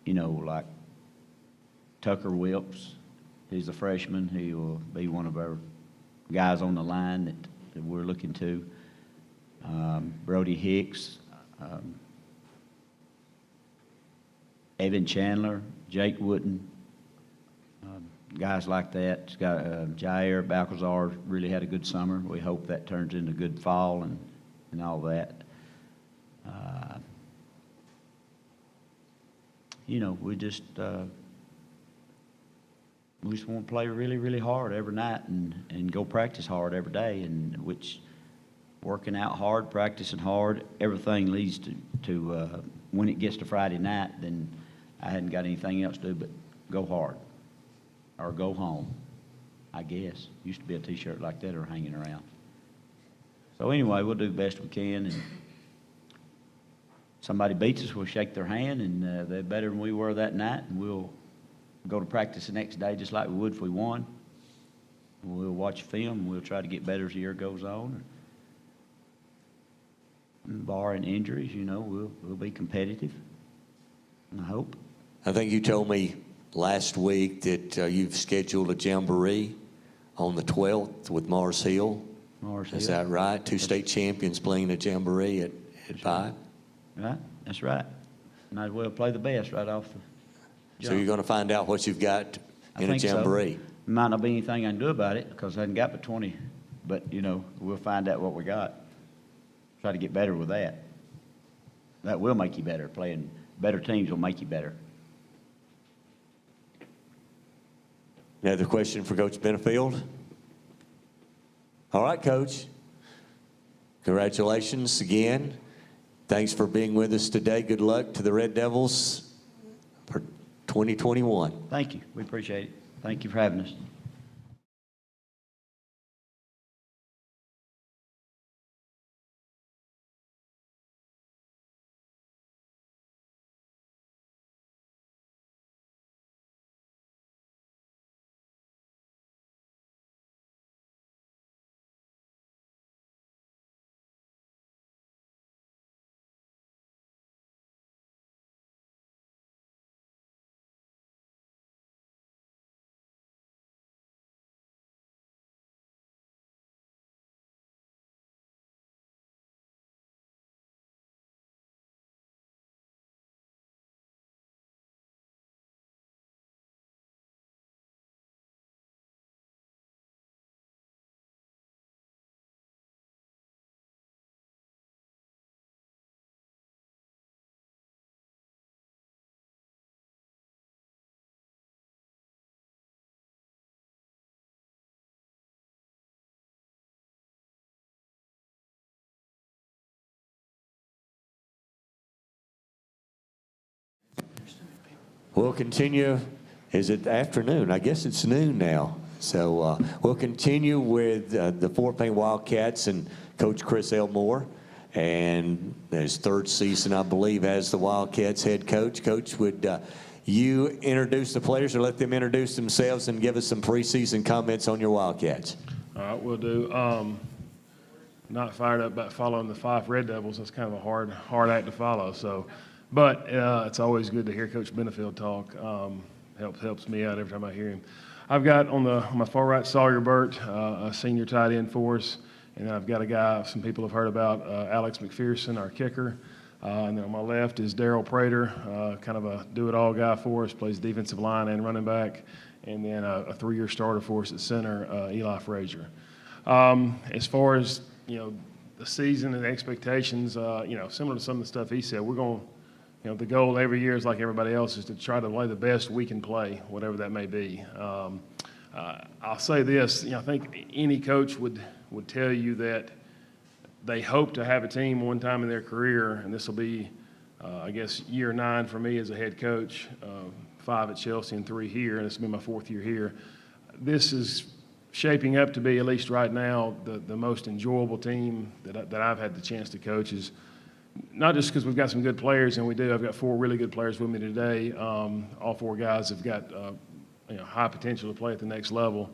[SPEAKER 12] you know, like Tucker Wilkes, he's a freshman. He will be one of our guys on the line that we're looking to. Brody Hicks, Evan Chandler, Jake Wooten, guys like that. It's got Jair Balcazar really had a good summer. We hope that turns into a good fall and all that. You know, we just want to play really, really hard every night and go practice hard every day, and which working out hard, practicing hard, everything leads to when it gets to Friday night, then I hadn't got anything else to do but go hard or go home, I guess. Used to be a T-shirt like that or hanging around. So anyway, we'll do the best we can, and somebody beats us, we'll shake their hand, and they're better than we were that night, and we'll go to practice the next day just like we would if we won. We'll watch film, and we'll try to get better as the year goes on. And barring injuries, you know, we'll be competitive, I hope.
[SPEAKER 1] I think you told me last week that you've scheduled a jamboree on the 12th with Mars Hill.
[SPEAKER 12] Mars Hill.
[SPEAKER 1] Is that right? 2 state champions playing a jamboree at 5?
[SPEAKER 12] Right, that's right. Might as well play the best right off the
[SPEAKER 1] So you're going to find out what you've got in a jamboree.
[SPEAKER 12] So. Might not be anything I can do about it because I haven't got but 20. But, you know, we'll find out what we got. Try to get better with that. That will make you better. Playing better teams will make you better.
[SPEAKER 1] Another question for Coach Benefield? All right, Coach. Congratulations again. Thanks for being with us today. Good luck to the Red Devils for 2021.
[SPEAKER 12] Thank you. We appreciate it. Thank you for having us.
[SPEAKER 1] We'll continue. Is it afternoon? I guess it's noon now. So we'll continue with the Fort Payne Wildcats and Coach Chris Elmore. And his 3rd season, I believe, as the Wildcats head coach. Coach, would you introduce the players or let them introduce themselves and give us some preseason comments on your Wildcats?
[SPEAKER 11] All right, we'll do. Not fired up about following the 5 Red Devils. That's kind of a hard act to follow. So, but it's always good to hear Coach Benefield talk. Helps me out every time I hear him. I've got on my far right Sawyer Burt, a senior tight end for us, and then I've got a guy some people have heard about, Alex McPherson, our kicker. And then on my left is Daryl Prater, kind of a do-it-all guy for us, plays defensive line and running back. And then a 3-year starter for us at center, Eli Frazier. As far as, the season and the expectations, similar to some of the stuff he said, we're going, the goal every year is like everybody else is to try to play the best we can play, whatever that may be. I'll say this, I think any coach would tell you that they hope to have a team one time in their career, and this will be I guess year 9 for me as a head coach, 5 at Chelsea and 3 here, and this will be my 4th year here. This is shaping up to be, at least right now, the most enjoyable team that I've had the chance to coach. Is not just because we've got some good players, and we do. I've got 4 really good players with me today. All 4 guys have got high potential to play at the next level.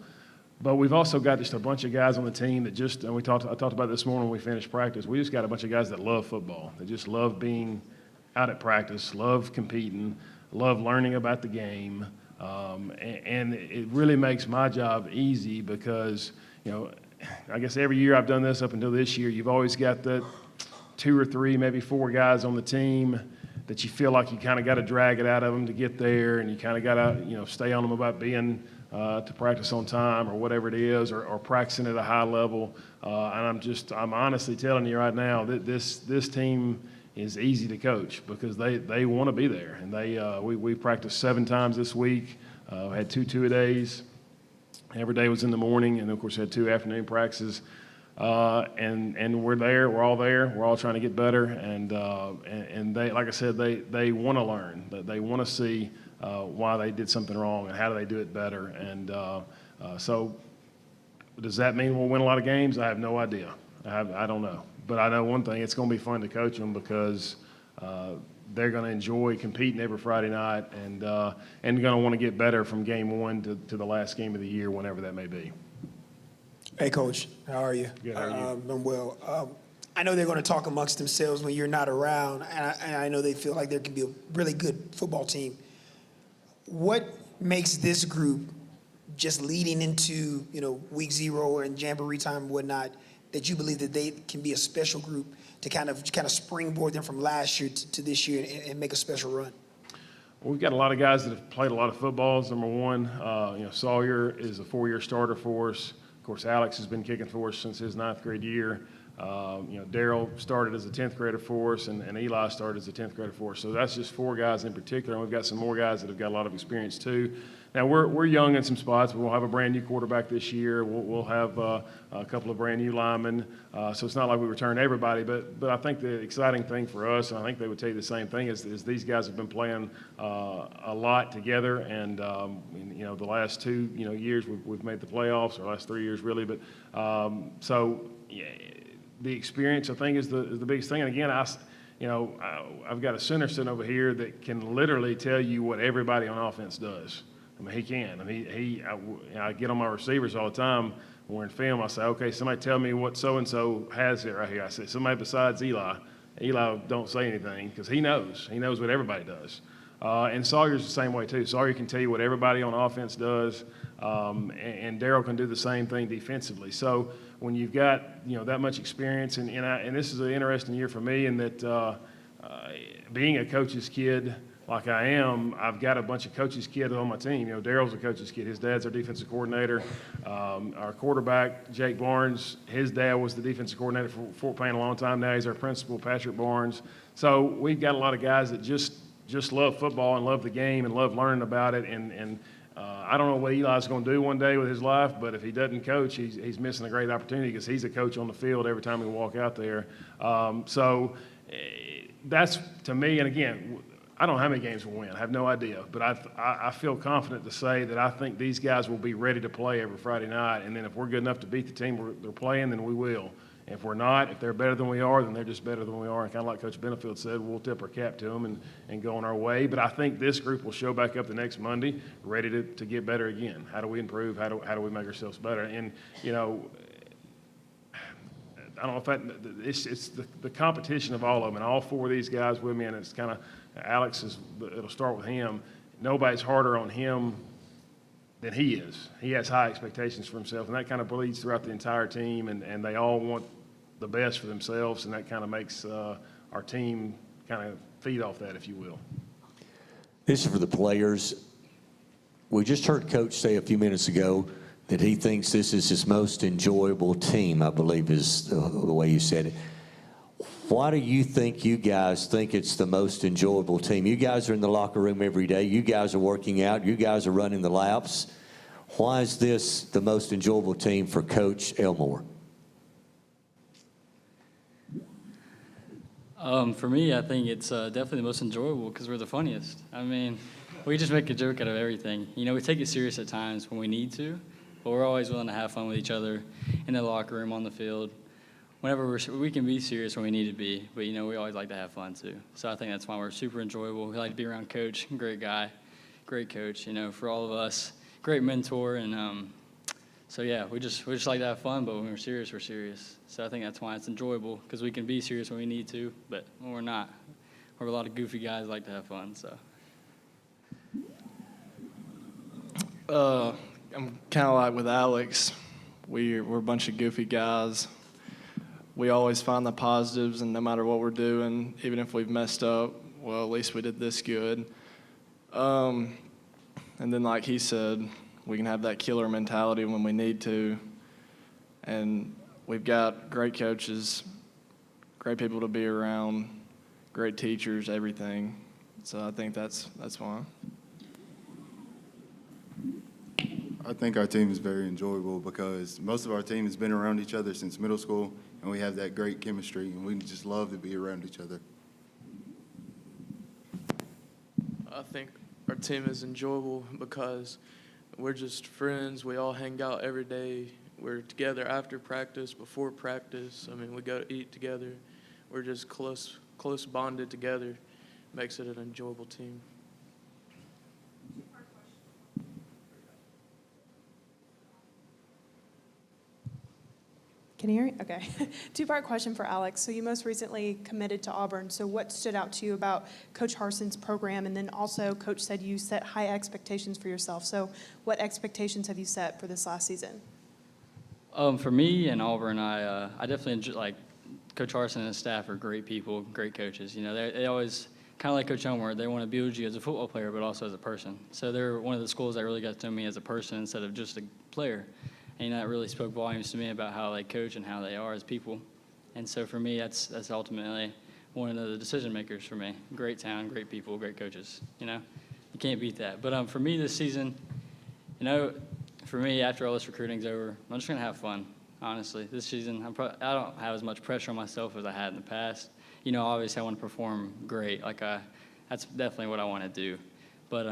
[SPEAKER 11] But we've also got just a bunch of guys on the team that just, and I talked about this morning when we finished practice, we just got a bunch of guys that love football. They just love being out at practice, love competing, love learning about the game. And it really makes my job easy because, I guess every year I've done this up until this year, you've always got the 2 or 3, maybe 4 guys on the team that you feel like you kind of got to drag it out of them to get there, and you kind of got to, stay on them about being to practice on time or whatever it is, or practicing at a high level. And I'm honestly telling you right now that this team is easy to coach because they want to be there. And we practiced 7 times this week. Had 2 two-a-days. Every day was in the morning, and of course had 2 afternoon practices. And we're there. We're all there. We're all trying to get better. And they, like I said, they want to learn. They want to see why they did something wrong and how do they do it better. And so does that mean we'll win a lot of games? I have no idea. I don't know. But I know one thing, it's going to be fun to coach them because they're going to enjoy competing every Friday night and going to want to get better from game 1 to the last game of the year, whenever that may be.
[SPEAKER 22] Hey, Coach, how are you?
[SPEAKER 11] Good, how are you?
[SPEAKER 22] I'm well. I know they're going to talk amongst themselves when you're not around, and I know they feel like there can be a really good football team. What makes this group, just leading into week 0 and Jamboree time and whatnot, that you believe that they can be a special group to kind of springboard them from last year to this year and make a special run?
[SPEAKER 11] Well, we've got a lot of guys that have played a lot of footballs. Number one, Sawyer is a 4-year starter for us. Of course, Alex has been kicking for us since his 9th grade year. Daryl started as a 10th grader for us, and Eli started as a 10th grader for us. So that's just 4 guys in particular, and we've got some more guys that have got a lot of experience too. Now, we're young in some spots, but we'll have a brand-new quarterback this year. We'll have a couple of brand-new linemen. So it's not like we return everybody, but I think the exciting thing for us, and I think they would tell you the same thing, is these guys have been playing a lot together. And the last 2 years we've made the playoffs, or last 3 years really. But the experience, I think, is the biggest thing. And again, I've got a center sitting over here that can literally tell you what everybody on offense does. I mean, he can. I mean, I get on my receivers all the time when we're in film. I say, okay, somebody tell me what so-and-so has it right here. I say, somebody besides Eli. Eli don't say anything because he knows. He knows what everybody does. And Sawyer's the same way, too. Sawyer can tell you what everybody on offense does, and Daryl can do the same thing defensively. So when you've got, that much experience, and this is an interesting year for me in that being a coach's kid like I am, I've got a bunch of coaches' kids on my team. Daryl's a coach's kid. His dad's our defensive coordinator. Our quarterback, Jake Barnes, his dad was the defensive coordinator for Fort Payne a long time now. He's our principal, Patrick Barnes. So we've got a lot of guys that just love football and love the game and love learning about it. And I don't know what Eli's going to do one day with his life, but if he doesn't coach, he's missing a great opportunity because he's a coach on the field every time we walk out there. That's, to me, and again, I don't know how many games we'll win. I have no idea. But I feel confident to say that I think these guys will be ready to play every Friday night. And then if we're good enough to beat the team they're playing, then we will. If we're not, if they're better than we are, then they're just better than we are. And kind of like Coach Benefield said, we'll tip our cap to them and go on our way. But I think this group will show back up the next Monday ready to get better again. How do we improve? How do we make ourselves better? And, I don't know if it's the competition of all of them, and all 4 of these guys with me, and it's kind of Alex it'll start with him. Nobody's harder on him than he is. He has high expectations for himself, and that kind of bleeds throughout the entire team, and they all want the best for themselves, and that kind of makes our team kind of feed off that, if you will.
[SPEAKER 1] This is for the players. We just heard Coach say a few minutes ago that he thinks this is his most enjoyable team, I believe is the way you said it. Why do you think you guys think it's the most enjoyable team? You guys are in the locker room every day. You guys are working out. You guys are running the laps. Why is this the most enjoyable team for Coach Elmore?
[SPEAKER 3] For me, I think it's definitely the most enjoyable because we're the funniest. I mean, we just make a joke out of everything. You know, we take it serious at times when we need to, but we're always willing to have fun with each other in the locker room, on the field. Whenever we can be serious when we need to be, but, you know, we always like to have fun too. So I think that's why we're super enjoyable. We like to be around Coach, great guy, great coach, you know, for all of us, great mentor. And so, yeah, we just like to have fun, but when we're serious, we're serious. So I think that's why it's enjoyable, because we can be serious when we need to, but when we're not, we're a lot of goofy guys like to have fun, so.
[SPEAKER 25] I'm kind of like with Alex. We're a bunch of goofy guys. We always find the positives, and no matter what we're doing, even if we've messed up, well, at least we did this good. And then, like he said, we can have that killer mentality when we need to. And we've got great coaches, great people to be around, great teachers, everything. So I think that's why.
[SPEAKER 19] I think our team is very enjoyable because most of our team has been around each other since middle school, and we have that great chemistry, and we just love to be around each other.
[SPEAKER 25] I think our team is enjoyable because we're just friends. We all hang out every day. We're together after practice, before practice. I mean, we go to eat together. We're just close bonded together. Makes it an enjoyable team.
[SPEAKER 14] Can you hear me? Okay. Two-part question for Alex. So you most recently committed to Auburn. So what stood out to you about Coach Harson's program? And then also, Coach said you set high expectations for yourself. So what expectations have you set for this last season?
[SPEAKER 3] For me and Auburn, I definitely enjoy, like, Coach Harson and his staff are great people, great coaches. You know, they always, kind of like Coach Elmore, they want to build you as a football player, but also as a person. So they're one of the schools that really got to know me as a person instead of just a player. And, you know, that really spoke volumes to me about how they coach and how they are as people. And so for me, that's ultimately one of the decision makers for me. Great town, great people, great coaches. You know, you can't beat that. But for me this season, you know, for me, after all this recruiting's over, I'm just going to have fun, honestly. This season, I don't have as much pressure on myself as I had in the past. You know, obviously I want to perform great. That's definitely what I want to do. But,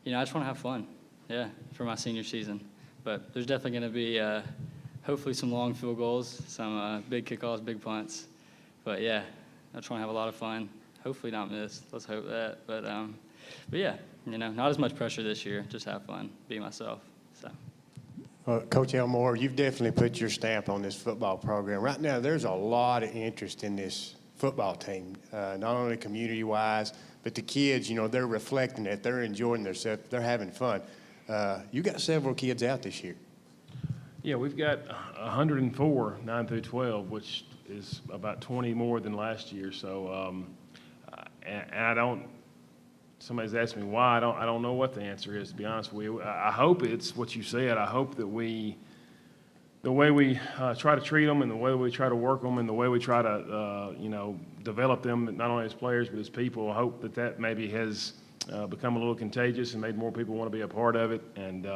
[SPEAKER 3] you know, I just want to have fun, yeah, for my senior season. But there's definitely going to be hopefully some long field goals, some big kickoffs, big punts. But, yeah, I just want to have a lot of fun. Hopefully not miss. Let's hope that. But yeah, you know, not as much pressure this year. Just have fun, be myself. So.
[SPEAKER 6] Coach Elmore, you've definitely put your stamp on this football program. Right now, there's a lot of interest in this football team, not only community-wise, but the kids, you know, they're reflecting it. They're enjoying themselves. They're having fun. You got several kids out this year.
[SPEAKER 11] Yeah, we've got 104, 9 through 12, which is about 20 more than last year. So, and I don't. Somebody's asked me why. I don't know what the answer is, to be honest with you. I hope it's what you said. I hope that the way we try to treat them and the way we try to work them and the way we try to, you know, develop them, not only as players but as people, I hope that maybe has become a little contagious and made more people want to be a part of it. And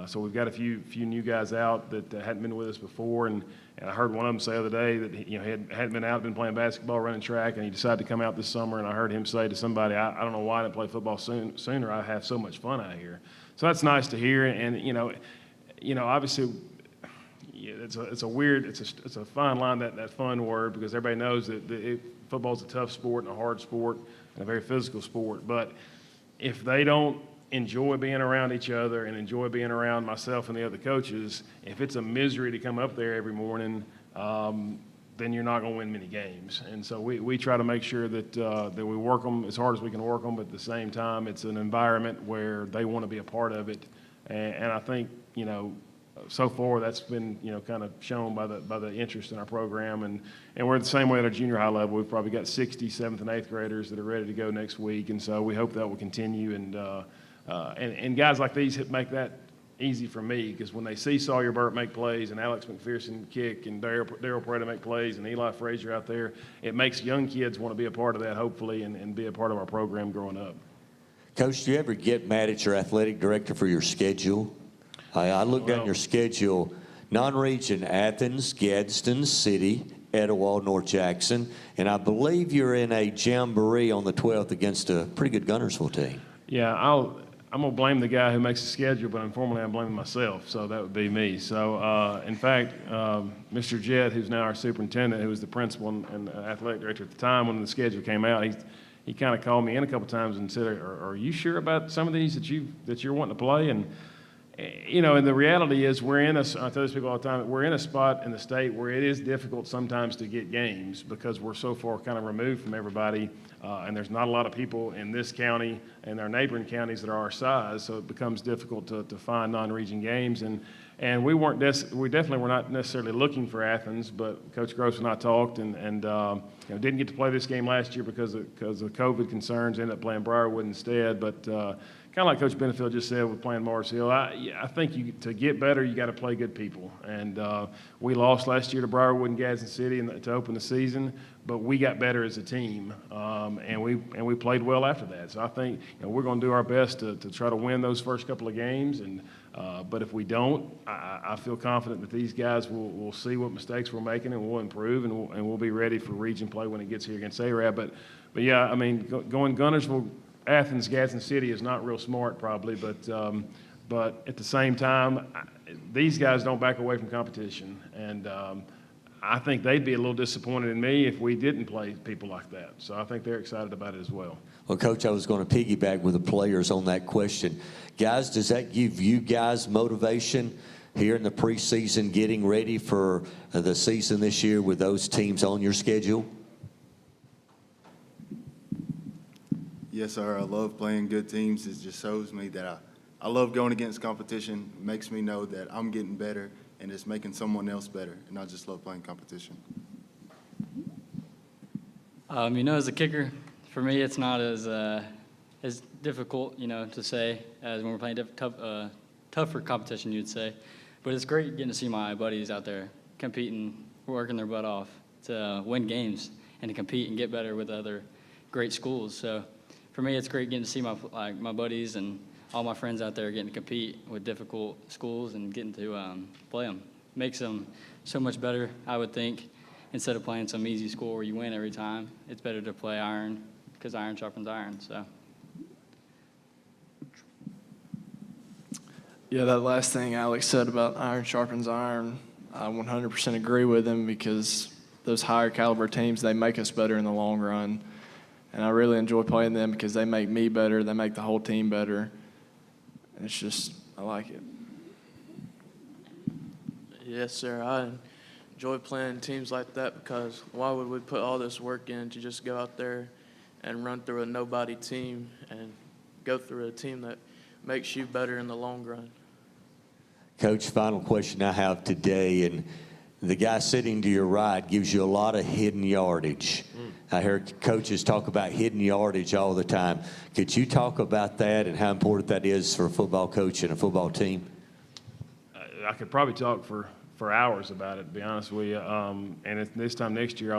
[SPEAKER 11] so we've got a few new guys out that hadn't been with us before. And I heard one of them say the other day that he hadn't been out, been playing basketball, running track, and he decided to come out this summer. And I heard him say to somebody, I don't know why I didn't play football sooner. I have so much fun out here. So that's nice to hear. And you know, obviously, it's a fine line, that fun word, because everybody knows that football's a tough sport and a hard sport and a very physical sport. But if they don't enjoy being around each other and enjoy being around myself and the other coaches, if it's a misery to come up there every morning, then you're not going to win many games. And so we try to make sure that we work them as hard as we can work them, but at the same time, it's an environment where they want to be a part of it. And I think, you know, so far that's been, you know, kind of shown by the interest in our program. And we're the same way at our junior high level. We've probably got 60 7th and 8th graders that are ready to go next week. And so we hope that will continue. And guys like these make that easy for me, because when they see Sawyer Burt make plays and Alex McPherson kick and Daryl Pareto make plays and Eli Frazier out there, it makes young kids want to be a part of that, hopefully, and be a part of our program growing up.
[SPEAKER 1] Coach, do you ever get mad at your athletic director for your schedule? I looked down your schedule: non-region Athens, Gadsden City, Etowah, North Jackson, and I believe you're in a jamboree on the 12th against a pretty good Guntersville team.
[SPEAKER 11] Yeah, I'm going to blame the guy who makes the schedule, but informally I'm blaming myself, so that would be me. So, in fact, Mr. Jett, who's now our superintendent, who was the principal and athletic director at the time when the schedule came out, he kind of called me in a couple times and said, are you sure about some of these that you're wanting to play? And, you know, and the reality is I tell these people all the time, we're in a spot in the state where it is difficult sometimes to get games because we're so far kind of removed from everybody, and there's not a lot of people in this county and our neighboring counties that are our size, so it becomes difficult to find non-region games. And we definitely were not necessarily looking for Athens, but Coach Gross and I talked and you know, didn't get to play this game last year because of COVID concerns, ended up playing Briarwood instead, but kind of like Coach Benefield just said with playing Mars Hill, I think to get better, you got to play good people. And we lost last year to Briarwood and Gadsden City to open the season, but we got better as a team, and we played well after that. So I think we're going to do our best to try to win those first couple of games. And but if we don't, I feel confident that these guys will see what mistakes we're making and we'll improve and we'll be ready for region play when it gets here against Arab. But yeah, I mean, going Guntersville, Athens, Gadsden City is not real smart probably, but at the same time, these guys don't back away from competition, and I think they'd be a little disappointed in me if we didn't play people like that. So I think they're excited about it as well.
[SPEAKER 1] Well, Coach, I was going to piggyback with the players on that question. Guys, does that give you guys motivation here in the preseason, getting ready for the season this year with those teams on your schedule?
[SPEAKER 19] Yes, sir. I love playing good teams. It just shows me that I love going against competition. It makes me know that I'm getting better and it's making someone else better. And I just love playing competition.
[SPEAKER 3] You know, as a kicker, for me, it's not as difficult, to say as when we're playing tougher competition, you'd say. But it's great getting to see my buddies out there competing, working their butt off to win games and to compete and get better with other great schools. So for me, it's great getting to see my buddies and all my friends out there getting to compete with difficult schools and getting to play them. Makes them so much better, I would think. Instead of playing some easy school where you win every time, it's better to play iron because iron sharpens iron. So.
[SPEAKER 25] Yeah, that last thing Alex said about iron sharpens iron, I 100% agree with him because those higher caliber teams, they make us better in the long run. And I really enjoy playing them because they make me better, they make the whole team better. And it's just, I like it.
[SPEAKER 5] Yes, sir. I enjoy playing teams like that because why would we put all this work in to just go out there and run through a nobody team and go through a team that makes you better in the long run?
[SPEAKER 1] Coach, final question I have today, and the guy sitting to your right gives you a lot of hidden yardage. I heard coaches talk about hidden yardage all the time. Could you talk about that and how important that is for a football coach and a football team?
[SPEAKER 11] I could probably talk for hours about it, to be honest with you. And this time next year,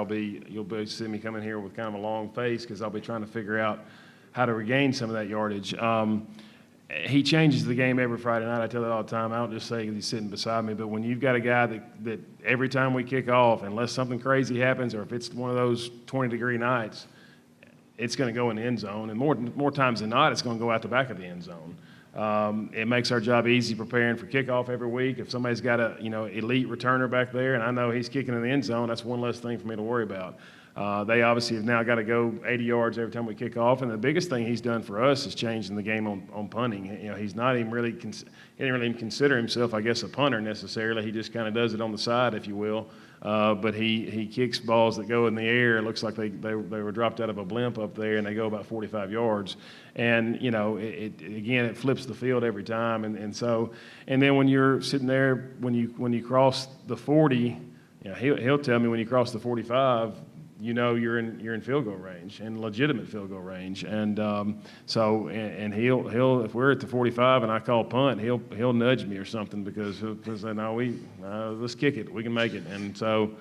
[SPEAKER 11] you'll be seeing me coming here with kind of a long face because I'll be trying to figure out how to regain some of that yardage. He changes the game every Friday night. I tell that all the time. I don't just say he's sitting beside me, but when you've got a guy that every time we kick off, unless something crazy happens or if it's one of those 20-degree nights, it's going to go in the end zone. And more times than not, it's going to go out the back of the end zone. It makes our job easy preparing for kickoff every week. If somebody's got a elite returner back there and I know he's kicking in the end zone, that's one less thing for me to worry about. They obviously have now got to go 80 yards every time we kick off, and the biggest thing he's done for us is changing the game on punting. He's not even really he didn't really even consider himself, I guess, a punter necessarily. He just kind of does it on the side, if you will. But he kicks balls that go in the air. It looks like they were dropped out of a blimp up there, and they go about 45 yards. And it flips the field every time. And then when you're sitting there, when you cross the 40, he'll tell me when you cross the 45. You're in field goal range and legitimate field goal range, and he'll if we're at the 45 and I call punt, he'll nudge me or something because he'll say no, let's kick it, we can make it, and so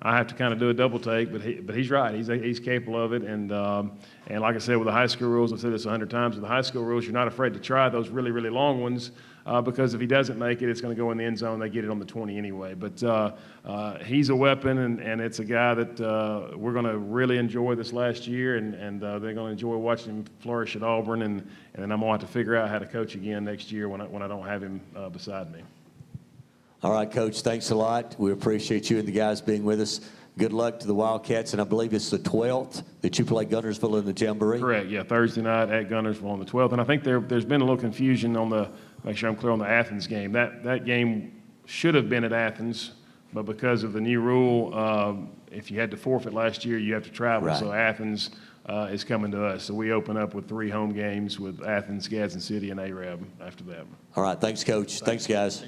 [SPEAKER 11] I have to kind of do a double take, but he's right. He's capable of it. And like I said, with the high school rules, I've said this 100 times, with the high school rules, you're not afraid to try those really, really long ones because if he doesn't make it, it's going to go in the end zone. They get it on the 20 anyway. But he's a weapon, and it's a guy that we're going to really enjoy this last year, and they're going to enjoy watching him flourish at Auburn. And then I'm going to have to figure out how to coach again next year when I don't have him beside me.
[SPEAKER 1] All right, Coach, thanks a lot. We appreciate you and the guys being with us. Good luck to the Wildcats, and I believe it's the 12th that you play Guntersville in the Jamboree?
[SPEAKER 11] Correct, yeah, Thursday night at Guntersville on the 12th. And I think there's been a little confusion on the, make sure I'm clear on the Athens game. That game should have been at Athens, but because of the new rule, if you had to forfeit last year, you have to travel.
[SPEAKER 1] Right.
[SPEAKER 11] So Athens is coming to us. So we open up with 3 home games with Athens, Gadsden City, and Arab after that.
[SPEAKER 1] All right, thanks, Coach. Thanks guys.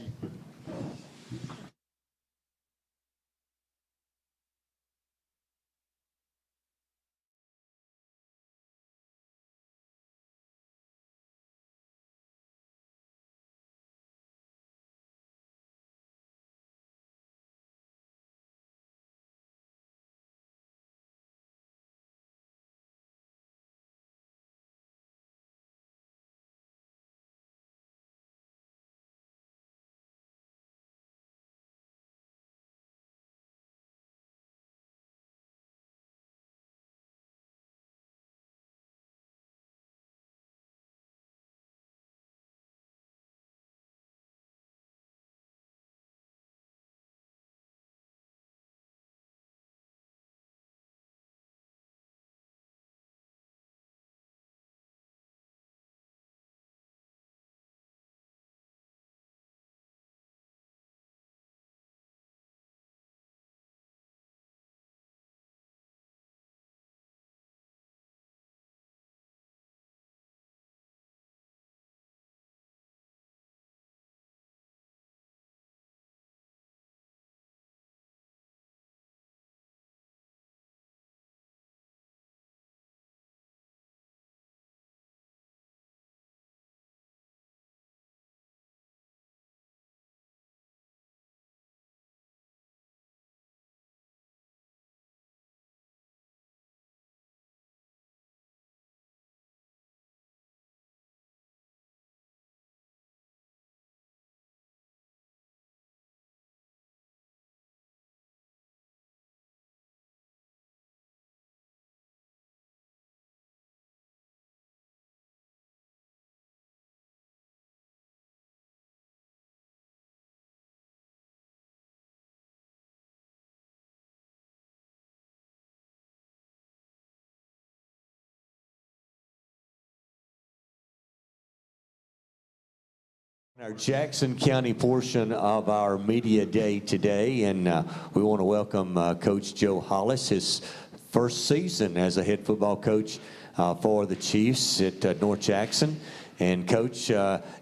[SPEAKER 1] Our Jackson County portion of our media day today, and we want to welcome Coach Joe Hollis, his first season as a head football coach for the Chiefs at North Jackson. And Coach,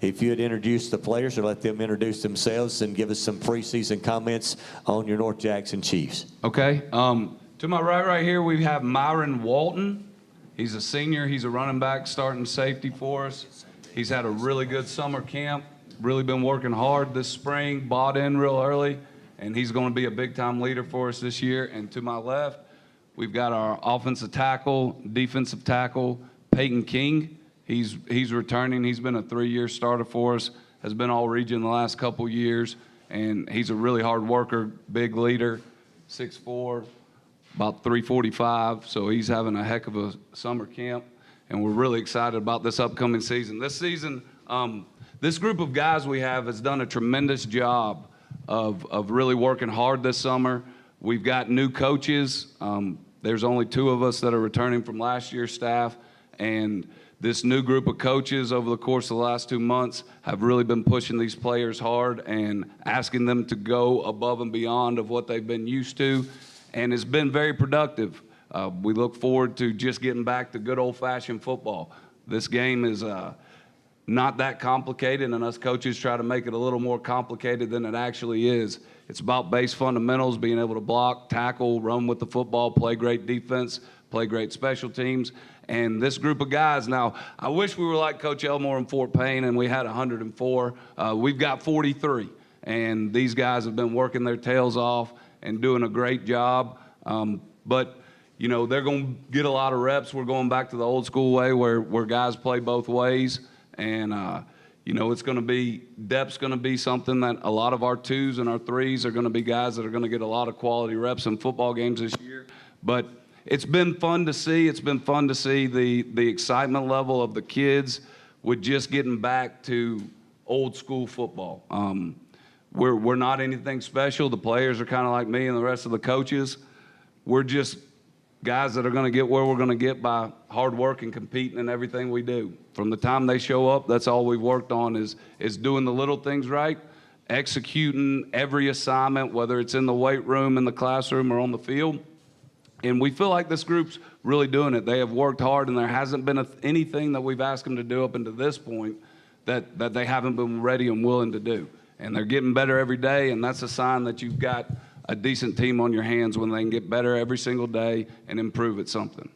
[SPEAKER 1] if you'd introduce the players or let them introduce themselves and give us some preseason comments on your North Jackson Chiefs.
[SPEAKER 2] Okay. To my right here, we have Myron Walton. He's a senior. He's a running back starting safety for us. He's had a really good summer camp. Really been working hard this spring, bought in real early, and he's going to be a big-time leader for us this year. And to my left, we've got our offensive tackle, defensive tackle, Peyton King. He's returning. He's been a 3-year starter for us, has been all-region the last couple years, and he's a really hard worker, big leader, 6'4", about 345, so he's having a heck of a summer camp, and we're really excited about this upcoming season. This season, this group of guys we have has done a tremendous job of really working hard this summer. We've got new coaches. There's only 2 of us that are returning from last year's staff, and this new group of coaches over the course of the last 2 months have really been pushing these players hard and asking them to go above and beyond of what they've been used to, and it's been very productive. We look forward to just getting back to good old-fashioned football. This game is not that complicated, and us coaches try to make it a little more complicated than it actually is. It's about base fundamentals, being able to block, tackle, run with the football, play great defense, play great special teams. And this group of guys, now, I wish we were like Coach Elmore in Fort Payne and we had 104. We've got 43, and these guys have been working their tails off, and doing a great job. But you know, they're going to get a lot of reps. We're going back to the old school way where guys play both ways. And, you know, it's going to be, depth's going to be something that a lot of our 2s and our 3s are going to be guys that are going to get a lot of quality reps in football games this year. But it's been fun to see. It's been fun to see the excitement level of the kids with just getting back to old school football. We're not anything special. The players are kind of like me and the rest of the coaches. We're just guys that are going to get where we're going to get by hard work and competing in everything we do. From the time they show up, that's all we've worked on is doing the little things right, executing every assignment, whether it's in the weight room, in the classroom, or on the field. And we feel like this group's really doing it. They have worked hard, and there hasn't been anything that we've asked them to do up until this point that they haven't been ready and willing to do. And they're getting better every day, and that's a sign that you've got a decent team on your hands when they can get better every single day and improve at something.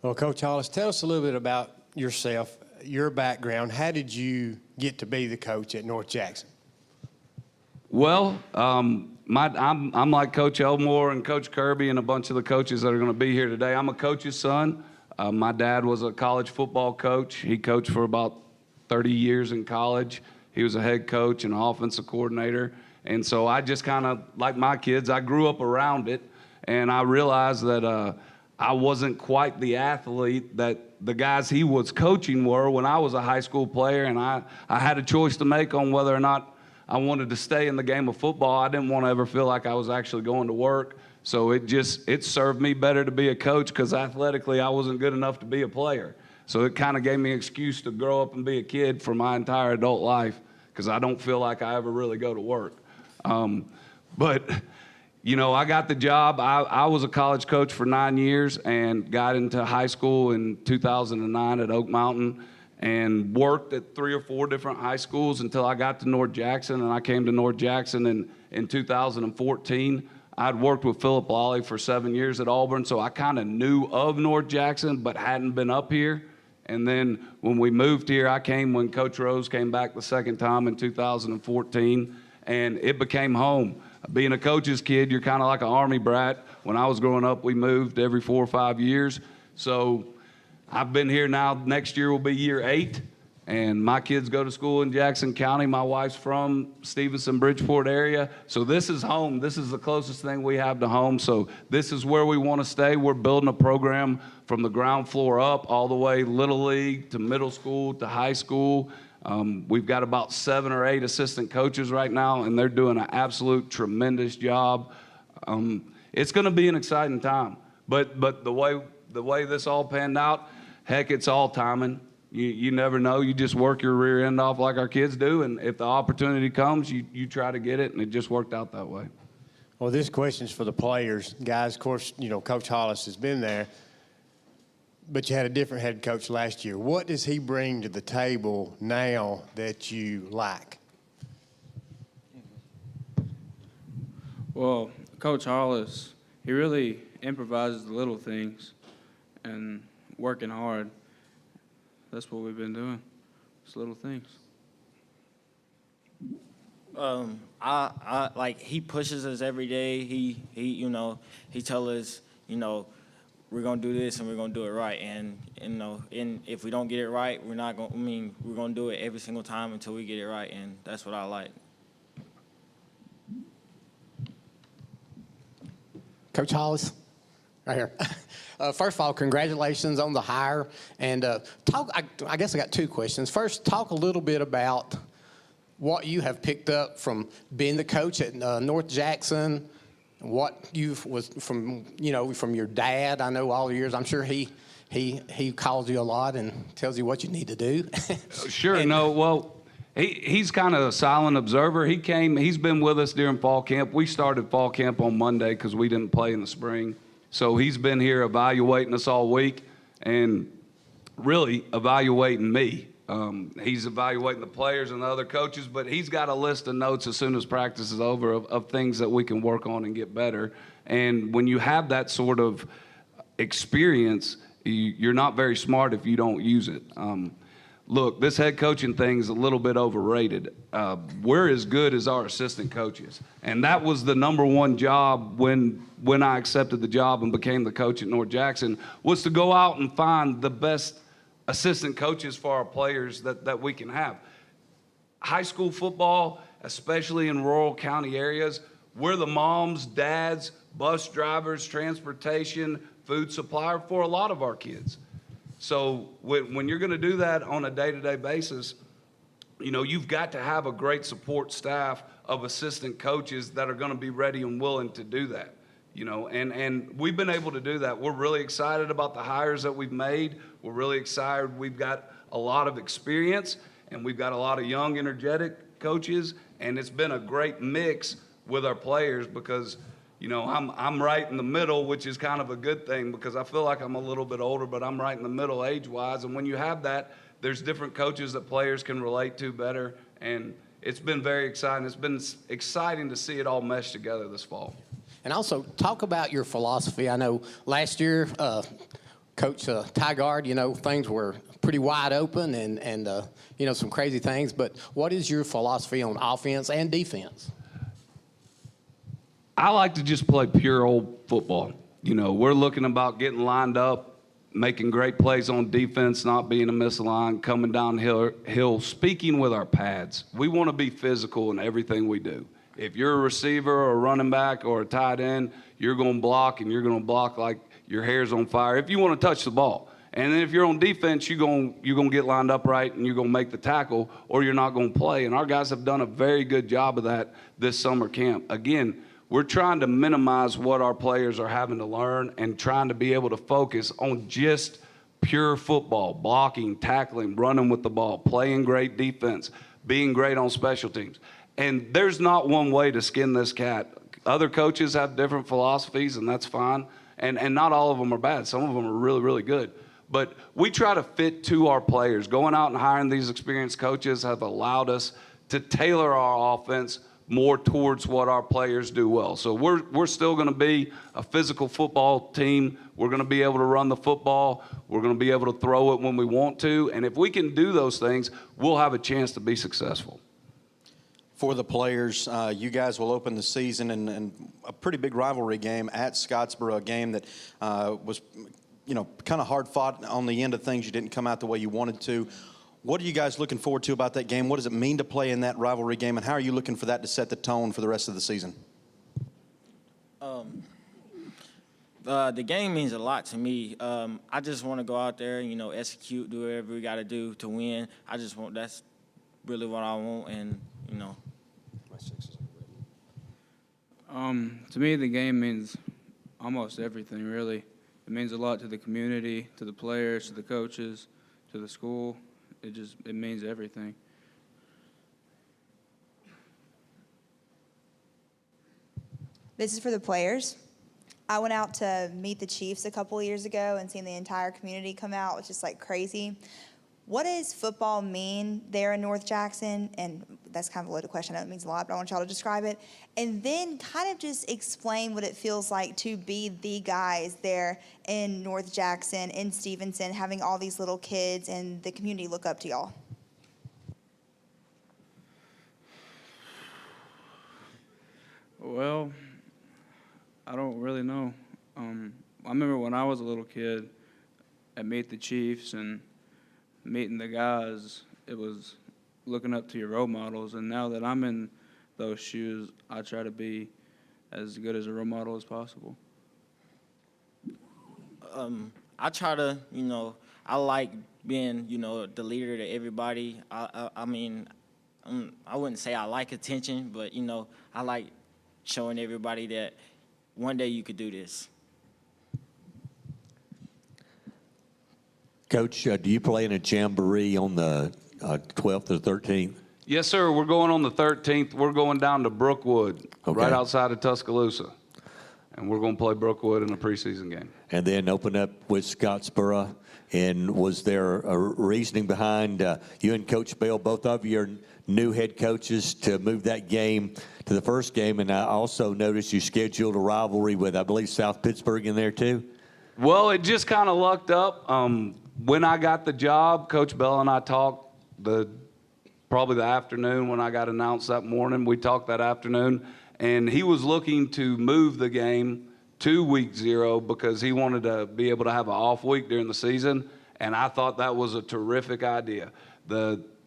[SPEAKER 6] Well, Coach Hollis, tell us a little bit about yourself, your background. How did you get to be the coach at North Jackson?
[SPEAKER 2] Well, I'm like Coach Elmore and Coach Kirby and a bunch of the coaches that are going to be here today. I'm a coach's son. My dad was a college football coach. He coached for about 30 years in college. He was a head coach and an offensive coordinator. And so I just kind of, like my kids, I grew up around it, and I realized that I wasn't quite the athlete that the guys he was coaching were when I was a high school player, and I had a choice to make on whether or not I wanted to stay in the game of football. I didn't want to ever feel like I was actually going to work. So it served me better to be a coach because athletically I wasn't good enough to be a player. So it kind of gave me an excuse to grow up and be a kid for my entire adult life because I don't feel like I ever really go to work. But, you know, I got the job. I was a college coach for 9 years and got into high school in 2009 at Oak Mountain and worked at 3 or 4 different high schools until I got to North Jackson, and I came to North Jackson in 2014. I'd worked with Philip Lawley for 7 years at Auburn, so I kind of knew of North Jackson but hadn't been up here. And then when we moved here, I came when Coach Rose came back the second time in 2014, and it became home. Being a coach's kid, you're kind of like an Army brat. When I was growing up, we moved every 4 or 5 years. So I've been here now. Next year will be year 8, and my kids go to school in Jackson County. My wife's from Stevenson, Bridgeport area. So this is home. This is the closest thing we have to home. So this is where we want to stay. We're building a program from the ground floor up all the way Little League to middle school to high school. We've got about 7 or 8 assistant coaches right now, and they're doing an absolute tremendous job. It's going to be an exciting time. But the way this all panned out, heck, it's all timing. You never know. You just work your rear end off like our kids do, and if the opportunity comes, you try to get it, and it just worked out that way.
[SPEAKER 6] Well, this question's for the players. Guys, of course, you know, Coach Hollis has been there, but you had a different head coach last year. What does he bring to the table now that you like?
[SPEAKER 9] Well, Coach Hollis, he really improvises the little things and working hard. That's what we've been doing, just little things.
[SPEAKER 20] I like he pushes us every day. He you know, he tell us, you know, we're gonna do this and we're gonna do it right. And you know, and if we don't get it right, we're not gonna. I mean, we're gonna do it every single time until we get it right. And that's what I like.
[SPEAKER 21] Coach Hollis, right here. First of all, congratulations on the hire. And I guess I got 2 questions. First, talk a little bit about what you have picked up from being the coach at North Jackson, what was from, you know, from your dad. I know all the years. I'm sure he calls you a lot and tells you what you need to do.
[SPEAKER 2] Sure. No. Well, he's kind of a silent observer. He's been with us during fall camp. We started fall camp on Monday because we didn't play in the spring. So he's been here evaluating us all week and really evaluating me. He's evaluating the players and the other coaches, but he's got a list of notes as soon as practice is over of things that we can work on and get better. And when you have that sort of experience, you're not very smart if you don't use it. look, this head coaching thing's a little bit overrated. We're as good as our assistant coaches. And that was the number one job when I accepted the job and became the coach at North Jackson, was to go out and find the best assistant coaches for our players that we can have. High school football, especially in rural county areas, we're the moms, dads, bus drivers, transportation, food supplier for a lot of our kids. So when you're going to do that on a day-to-day basis, you know, you've got to have a great support staff of assistant coaches that are going to be ready and willing to do that. You know, and we've been able to do that. We're really excited about the hires that we've made. We're really excited. We've got a lot of experience, and we've got a lot of young, energetic coaches, and it's been a great mix with our players because, you know, I'm right in the middle, which is kind of a good thing because I feel like I'm a little bit older, but I'm right in the middle age-wise. And when you have that, there's different coaches that players can relate to better, and it's been very exciting. It's been exciting to see it all mesh together this fall.
[SPEAKER 21] And also, talk about your philosophy. I know last year, Coach Tygard, you know, things were pretty wide open and you know, some crazy things. But what is your philosophy on offense and defense?
[SPEAKER 2] I like to just play pure old football. You know, we're looking about getting lined up, making great plays on defense, not being a misaligned, coming downhill, speaking with our pads. We want to be physical in everything we do. If you're a receiver or a running back or a tight end, you're going to block, and you're going to block like your hair's on fire if you want to touch the ball. And then if you're on defense, you're going to get lined up right and you're going to make the tackle, or you're not going to play. And our guys have done a very good job of that this summer camp. Again, we're trying to minimize what our players are having to learn and trying to be able to focus on just pure football, blocking, tackling, running with the ball, playing great defense, being great on special teams. And there's not one way to skin this cat. Other coaches have different philosophies, and that's fine. And not all of them are bad. Some of them are really, really good. But we try to fit to our players. Going out and hiring these experienced coaches have allowed us to tailor our offense more towards what our players do well. So we're still going to be a physical football team. We're going to be able to run the football. We're going to be able to throw it when we want to. And if we can do those things, we'll have a chance to be successful.
[SPEAKER 7] For the players, you guys will open the season in a pretty big rivalry game at Scottsboro, a game that was, you know, kind of hard fought on the end of things. You didn't come out the way you wanted to. What are you guys looking forward to about that game? What does it mean to play in that rivalry game, and how are you looking for that to set the tone for the rest of the season?
[SPEAKER 20] The game means a lot to me. I just want to go out there, you know, execute, do whatever we got to do to win. That's really what I want, and, you know.
[SPEAKER 9] To me, the game means almost everything, really. It means a lot to the community, to the players, to the coaches, to the school. It means everything.
[SPEAKER 17] This is for the players. I went out to meet the Chiefs a couple of years ago, and seeing the entire community come out was just like crazy. What does football mean there in North Jackson? And that's kind of a loaded question. I know it means a lot, but I want y'all to describe it. And then kind of just explain what it feels like to be the guys there in North Jackson, in Stevenson, having all these little kids and the community look up to y'all.
[SPEAKER 9] Well, I don't really know. I remember when I was a little kid, I Meet the Chiefs and meeting the guys, it was looking up to your role models. And now that I'm in those shoes, I try to be as good as a role model as possible.
[SPEAKER 20] I try to, you know, I like being, you know, the leader to everybody. I mean, I wouldn't say I like attention, but, you know, I like showing everybody that one day you could do this.
[SPEAKER 1] Coach, do you play in a jamboree on the 12th or 13th?
[SPEAKER 2] Yes, sir. We're going on the 13th. We're going down to Brookwood, right outside of Tuscaloosa. And we're going to play Brookwood in a preseason game.
[SPEAKER 1] And then open up with Scottsboro. And was there a reasoning behind you and Coach Bell, both of you are new head coaches, to move that game to the first game? And I also noticed you scheduled a rivalry with, I believe, South Pittsburgh in there too?
[SPEAKER 2] Well, it just kind of lucked up. when I got the job, Coach Bell and I talked probably the afternoon when I got announced that morning. We talked that afternoon, and he was looking to move the game to week 0 because he wanted to be able to have an off week during the season, and I thought that was a terrific idea.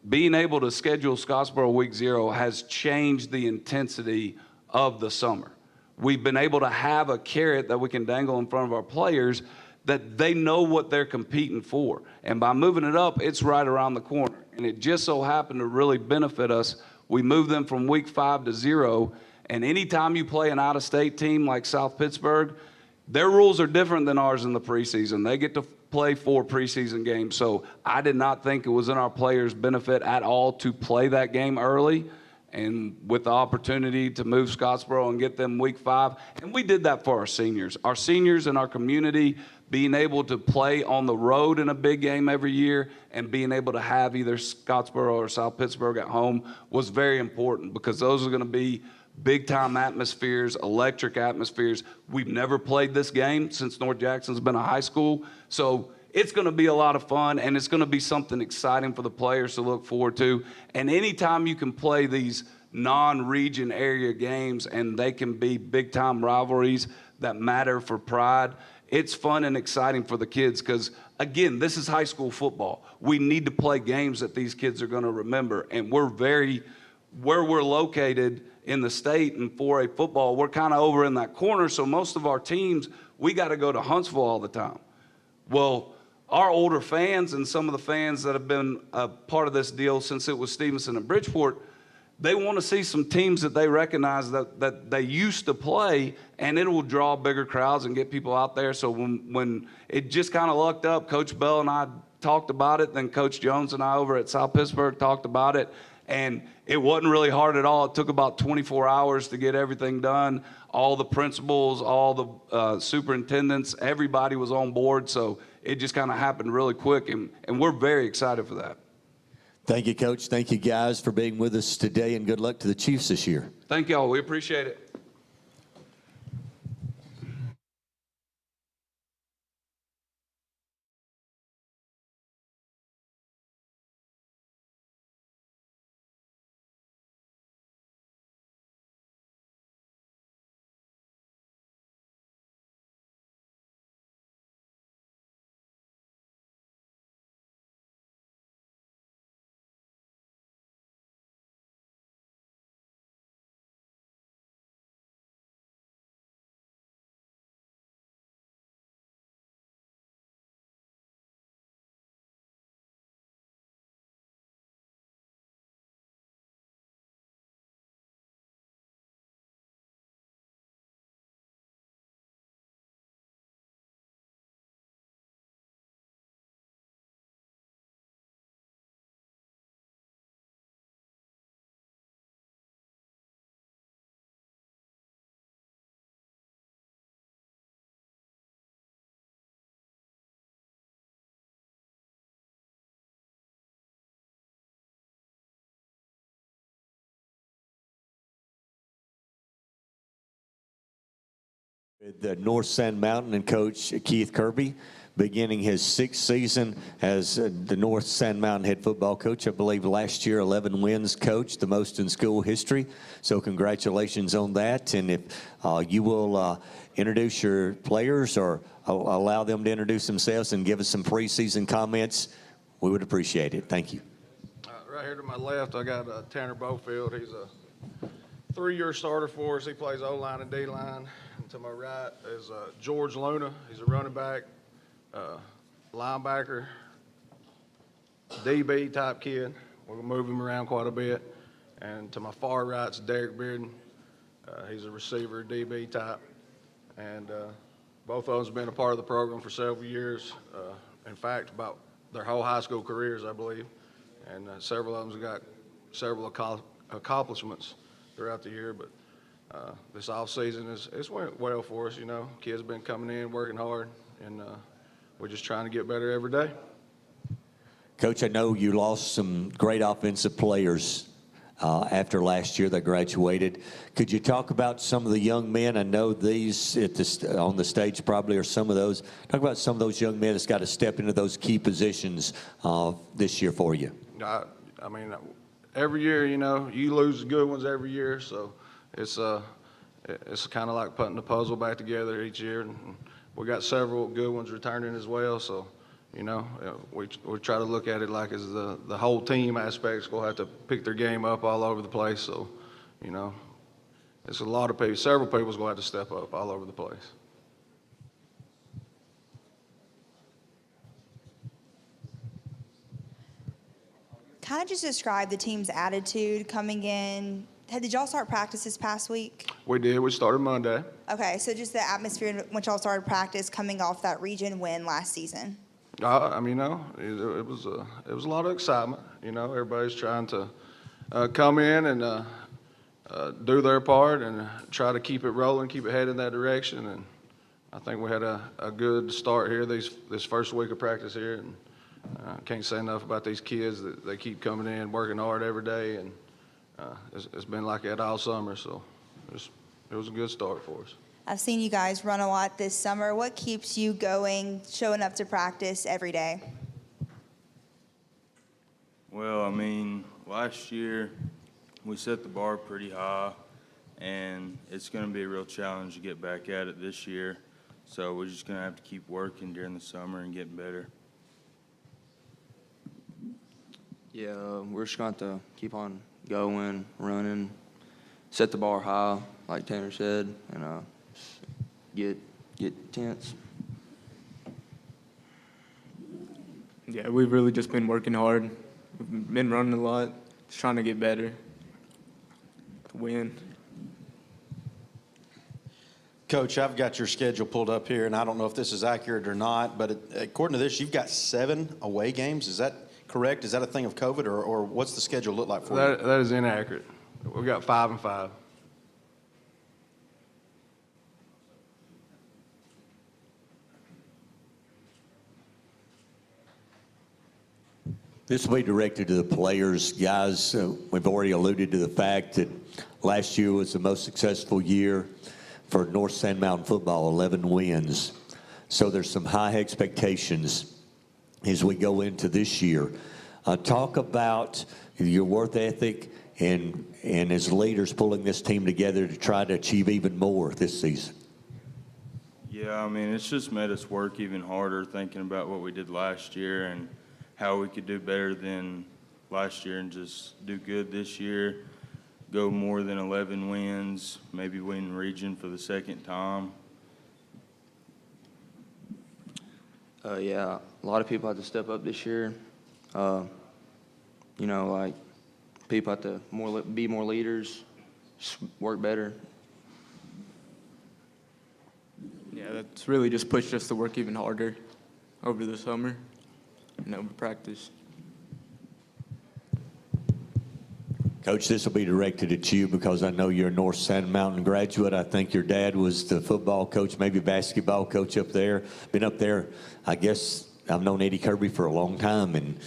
[SPEAKER 2] Being able to schedule Scottsboro week 0 has changed the intensity of the summer. We've been able to have a carrot that we can dangle in front of our players that they know what they're competing for. And by moving it up, it's right around the corner. And it just so happened to really benefit us. We moved them from week 5 to 0. And anytime you play an out-of-state team like South Pittsburgh, their rules are different than ours in the preseason. They get to play 4 preseason games. So I did not think it was in our players' benefit at all to play that game early. And with the opportunity to move Scottsboro and get them week 5. And we did that for our seniors. Our seniors in our community being able to play on the road in a big game every year and being able to have either Scottsboro or South Pittsburgh at home was very important because those are going to be big-time atmospheres, electric atmospheres. We've never played this game since North Jackson's been a high school. So it's going to be a lot of fun, and it's going to be something exciting for the players to look forward to. And anytime you can play these non-region area games and they can be big-time rivalries that matter for pride, it's fun and exciting for the kids because, again, this is high school football. We need to play games that these kids are going to remember. And where we're located in the state in 4A football, we're kind of over in that corner. So most of our teams, we got to go to Huntsville all the time. Well, our older fans and some of the fans that have been a part of this deal since it was Stevenson and Bridgeport, they want to see some teams that they recognize that they used to play, and it will draw bigger crowds and get people out there. So when it just kind of lucked up, Coach Bell and I talked about it, then Coach Jones and I over at South Pittsburgh talked about it, and it wasn't really hard at all. It took about 24 hours to get everything done. All the principals, all the superintendents, everybody was on board, so it just kind of happened really quick, and we're very excited for that.
[SPEAKER 1] Thank you, Coach. Thank you, guys, for being with us today, and good luck to the Chiefs this year.
[SPEAKER 2] Thank y'all. We appreciate it.
[SPEAKER 1] The North Sand Mountain and Coach Keith Kirby beginning his 6th season as the North Sand Mountain head football coach. I believe last year 11 wins, Coach, the most in school history. So congratulations on that. And if you will introduce your players or allow them to introduce themselves and give us some preseason comments, we would appreciate it. Thank you.
[SPEAKER 8] Right here to my left, I got Tanner Bofield. He's a 3-year starter for us. He plays O-line and D-line. And to my right is George Luna. He's a running back, linebacker, DB type kid. We're going to move him around quite a bit. And to my far right is Derek Bearden. He's a receiver, DB type. And both of them have been a part of the program for several years. In fact, about their whole high school careers, I believe. And several of them have got several accomplishments throughout the year, but this off season it's went well for us. You know, kids have been coming in, working hard, and we're just trying to get better every day.
[SPEAKER 1] Coach, I know you lost some great offensive players after last year they graduated. Could you talk about some of the young men? I know these on the stage probably are some of those. Talk about some of those young men that's got to step into those key positions this year for you.
[SPEAKER 8] I mean, every year, you know, you lose good ones every year, so it's kind of like putting the puzzle back together each year. And we got several good ones returning as well, so, you know, we try to look at it like as the whole team aspect's going to have to pick their game up all over the place. So, you know, it's a lot of people, several people's going to have to step up all over the place.
[SPEAKER 17] Kind of just describe the team's attitude coming in. Did y'all start practice this past week?
[SPEAKER 8] We did. We started Monday.
[SPEAKER 17] Okay, so just the atmosphere in which y'all started practice coming off that region win last season.
[SPEAKER 8] I mean, no, it was a lot of excitement. You know, everybody's trying to come in and do their part and try to keep it rolling, keep it headed in that direction. And I think we had a good start here this first week of practice here. And can't say enough about these kids that they keep coming in, working hard every day, and it's been like that all summer. So it was a good start for us.
[SPEAKER 17] I've seen you guys run a lot this summer. What keeps you going, showing up to practice every day?
[SPEAKER 18] Well, I mean, last year we set the bar pretty high, and it's going to be a real challenge to get back at it this year. So we're just going to have to keep working during the summer and getting better.
[SPEAKER 4] Yeah, we're just going to have to keep on going, running, set the bar high, like Tanner said, and get tense.
[SPEAKER 10] Yeah, we've really just been working hard. We've been running a lot, just trying to get better, to win.
[SPEAKER 7] Coach, I've got your schedule pulled up here, and I don't know if this is accurate or not, but according to this, you've got 7 away games. Is that correct? Is that a thing of COVID, or what's the schedule look like for you?
[SPEAKER 8] That is inaccurate. We've got 5 and 5.
[SPEAKER 1] This will be directed to the players. Guys, we've already alluded to the fact that last year was the most successful year for North Sand Mountain football, 11 wins. So there's some high expectations as we go into this year. Talk about your work ethic and as leaders pulling this team together to try to achieve even more this season.
[SPEAKER 18] Yeah, I mean, it's just made us work even harder thinking about what we did last year and how we could do better than last year and just do good this year, go more than 11 wins, maybe win region for the second time.
[SPEAKER 4] Yeah, a lot of people have to step up this year. You know, like people have to be more leaders, just work better.
[SPEAKER 10] Yeah, that's really just pushed us to work even harder over the summer and over practice.
[SPEAKER 1] Coach, this will be directed at you because I know you're a North Sand Mountain graduate. I think your dad was the football coach, maybe basketball coach up there. Been up there, I guess I've known Eddie Kirby for a long time, and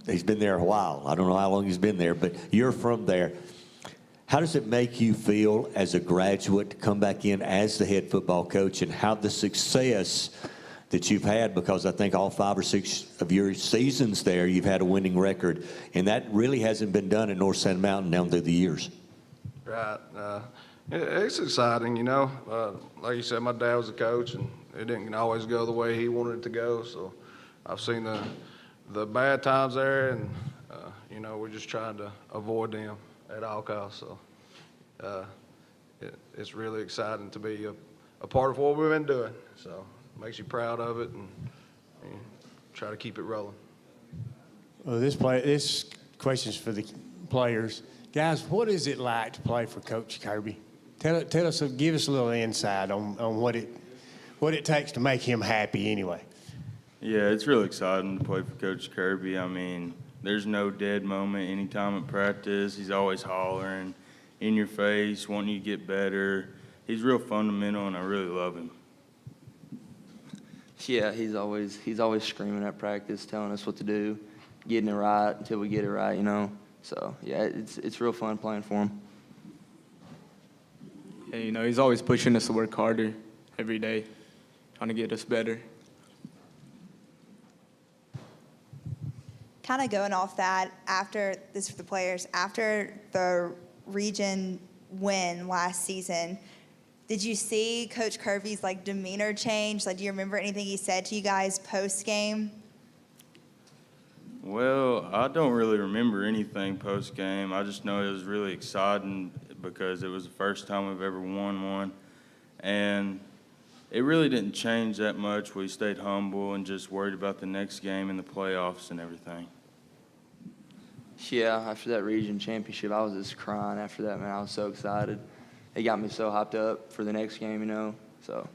[SPEAKER 1] he's been there a while. I don't know how long he's been there, but you're from there. How does it make you feel as a graduate to come back in as the head football coach and how the success that you've had, because I think all 5 or 6 of your seasons there, you've had a winning record, and that really hasn't been done at North Sand Mountain down through the years.
[SPEAKER 8] Right. It's exciting, you know. Like you said, my dad was a coach, and it didn't always go the way he wanted it to go. So I've seen the bad times there, and, you know, we're just trying to avoid them at all costs. So it's really exciting to be a part of what we've been doing. So makes you proud of it, and try to keep it rolling.
[SPEAKER 6] Well, this question's for the players. Guys, what is it like to play for Coach Kirby? Tell us, give us a little insight on what it takes to make him happy anyway.
[SPEAKER 18] Yeah, it's really exciting to play for Coach Kirby. I mean, there's no dead moment anytime at practice. He's always hollering in your face, wanting you to get better. He's real fundamental, and I really love him.
[SPEAKER 4] Yeah, he's always screaming at practice, telling us what to do, getting it right until we get it right, you know. So, yeah, it's real fun playing for him.
[SPEAKER 10] Yeah, you know, he's always pushing us to work harder every day, trying to get us better.
[SPEAKER 17] Kind of going off that, after this for the players, after the region win last season, did you see Coach Kirby's like demeanor change? Like, do you remember anything he said to you guys post game?
[SPEAKER 13] Well, I don't really remember anything post game. I just know it was really exciting because it was the first time we've ever won one, and it really didn't change that much. We stayed humble and just worried about the next game and the playoffs and everything.
[SPEAKER 4] Yeah, after that region championship, I was just crying after that, man. I was so excited. It got me so hyped up for the next game, you know, so.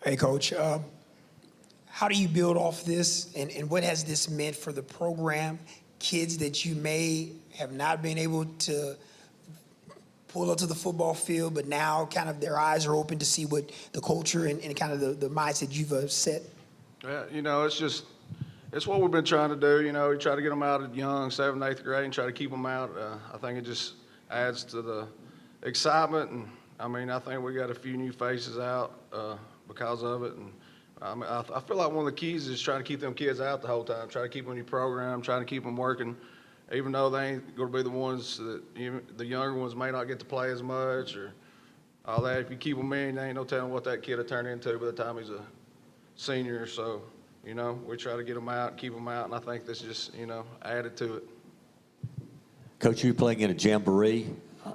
[SPEAKER 22] Hey, Coach, how do you build off this, and what has this meant for the program? Kids that you may have not been able to pull up to the football field, but now kind of their eyes are open to see what the culture and kind of the mindset you've set?
[SPEAKER 8] Yeah, you know, it's what we've been trying to do. You know, we try to get them out at young, 7th, 8th grade, and try to keep them out. I think it just adds to the excitement, and I mean, I think we got a few new faces out because of it, and I feel like one of the keys is trying to keep them kids out the whole time, try to keep them in your program, trying to keep them working, even though they ain't going to be the ones that the younger ones may not get to play as much or all that. If you keep them in, there ain't no telling what that kid will turn into by the time he's a senior. So, you know, we try to get them out, keep them out, and I think this just, you know, added to it.
[SPEAKER 1] Coach, you're playing in a jamboree?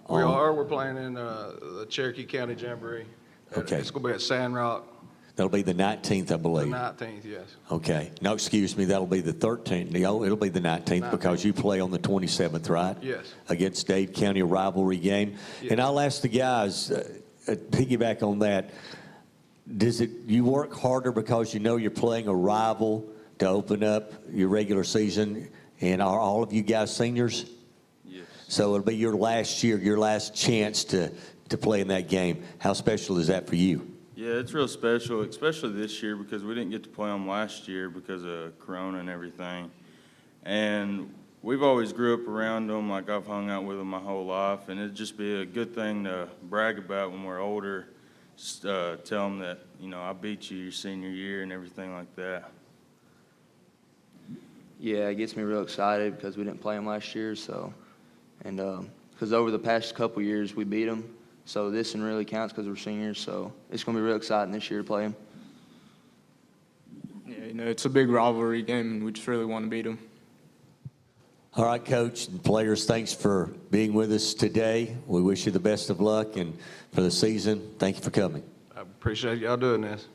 [SPEAKER 8] We are. We're playing in the Cherokee County Jamboree.
[SPEAKER 1] Okay.
[SPEAKER 8] It's going to be at Sand Rock.
[SPEAKER 1] That'll be the 19th, I believe.
[SPEAKER 8] The 19th, yes.
[SPEAKER 1] Okay. No, excuse me, that'll be the 13th. No, it'll be the 19th because you play on the 27th, right?
[SPEAKER 8] Yes.
[SPEAKER 1] Against Dade County, a rivalry game.
[SPEAKER 8] Yes.
[SPEAKER 1] And I'll ask the guys, piggyback on that, you work harder because you know you're playing a rival to open up your regular season, and are all of you guys seniors?
[SPEAKER 13] Yes.
[SPEAKER 1] So it'll be your last year, your last chance to play in that game. How special is that for you?
[SPEAKER 13] Yeah, it's real special, especially this year because we didn't get to play them last year because of Corona and everything. And we've always grew up around them, like I've hung out with them my whole life, and it'd just be a good thing to brag about when we're older. Just tell them that, you know, I beat you your senior year and everything like that.
[SPEAKER 4] Yeah, it gets me real excited because we didn't play them last year, so. And because over the past couple years we beat them. So this one really counts because we're seniors, so it's going to be real exciting this year to play them.
[SPEAKER 10] Yeah, you know, it's a big rivalry game, and we just really want to beat them.
[SPEAKER 1] All right, Coach and players, thanks for being with us today. We wish you the best of luck, and for the season, thank you for coming.
[SPEAKER 8] I appreciate y'all doing this.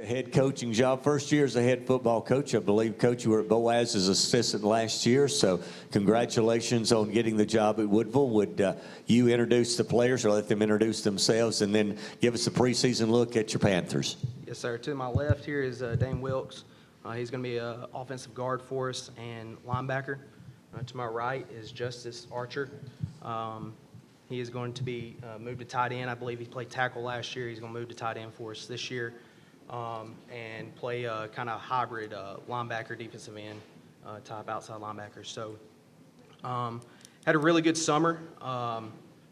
[SPEAKER 1] Head coaching job. First year as a head football coach, I believe. Coach, you were at Boaz as assistant last year, so congratulations on getting the job at Woodville. Would you introduce the players or let them introduce themselves and then give us a preseason look at your Panthers?
[SPEAKER 15] Yes, sir. To my left here is Dane Wilkes. He's going to be an offensive guard for us and linebacker. To my right is Justice Archer. He is going to be moved to tight end. I believe he played tackle last year. He's going to move to tight end for us this year and play a kind of hybrid linebacker, defensive end type outside linebacker. So had a really good summer.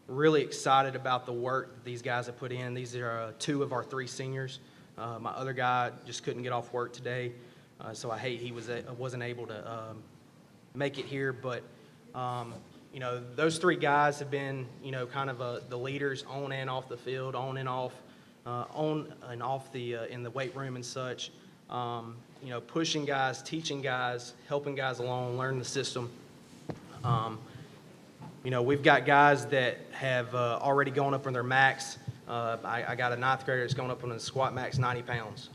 [SPEAKER 15] Really excited about the work that these guys have put in. These are 2 of our 3 seniors. My other guy just couldn't get off work today, so I hate he wasn't able to make it here. But you know, those 3 guys have been, you know, kind of the leaders on and off the field, on and off the in the weight room and such. You know, pushing guys, teaching guys, helping guys along, learn the system. You know, we've got guys that have already gone up on their max. I got a 9th grader that's going up on his squat max 90 pounds.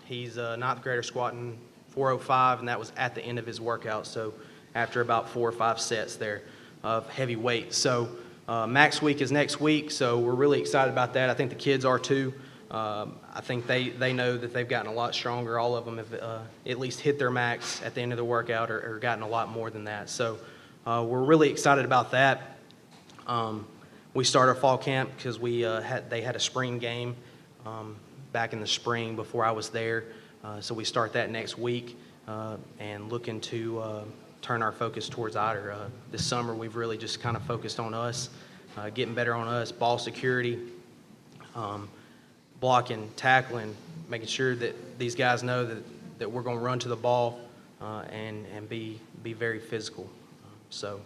[SPEAKER 15] He's a 9th grader squatting 405, and that was at the end of his workout. So after about 4 or 5 sets there of heavy weight. So max week is next week, so we're really excited about that. I think the kids are too. I think they know that they've gotten a lot stronger. All of them have at least hit their max at the end of the workout or gotten a lot more than that. So we're really excited about that. We started our fall camp because they had a spring game back in the spring before I was there. So we start that next week and looking to turn our focus towards Ider. This summer we've really just kind of focused on us, getting better on us, ball security, blocking, tackling, making sure that these guys know that we're going to run to the ball and be very physical. So.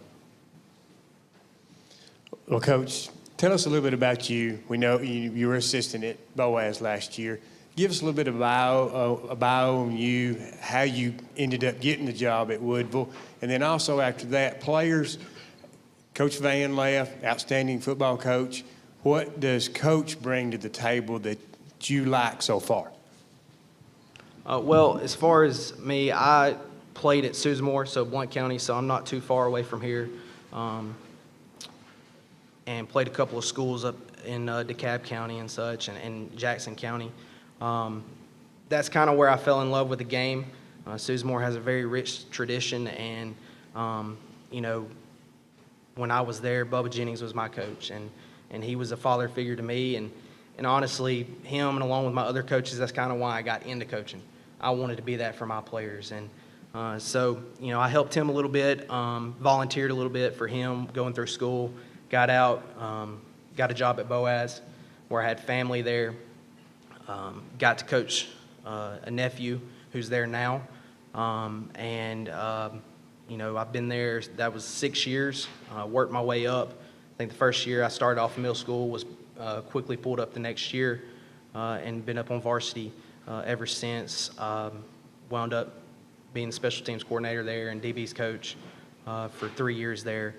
[SPEAKER 6] Well, Coach, tell us a little bit about you. We know you were assistant at Boaz last year. Give us a little bit of a bio on you, how you ended up getting the job at Woodville, and then also after that, players. Coach Van left, outstanding football coach. What does Coach bring to the table that you like so far?
[SPEAKER 15] Well, as far as me, I played at Susamore, so Blount County, so I'm not too far away from here. And played a couple of schools up in DeKalb County and such, and Jackson County. That's kind of where I fell in love with the game. Susamore has a very rich tradition, and you know, when I was there, Bubba Jennings was my coach, and he was a father figure to me, and honestly, him and along with my other coaches, that's kind of why I got into coaching. I wanted to be that for my players, and so you know, I helped him a little bit, volunteered a little bit for him going through school, got out, got a job at Boaz where I had family there, got to coach a nephew who's there now, and you know, I've been there, that was 6 years, worked my way up. I think the first year I started off in middle school, was quickly pulled up the next year, and been up on varsity ever since. Wound up being the special teams coordinator there and DB's coach for 3 years there.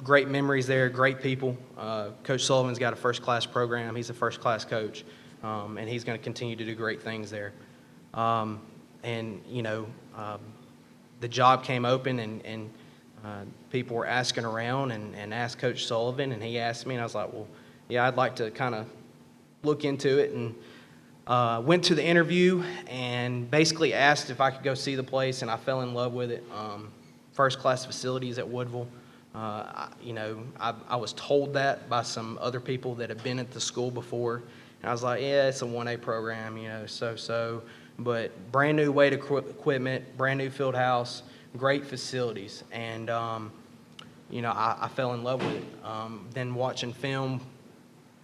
[SPEAKER 15] Great memories there, great people. Coach Sullivan's got a first-class program. He's a first-class coach, and he's going to continue to do great things there. And, you know, the job came open, and people were asking around and asked Coach Sullivan, and he asked me, and I was like, well, yeah, I'd like to kind of look into it, and went to the interview and basically asked if I could go see the place, and I fell in love with it. First-class facilities at Woodville. You know, I was told that by some other people that have been at the school before, and I was like, yeah, it's a 1A program, you know, so. But brand new weight equipment, brand new field house, great facilities, and you know, I fell in love with it. Then watching film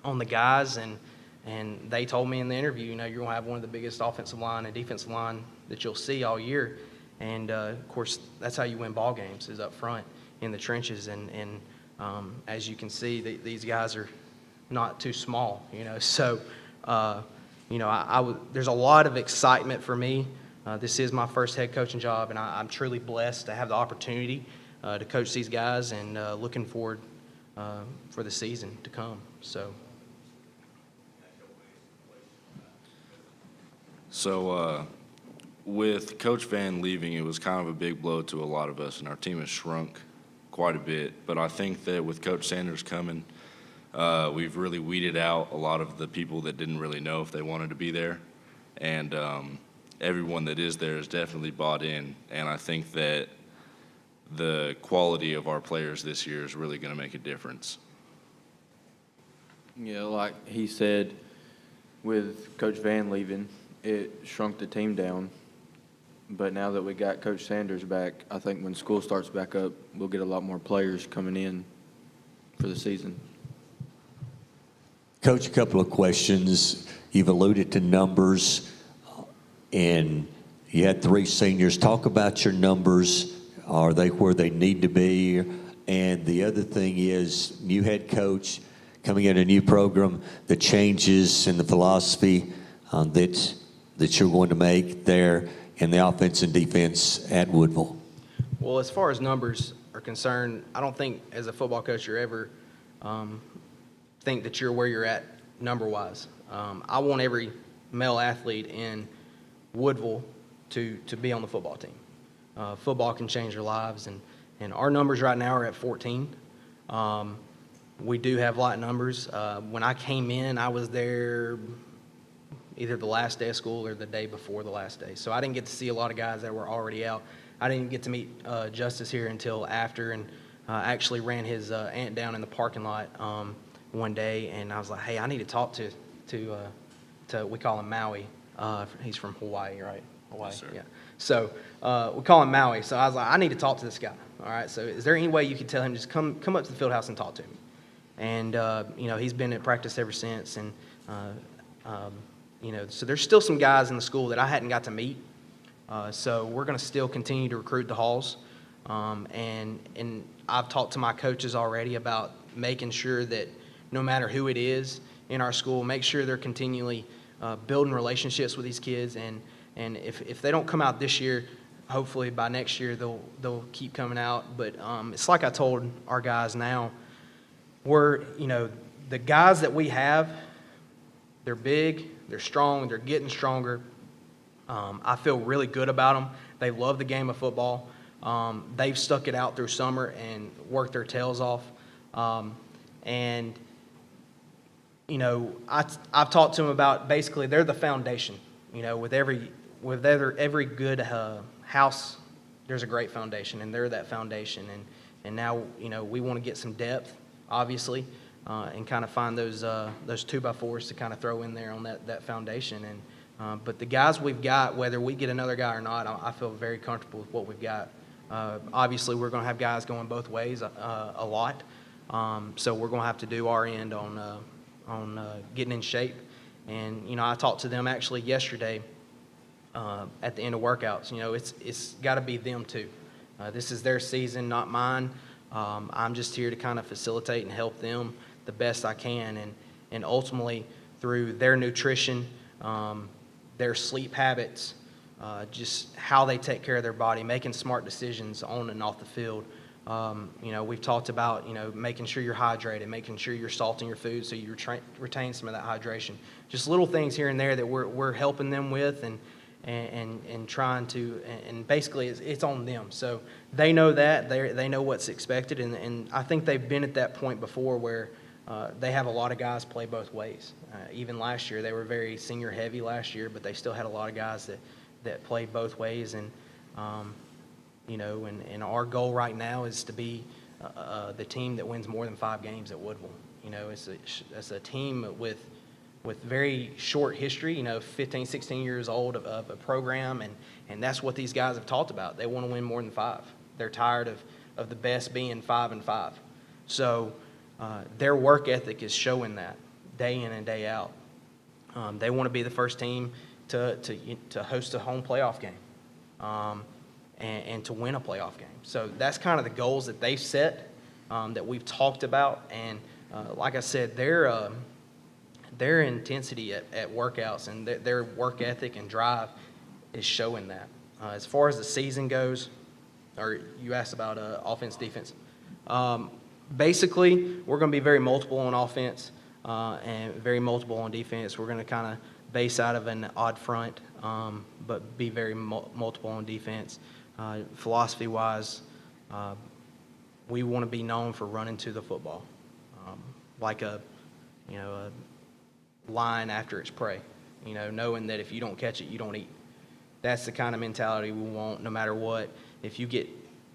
[SPEAKER 15] on the guys, and they told me in the interview, you know, you're gonna have one of the biggest offensive line and defensive line that you'll see all year, and of course that's how you win ball games, is up front in the trenches, and as you can see, these guys are not too small, you know, so. You know, there's a lot of excitement for me. This is my first head coaching job, and I'm truly blessed to have the opportunity to coach these guys, and looking forward for the season to come.
[SPEAKER 12] So with Coach Van leaving, it was kind of a big blow to a lot of us, and our team has shrunk quite a bit. But I think that with Coach Sanders coming, we've really weeded out a lot of the people that didn't really know if they wanted to be there. And everyone that is there is definitely bought in. And I think that the quality of our players this year is really going to make a difference.
[SPEAKER 10] Yeah, like he said, with Coach Van leaving, it shrunk the team down. But now that we got Coach Sanders back, I think when school starts back up, we'll get a lot more players coming in for the season.
[SPEAKER 1] Coach, a couple of questions. You've alluded to numbers, and you had 3 seniors. Talk about your numbers. Are they where they need to be? And the other thing is, new head coach coming in a new program, the changes in the philosophy that you're going to make there in the offense and defense at Woodville.
[SPEAKER 15] Well, as far as numbers are concerned, I don't think as a football coach you're ever think that you're where you're at number-wise. I want every male athlete in Woodville to be on the football team. Football can change their lives, and our numbers right now are at 14. We do have light numbers. When I came in, I was there either the last day of school or the day before the last day. So I didn't get to see a lot of guys that were already out. I didn't get to meet Justice here until after, and actually ran his aunt down in the parking lot one day, and I was like, hey, I need to talk to we call him Maui. He's from Hawaii, right? Hawaii,
[SPEAKER 10] Yes, sir.
[SPEAKER 15] yeah. So we call him Maui. So I was like, I need to talk to this guy. All right. So is there any way you could tell him just come up to the field house and talk to me? And he's been at practice ever since. And so there's still some guys in the school that I hadn't got to meet. So we're going to still continue to recruit the halls. And I've talked to my coaches already about making sure that no matter who it is in our school, make sure they're continually building relationships with these kids. And if they don't come out this year, hopefully by next year they'll keep coming out. But it's like I told our guys now, the guys that we have, they're big, they're strong, they're getting stronger. I feel really good about them. They love the game of football. They've stuck it out through summer and worked their tails off. I've talked to them about basically they're the foundation. With every good house, there's a great foundation, and they're that foundation. And now we want to get some depth, obviously, and kind of find those 2x4s to kind of throw in there on that foundation. But the guys we've got, whether we get another guy or not, I feel very comfortable with what we've got. Obviously, we're going to have guys going both ways a lot, so we're going to have to do our end on getting in shape. And I talked to them actually yesterday at the end of workouts. It's got to be them too. This is their season, not mine. I'm just here to kind of facilitate and help them the best I can, and ultimately through their nutrition, their sleep habits, just how they take care of their body, making smart decisions on and off the field. We've talked about, making sure you're hydrated, making sure you're salting your food so you retain some of that hydration. Just little things here and there that we're helping them with and trying to, and basically it's on them. So they know that, they know what's expected, and I think they've been at that point before where they have a lot of guys play both ways. Even last year, they were very senior heavy last year, but they still had a lot of guys that played both ways. And our goal right now is to be the team that wins more than 5 games at Woodville. It's a team with very short history, 15, 16 years old of a program, and that's what these guys have talked about. They want to win more than 5. They're tired of the best being 5-5. So their work ethic is showing that day in and day out. They want to be the first team to host a home playoff game. And to win a playoff game. So that's kind of the goals that they've set, that we've talked about. And like I said, their intensity at workouts and their work ethic and drive is showing that. As far as the season goes, or you asked about offense, defense. Basically, we're going to be very multiple on offense and very multiple on defense. We're going to kind of base out of an odd front, but be very multiple on defense. Philosophy-wise, we want to be known for running to the football, like a lion after its prey. Knowing that if you don't catch it, you don't eat. That's the kind of mentality we want, no matter what. If you get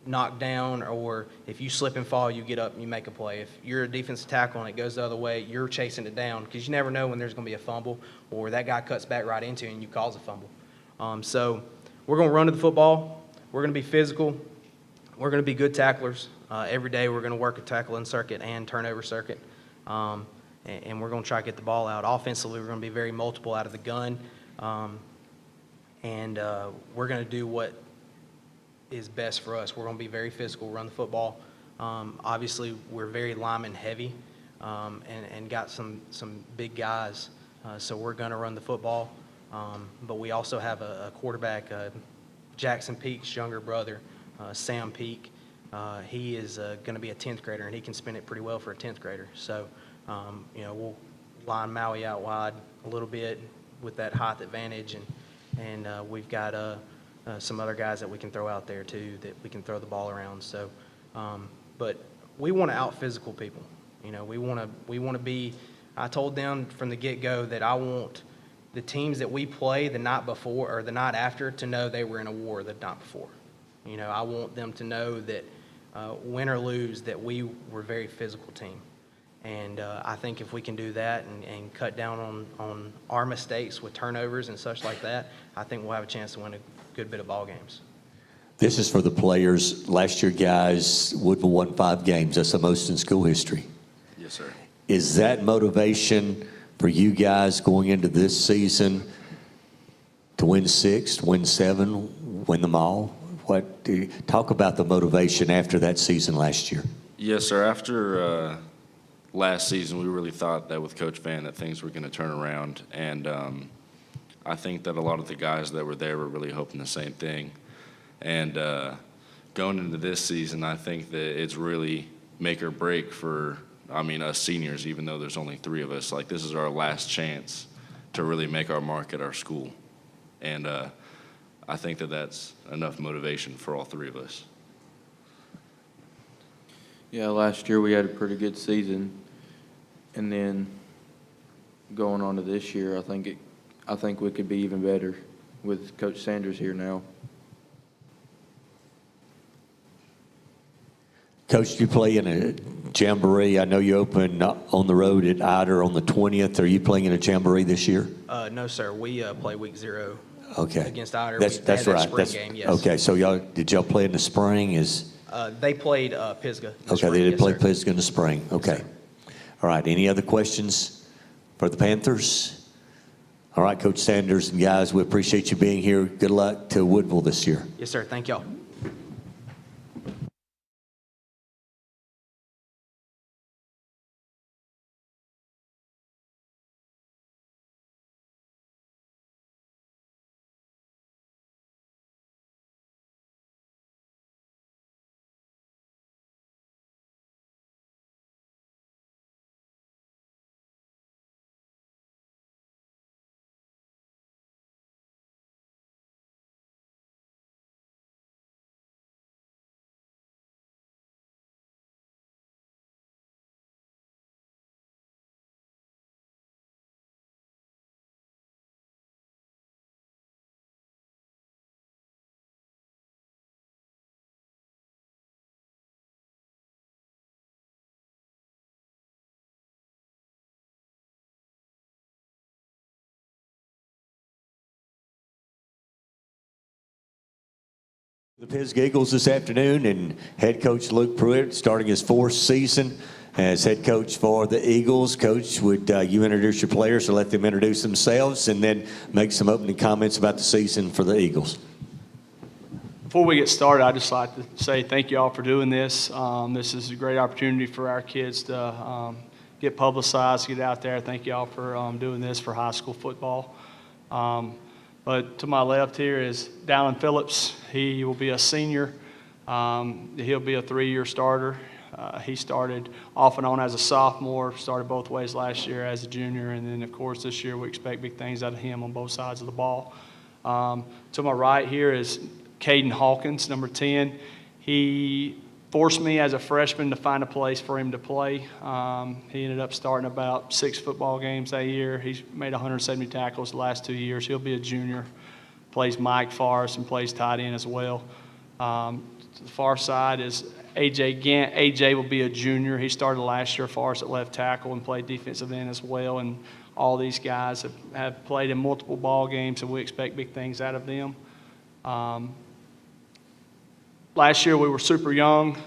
[SPEAKER 15] knocked down, or if you slip and fall, you get up and you make a play. If you're a defensive tackle and it goes the other way, you're chasing it down because you never know when there's going to be a fumble or that guy cuts back right into you and you cause a fumble. So we're going to run to the football. We're going to be physical. We're going to be good tacklers. Every day we're going to work a tackling circuit and turnover circuit. And we're going to try to get the ball out. Offensively, we're going to be very multiple out of the gun. And we're going to do what is best for us. We're going to be very physical, run the football. Obviously, we're very lineman heavy and got some big guys. So we're going to run the football. But we also have a quarterback, Jackson Peak's younger brother, Sam Peak. He is going to be a 10th grader, and he can spin it pretty well for a 10th grader. So, we'll line Maui out wide a little bit with that height advantage, and we've got some other guys that we can throw out there too that we can throw the ball around. So, but we want to out-physical people. We want to be. I told them from the get-go that I want the teams that we play the night before or the night after to know they were in a war the night before. I want them to know that win or lose, that we were a very physical team. And I think if we can do that and cut down on our mistakes with turnovers and such like that, I think we'll have a chance to win a good bit of ball games.
[SPEAKER 1] This is for the players. Last year, guys, Woodville won 5 games. That's the most in school history.
[SPEAKER 12] Yes, sir.
[SPEAKER 1] Is that motivation for you guys going into this season to win 6, win 7, win them all? Talk about the motivation after that season last year.
[SPEAKER 12] Yes, sir. After last season, we really thought that with Coach Van that things were going to turn around, and I think that a lot of the guys that were there were really hoping the same thing. And going into this season, I think that it's really make or break for, us seniors, even though there's only 3 of us. Like, this is our last chance to really make our mark at our school. And I think that that's enough motivation for all 3 of us.
[SPEAKER 10] Yeah, last year we had a pretty good season, and then going on to this year, I think we could be even better with Coach Sanders here now.
[SPEAKER 1] Coach, you play in a jamboree. I know you open on the road at Ider on the 20th. Are you playing in a jamboree this year?
[SPEAKER 15] No, sir. We play week 0
[SPEAKER 1] Okay.
[SPEAKER 15] against Ider.
[SPEAKER 1] That's right.
[SPEAKER 15] Spring game, yes.
[SPEAKER 1] Okay, so did y'all play in the spring?
[SPEAKER 15] They played Pisgah.
[SPEAKER 1] Okay, they did play Pisgah in the spring. Okay. All right, any other questions for the Panthers? All right, Coach Sanders and guys, we appreciate you being here. Good luck to Woodville this year.
[SPEAKER 15] Yes, sir. Thank y'all.
[SPEAKER 1] The Pisgah Eagles this afternoon, and head coach Luke Pruitt starting his 4th season as head coach for the Eagles. Coach, would you introduce your players or let them introduce themselves and then make some opening comments about the season for the Eagles?
[SPEAKER 14] Before we get started, I'd just like to say thank you all for doing this. This is a great opportunity for our kids to get publicized, get out there. Thank you all for doing this for high school football. But to my left here is Dallin Phillips. He will be a senior. He'll be a 3-year starter. He started off and on as a sophomore, started both ways last year as a junior, and then, of course, this year we expect big things out of him on both sides of the ball. To my right here is Caden Hawkins, number 10. He forced me as a freshman to find a place for him to play. He ended up starting about 6 football games that year. He's made 170 tackles the last 2 years. He'll be a junior, plays Mike for us and plays tight end as well. To the far side is A.J. Gant. A.J. will be a junior. He started last year for us at left tackle and played defensive end as well. And all these guys have played in multiple ball games, and we expect big things out of them. Last year we were super young.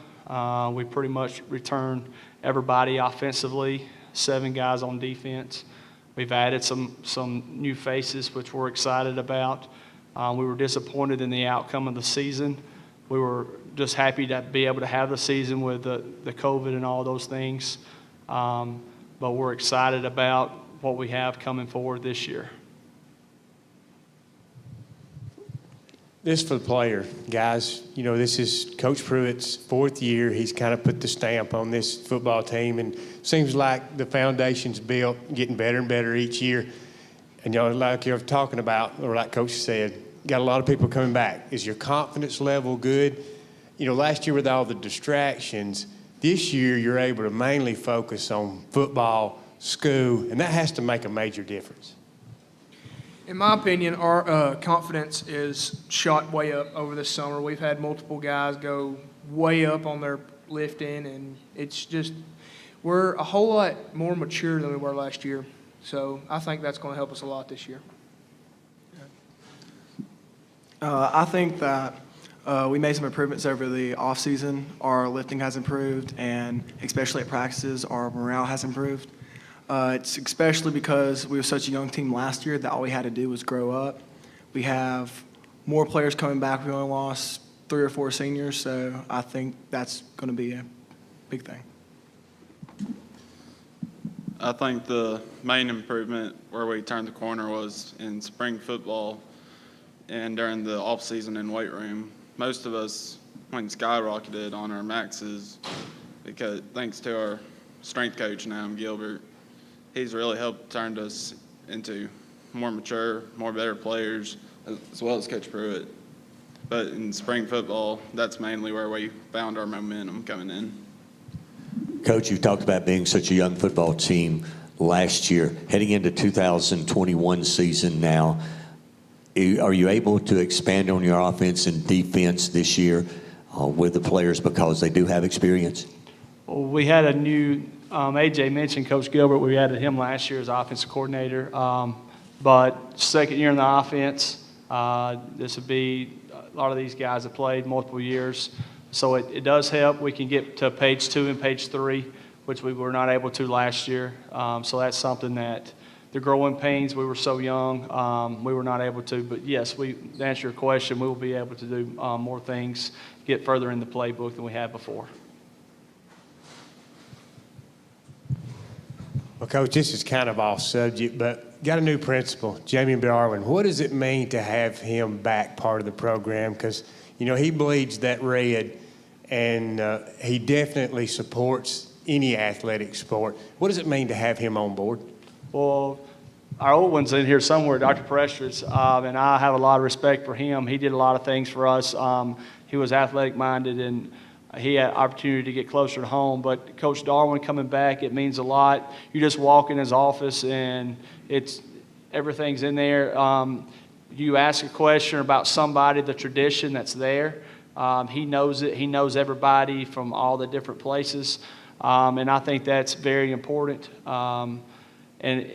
[SPEAKER 14] We pretty much returned everybody offensively, 7 guys on defense. We've added some new faces, which we're excited about. We were disappointed in the outcome of the season. We were just happy to be able to have the season with the COVID and all those things. But we're excited about what we have coming forward this year.
[SPEAKER 6] This for the player, guys. You know, this is Coach Pruitt's 4th year. He's kind of put the stamp on this football team, and seems like the foundation's built, getting better and better each year. And, you know, like you're talking about, or like Coach said, got a lot of people coming back. Is your confidence level good? You know, last year with all the distractions, this year you're able to mainly focus on football, school, and that has to make a major difference.
[SPEAKER 3] In my opinion, our confidence is shot way up over this summer. We've had multiple guys go way up on their lifting, and it's just we're a whole lot more mature than we were last year. So I think that's going to help us a lot this year.
[SPEAKER 16] I think that we made some improvements over the offseason. Our lifting has improved, and especially at practices, our morale has improved. It's especially because we were such a young team last year that all we had to do was grow up. We have more players coming back. We only lost 3 or 4 seniors, so I think that's going to be a big thing.
[SPEAKER 19] I think the main improvement where we turned the corner was in spring football and during the off-season in weight room. Most of us went skyrocketed on our maxes because thanks to our strength coach now, Gilbert. He's really helped turn us into more mature, more better players, as well as Coach Pruitt. But in spring football, that's mainly where we found our momentum coming in.
[SPEAKER 1] Coach, you talked about being such a young football team last year. Heading into 2021 season now, are you able to expand on your offense and defense this year with the players because they do have experience?
[SPEAKER 14] Well, we had a new A.J. mentioned Coach Gilbert. We added him last year as offensive coordinator. But second year in the offense, this would be a lot of these guys have played multiple years. So it does help. We can get to page 2 and page 3, which we were not able to last year. So that's something that the growing pains, we were so young, we were not able to. But yes, to answer your question, we will be able to do more things, get further in the playbook than we have before.
[SPEAKER 6] Well, Coach, this is kind of off subject, but got a new principal, Jamie Darwin. What does it mean to have him back part of the program? Because, you know, he bleeds that red, and he definitely supports any athletic sport. What does it mean to have him on board?
[SPEAKER 14] Well, our old one's in here somewhere, Dr. Prestridge, and I have a lot of respect for him. He did a lot of things for us. He was athletic-minded, and he had opportunity to get closer to home. But Coach Darwin coming back, it means a lot. You just walk in his office, and everything's in there. You ask a question about somebody, the tradition that's there. He knows it. He knows everybody from all the different places, and I think that's very important. And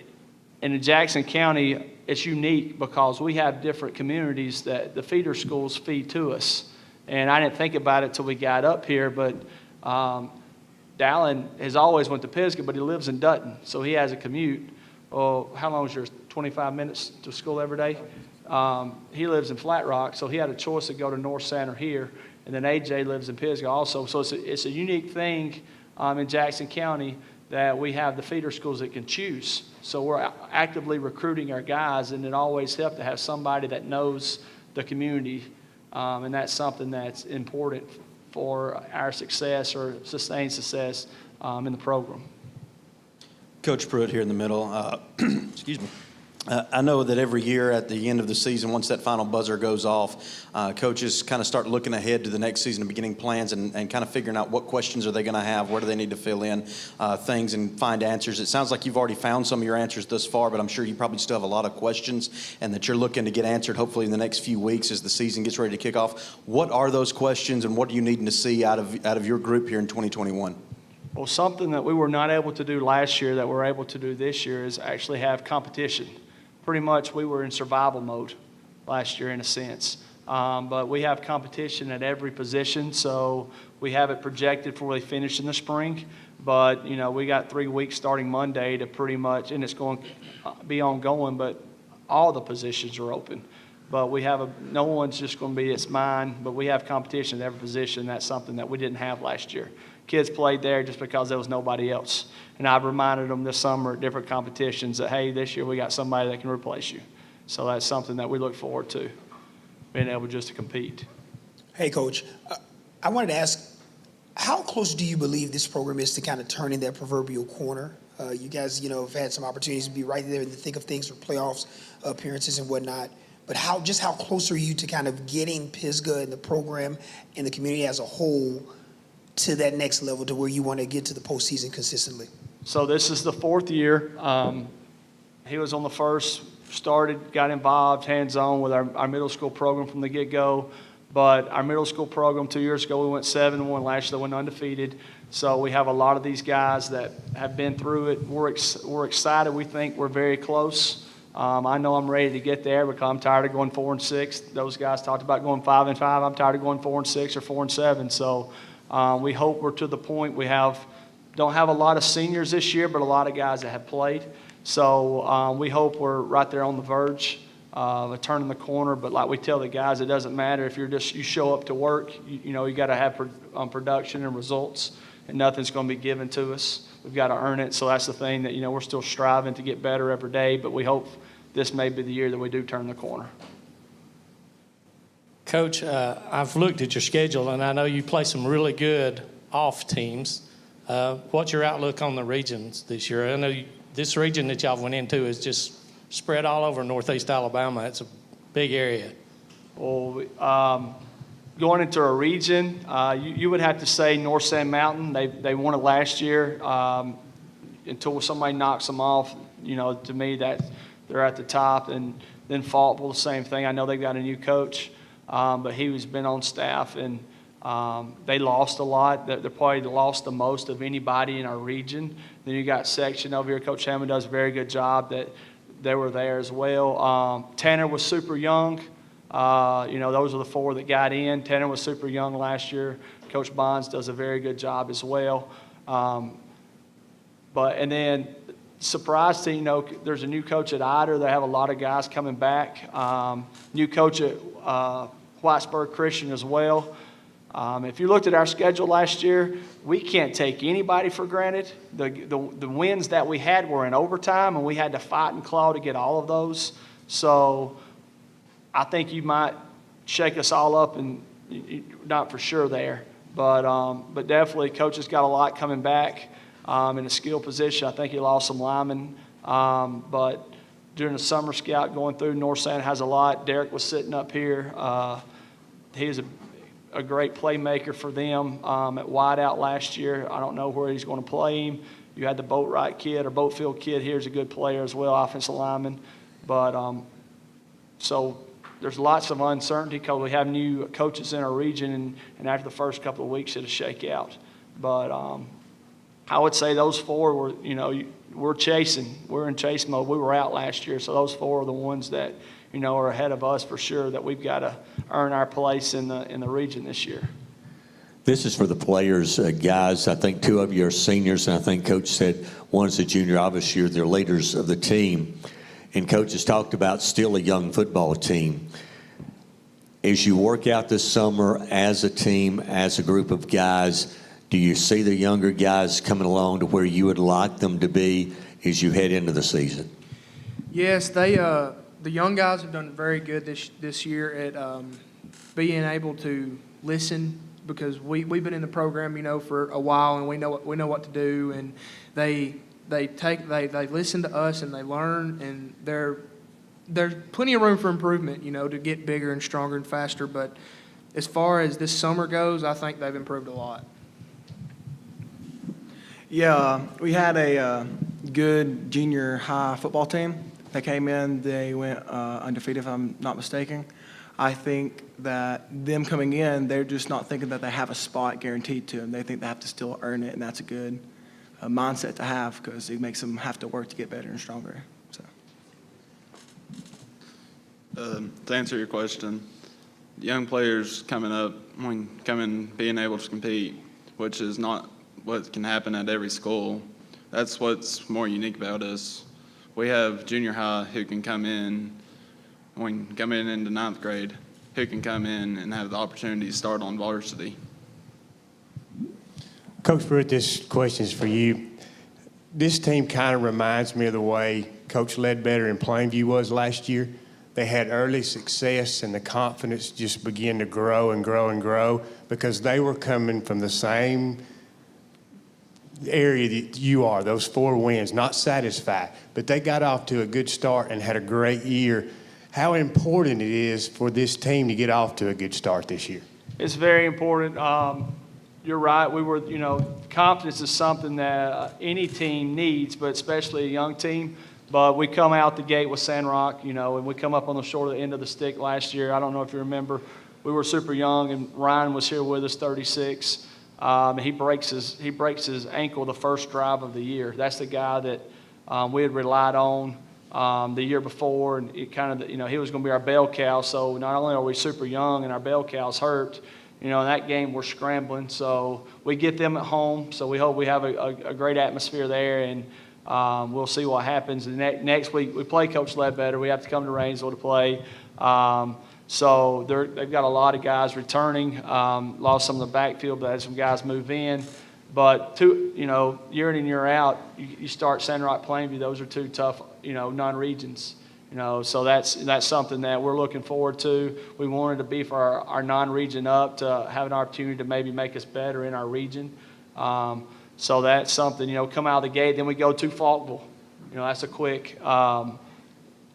[SPEAKER 14] in Jackson County, it's unique because we have different communities that the feeder schools feed to us. And I didn't think about it till we got up here, but Dallin has always went to Pisgah, but he lives in Dutton, so he has a commute. Oh, how long is yours? 25 minutes to school every day? He lives in Flat Rock, so he had a choice to go to North Center here, and then AJ lives in Pisgah also. So it's a unique thing in Jackson County that we have the feeder schools that can choose. So we're actively recruiting our guys, and it always helps to have somebody that knows the community, and that's something that's important for our success or sustained success in the program.
[SPEAKER 7] Coach Pruitt here in the middle. Excuse me. I know that every year at the end of the season, once that final buzzer goes off, coaches kind of start looking ahead to the next season and beginning plans and kind of figuring out what questions are they going to have, where do they need to fill in things and find answers. It sounds like you've already found some of your answers thus far, but I'm sure you probably still have a lot of questions and that you're looking to get answered hopefully in the next few weeks as the season gets ready to kick off. What are those questions and what are you needing to see out of your group here in 2021?
[SPEAKER 14] Well, something that we were not able to do last year that we're able to do this year is actually have competition. Pretty much we were in survival mode last year in a sense. But we have competition at every position, so we have it projected for when they finish in the spring. But, you know, we got 3 weeks starting Monday to pretty much, and it's going to be ongoing, but all the positions are open. But we have no one's just going to be, it's mine, but we have competition at every position. That's something that we didn't have last year. Kids played there just because there was nobody else. And I've reminded them this summer at different competitions that, hey, this year we got somebody that can replace you. So that's something that we look forward to, being able just to compete.
[SPEAKER 22] Hey, Coach, I wanted to ask, how close do you believe this program is to kind of turning that proverbial corner? You guys, you know, have had some opportunities to be right there in the thick of things for playoffs appearances and whatnot. But how close are you to kind of getting Pisgah and the program and the community as a whole to that next level to where you want to get to the postseason consistently?
[SPEAKER 14] So this is the 4th year. He was on the first, started, got involved, hands-on with our middle school program from the get-go. But our middle school program 2 years ago, we went 7-1. Last year, they went undefeated. So we have a lot of these guys that have been through it. We're excited. We think we're very close. I know I'm ready to get there because I'm tired of going 4-6. Those guys talked about going 5-5. I'm tired of going 4-6 or 4-7. So we hope we're to the point. We don't have a lot of seniors this year, but a lot of guys that have played. So we hope we're right there on the verge of turning the corner. But like we tell the guys, it doesn't matter if you show up to work. You know, you got to have production and results, and nothing's going to be given to us. We've got to earn it. So that's the thing that, you know, we're still striving to get better every day, but we hope this may be the year that we do turn the corner.
[SPEAKER 5] Coach, I've looked at your schedule, and I know you play some really good off teams. What's your outlook on the regions this year? I know this region that y'all went into is just spread all over northeast Alabama. It's a big area.
[SPEAKER 14] Well, going into a region, you would have to say North Sand Mountain. They won it last year. Until somebody knocks them off, you know, to me that they're at the top. And then Faultville, the same thing. I know they got a new coach, but he's been on staff, and they lost a lot. They probably lost the most of anybody in our region. Then you got Section over here. Coach Hammond does a very good job that they were there as well. Tanner was super young. You know, those are the 4 that got in. Tanner was super young last year. Coach Bonds does a very good job as well. And then surprised to, you know, there's a new coach at Ider. They have a lot of guys coming back. New coach at Whitesburg Christian as well. If you looked at our schedule last year, we can't take anybody for granted. The wins that we had were in overtime, and we had to fight and claw to get all of those. So I think you might shake us all up, and not for sure there. But definitely, coach has got a lot coming back in a skill position. I think he lost some linemen. But during the summer scout going through, North Sand has a lot. Derek was sitting up here. He's a great playmaker for them at wideout last year. I don't know where he's going to play him. You had the Boatwright kid or Boatfield kid here is a good player as well, offensive lineman. But so there's lots of uncertainty because we have new coaches in our region, and after the first couple of weeks, it'll shake out. But I would say those 4 were, you know, we're chasing. We're in chase mode. We were out last year, so those 4 are the ones that, you know, are ahead of us for sure, that we've got to earn our place in the region this year.
[SPEAKER 1] This is for the players, guys. I think 2 of you are seniors, and I think Coach said one's a junior. Obviously, you're the leaders of the team. And Coach has talked about still a young football team. As you work out this summer as a team, as a group of guys, do you see the younger guys coming along to where you would like them to be as you head into the season?
[SPEAKER 3] Yes, the young guys have done very good this year at being able to listen, because we've been in the program, you know, for a while, and we know what to do, and they listen to us and they learn, and they're there's plenty of room for improvement, to get bigger and stronger and faster. But as far as this summer goes, I think they've improved a lot.
[SPEAKER 16] Yeah, we had a good junior high football team that came in. They went undefeated, if I'm not mistaken. I think that them coming in, they're just not thinking that they have a spot guaranteed to them. They think they have to still earn it, and that's a good mindset to have because it makes them have to work to get better and stronger. So,
[SPEAKER 19] to answer your question, young players coming up, being able to compete, which is not what can happen at every school. That's what's more unique about us. We have junior high who can come in into ninth grade, who can come in and have the opportunity to start on varsity.
[SPEAKER 6] Coach Pruitt, this question is for you. This team kind of reminds me of the way Coach Ledbetter in Plainview was last year. They had early success, and the confidence just began to grow and grow and grow because they were coming from the same area that you are, those 4 wins, not satisfied. But they got off to a good start and had a great year. How important it is for this team to get off to a good start this year?
[SPEAKER 14] It's very important. You're right. Confidence is something that any team needs, but especially a young team. But we come out the gate with Sandrock, and we come up on the short end of the stick last year. I don't know if you remember. We were super young, and Ryan was here with us, 36. And he breaks his ankle the first drive of the year. That's the guy that we had relied on the year before, and it kind of, he was going to be our bell cow. So not only are we super young and our bell cow's hurt, in that game we're scrambling. So we get them at home. So we hope we have a great atmosphere there, and we'll see what happens. And next week we play Coach Ledbetter. We have to come to Rainsville to play. So they've got a lot of guys returning. Lost some of the backfield, but had some guys move in. But year in and year out, you start Sandrock, Plainview. Those are 2 tough, non-regions. So that's something that we're looking forward to. We wanted to beef our non-region up to have an opportunity to maybe make us better in our region. So that's something. Come out of the gate, then we go to Faulkville. That's a quick.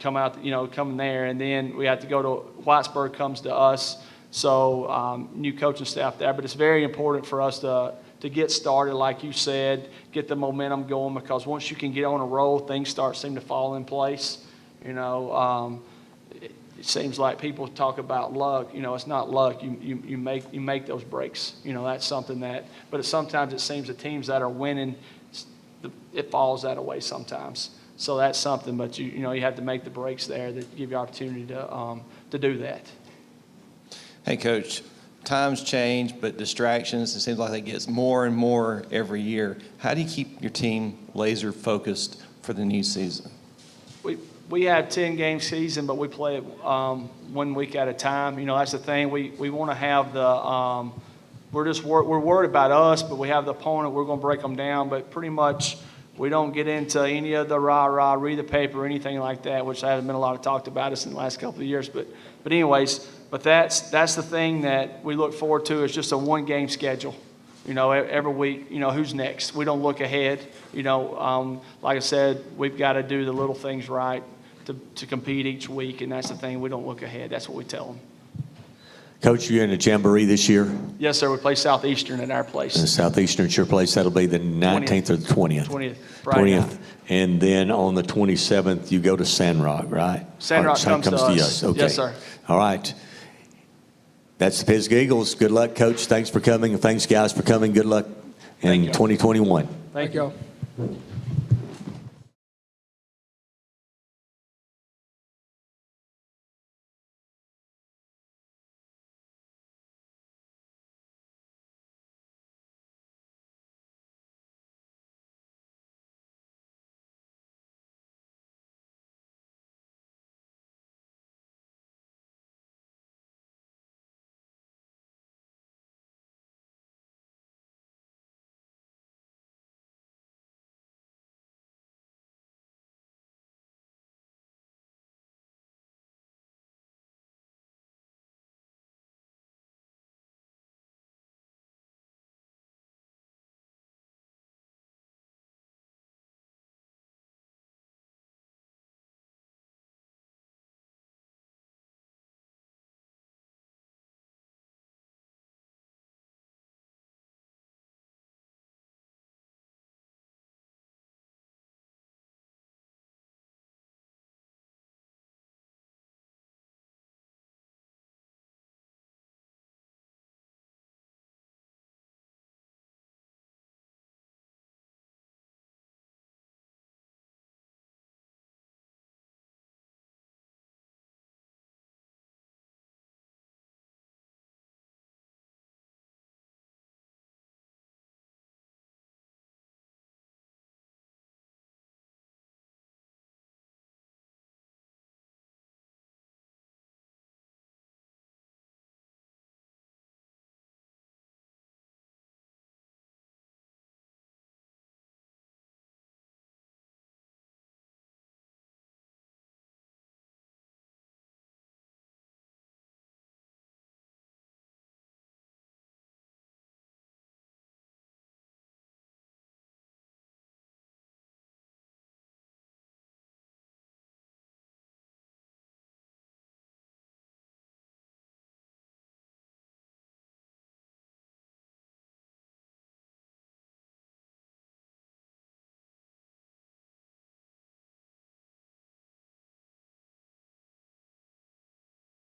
[SPEAKER 14] Come out, coming there, and then we have to go to Whitesburg comes to us. So new coaching staff there, but it's very important for us to get started, like you said, get the momentum going, because once you can get on a roll, things seem to fall in place. It seems like people talk about luck. It's not luck. You make those breaks. That's something that. But sometimes it seems the teams that are winning, it falls that way sometimes. So that's something, but you have to make the breaks there that give you opportunity to do that.
[SPEAKER 11] Hey, Coach, times change, but distractions, it seems like it gets more and more every year. How do you keep your team laser focused for the new season?
[SPEAKER 14] We have 10-game season, but we play it 1 week at a time. That's the thing. We want to have the we're worried about us, but we have the opponent. We're going to break them down, but pretty much we don't get into any of the rah-rah, read the paper, or anything like that, which hasn't been a lot of talked about us in the last couple of years. But that's the thing that we look forward to is just a 1-game schedule. Every week, who's next. We don't look ahead. Like I said, we've got to do the little things right to compete each week, and that's the thing. We don't look ahead. That's what we tell them.
[SPEAKER 1] Coach, you're in a jamboree this year?
[SPEAKER 14] Yes, sir. We play Southeastern at our place.
[SPEAKER 1] The Southeastern at your place, that'll be the 19th or the 20th?
[SPEAKER 14] 20th, Friday
[SPEAKER 1] 20th.
[SPEAKER 14] night.
[SPEAKER 1] And then on the 27th, you go to Sandrock, right?
[SPEAKER 14] Sandrock comes to us.
[SPEAKER 1] Okay.
[SPEAKER 14] Yes, sir.
[SPEAKER 1] All right. That's the Pisgah Eagles. Good luck, Coach. Thanks for coming, and thanks, guys, for coming. Good luck in 2021.
[SPEAKER 14] Thank you.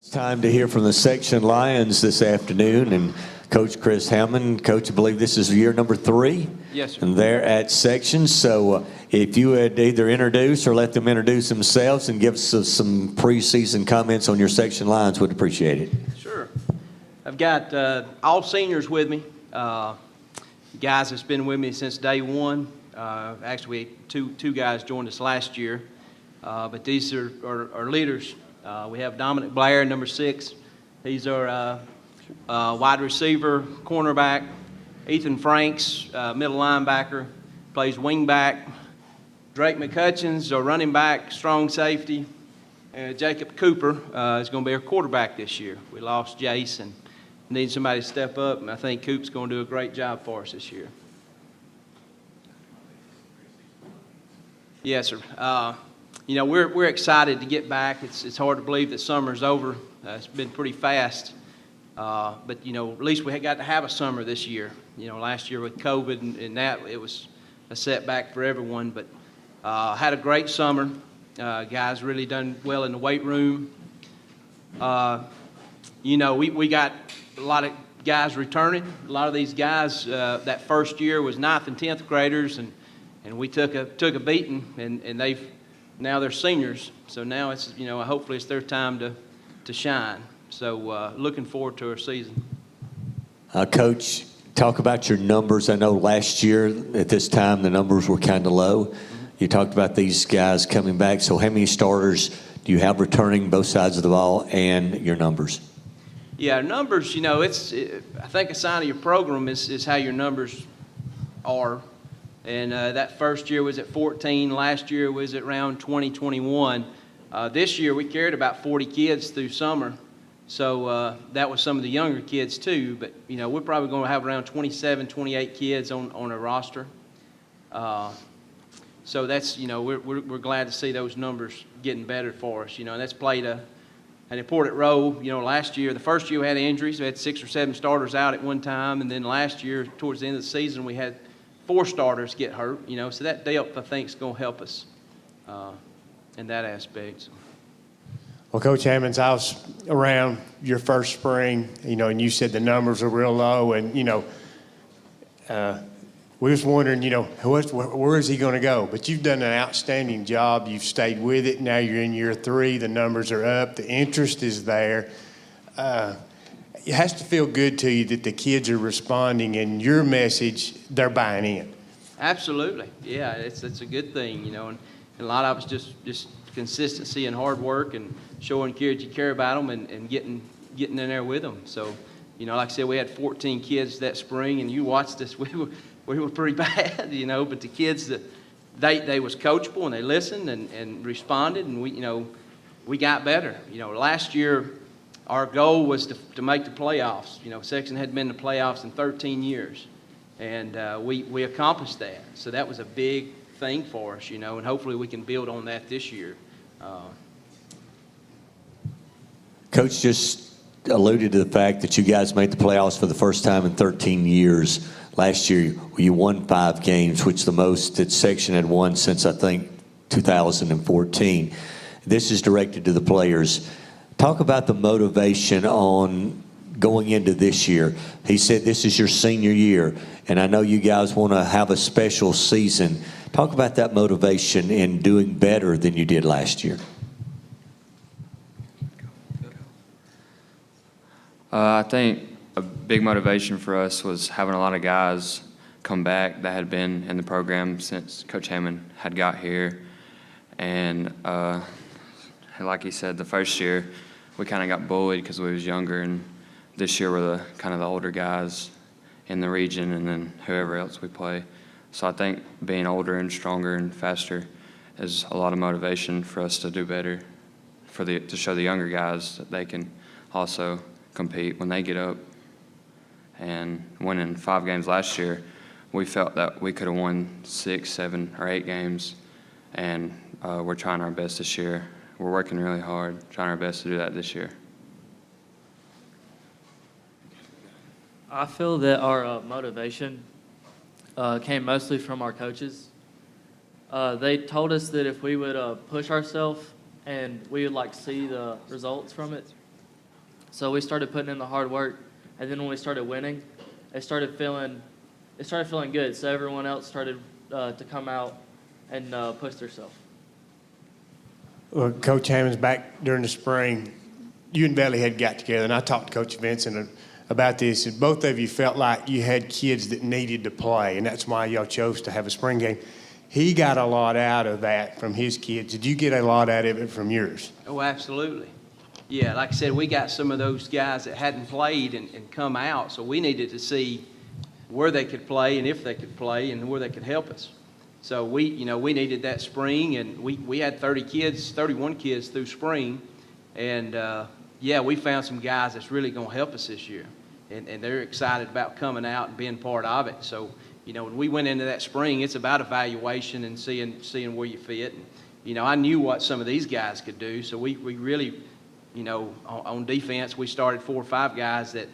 [SPEAKER 1] It's time to hear from the Section Lions this afternoon, and Coach Chris Hammond. Coach, I believe this is year number 3.
[SPEAKER 9] Yes, sir.
[SPEAKER 1] And they're at Section. So if you would either introduce or let them introduce themselves and give us some preseason comments on your Section Lions, would appreciate it.
[SPEAKER 9] Sure. I've got all seniors with me. Guys that's been with me since day one. Actually, two guys joined us last year. But these are leaders. We have Dominic Blair, number 6. He's our wide receiver, cornerback. Ethan Franks, middle linebacker, plays wing back. Drake McCutcheon's our running back, strong safety. Jacob Cooper is going to be our quarterback this year. We lost Jason. Need somebody to step up, and I think Coop's going to do a great job for us this year. Yes, sir. You know, we're excited to get back. It's hard to believe that summer's over. It's been pretty fast. But, you know, at least we got to have a summer this year. You know, last year with COVID and that, it was a setback for everyone. But had a great summer. Guys really done well in the weight room. You know, we got a lot of guys returning. A lot of these guys that first year was 9th and 10th graders, and we took a beating, and now they're seniors. So now it's, you know, hopefully it's their time to shine. So looking forward to our season.
[SPEAKER 1] Coach, talk about your numbers. I know last year at this time the numbers were kind of low. You talked about these guys coming back. So how many starters do you have returning both sides of the ball, and your numbers?
[SPEAKER 9] Yeah, numbers, you know, I think a sign of your program is how your numbers are. And that first year was at 14. Last year was at around 20, 21. This year we carried about 40 kids through summer. So that was some of the younger kids too. But, you know, we're probably going to have around 27, 28 kids on our roster. So that's, you know, we're glad to see those numbers getting better for us. You know, and that's played an important role. You know, last year, the first year we had injuries. We had 6 or 7 starters out at one time. And then last year, towards the end of the season, we had 4 starters get hurt, you know, so that depth, I think, is going to help us in that aspect.
[SPEAKER 6] Well, Coach Hammonds, I was around your first spring, you know, and you said the numbers are real low, and, you know, we was wondering, you know, where is he going to go? But you've done an outstanding job. You've stayed with it. Now you're in year 3. The numbers are up. The interest is there. It has to feel good to you that the kids are responding, and your message, they're buying in.
[SPEAKER 9] Absolutely. Yeah, it's a good thing, you know, and a lot of it's just consistency and hard work and showing kids you care about them and getting in there with them. So, you know, like I said, we had 14 kids that spring, and you watched us. We were pretty bad, you know, but the kids, they was coachable, and they listened and responded, and we got better. You know, last year, our goal was to make the playoffs. You know, Section hadn't been in the playoffs in 13 years, and we accomplished that. So that was a big thing for us, you know, and hopefully we can build on that this year.
[SPEAKER 1] Coach just alluded to the fact that you guys made the playoffs for the first time in 13 years. Last year, you won 5 games, which the most that Section had won since, I think, 2014. This is directed to the players. Talk about the motivation on going into this year. He said this is your senior year, and I know you guys want to have a special season. Talk about that motivation in doing better than you did last year.
[SPEAKER 18] I think a big motivation for us was having a lot of guys come back that had been in the program since Coach Hammond had got here. And like he said, the first year we kind of got bullied because we was younger, and this year we're kind of the older guys in the region, and then whoever else we play. So I think being older and stronger and faster is a lot of motivation for us to do better, to show the younger guys that they can also compete when they get up. And winning 5 games last year, we felt that we could have won 6, 7, or 8 games, and we're trying our best this year. We're working really hard, trying our best to do that this year.
[SPEAKER 21] I feel that our motivation came mostly from our coaches. They told us that if we would push ourselves and we would see the results from it, So we started putting in the hard work, and then when we started winning, it started feeling good. So everyone else started to come out and push themselves.
[SPEAKER 6] Well, Coach Hammond's back during the spring. You and Valley had got together, and I talked to Coach Vincent about this, and both of you felt like you had kids that needed to play, and that's why y'all chose to have a spring game. He got a lot out of that from his kids. Did you get a lot out of it from yours?
[SPEAKER 9] Oh, absolutely. Yeah, like I said, we got some of those guys that hadn't played and come out, so we needed to see where they could play and if they could play and where they could help us. So we needed that spring, and we had 31 kids through spring, and we found some guys that's really going to help us this year, and they're excited about coming out and being part of it. So, when we went into that spring, it's about evaluation and seeing where you fit. And, I knew what some of these guys could do, so we really, on defense, we started 4 or 5 guys that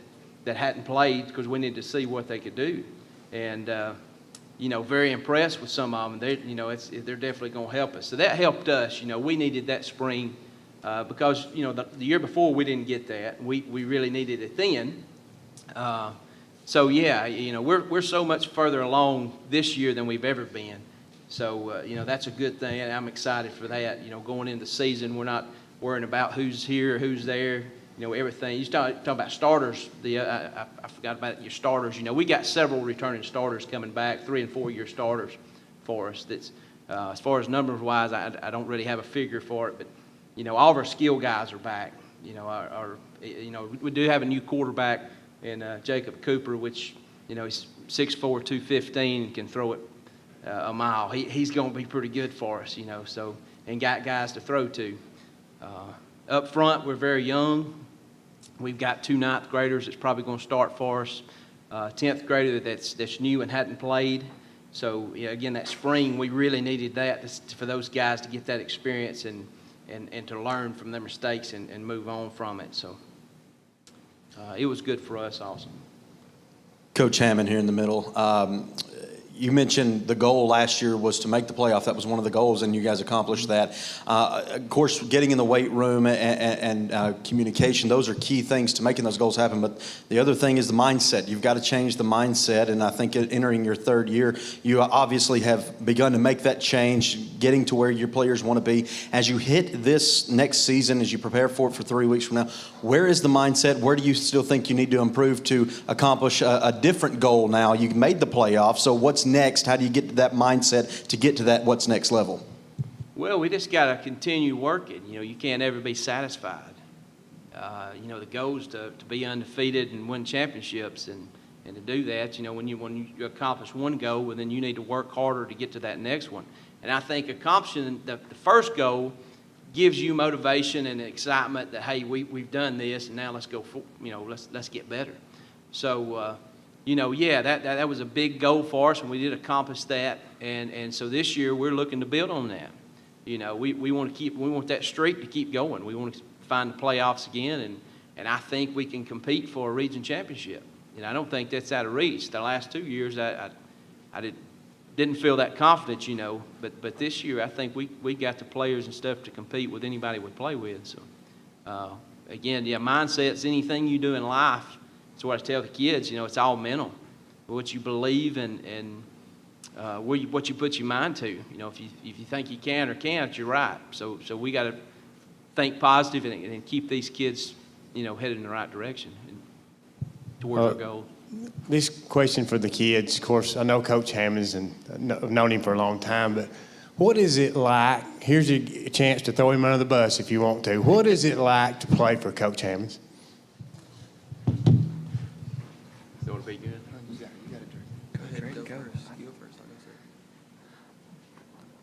[SPEAKER 9] hadn't played because we needed to see what they could do. And, very impressed with some of them. They're definitely going to help us. So that helped us. We needed that spring because, the year before we didn't get that. We really needed it then. We're so much further along this year than we've ever been. So, that's a good thing. I'm excited for that. Going into the season, we're not worrying about who's here, who's there, everything. You talk about starters. I forgot about your starters. We got several returning starters coming back, 3- and 4-year starters for us. That's as far as numbers wise, I don't really have a figure for it, but all of our skill guys are back. We do have a new quarterback in Jacob Cooper, which he's 6'4", 215, and can throw it a mile. He's going to be pretty good for us. So and got guys to throw to. Up front, we're very young. We've got 2 9th graders that's probably going to start for us. 10th grader that's new and hadn't played. So, again, that spring, we really needed that for those guys to get that experience and to learn from their mistakes and move on from it. So it was good for us also.
[SPEAKER 7] Coach Hammond here in the middle. You mentioned the goal last year was to make the playoff. That was one of the goals, and you guys accomplished that. Of course, getting in the weight room and communication, those are key things to making those goals happen. But the other thing is the mindset. You've got to change the mindset, and I think entering your 3rd year, you obviously have begun to make that change, getting to where your players want to be. As you hit this next season, as you prepare for it for 3 weeks from now, where is the mindset? Where do you still think you need to improve to accomplish a different goal now? You made the playoff, so what's next? How do you get to that mindset to get to that what's next level?
[SPEAKER 9] Well, we just got to continue working. You can't ever be satisfied. The goal is to be undefeated and win championships, and to do that, when you accomplish one goal, well, then you need to work harder to get to that next one. And I think accomplishing the first goal gives you motivation and excitement that, hey, we've done this, and now let's go let's get better. So that was a big goal for us, and we did accomplish that. And so this year we're looking to build on that. We want that streak to keep going. We want to find the playoffs again, and I think we can compete for a region championship. I don't think that's out of reach. The last 2 years I didn't feel that confident, but this year I think we got the players and stuff to compete with anybody we play with. So again, mindset's anything you do in life. That's what I tell the kids. It's all mental. What you believe and what you put your mind to. If you think you can or can't, you're right. So we got to think positive and keep these kids, headed in the right direction and towards our goal.
[SPEAKER 6] This question for the kids, of course, I know Coach Hammonds and I've known him for a long time, but what is it like? Here's a chance to throw him under the bus if you want to. What is it like to play for Coach Hammonds?
[SPEAKER 9] Be good.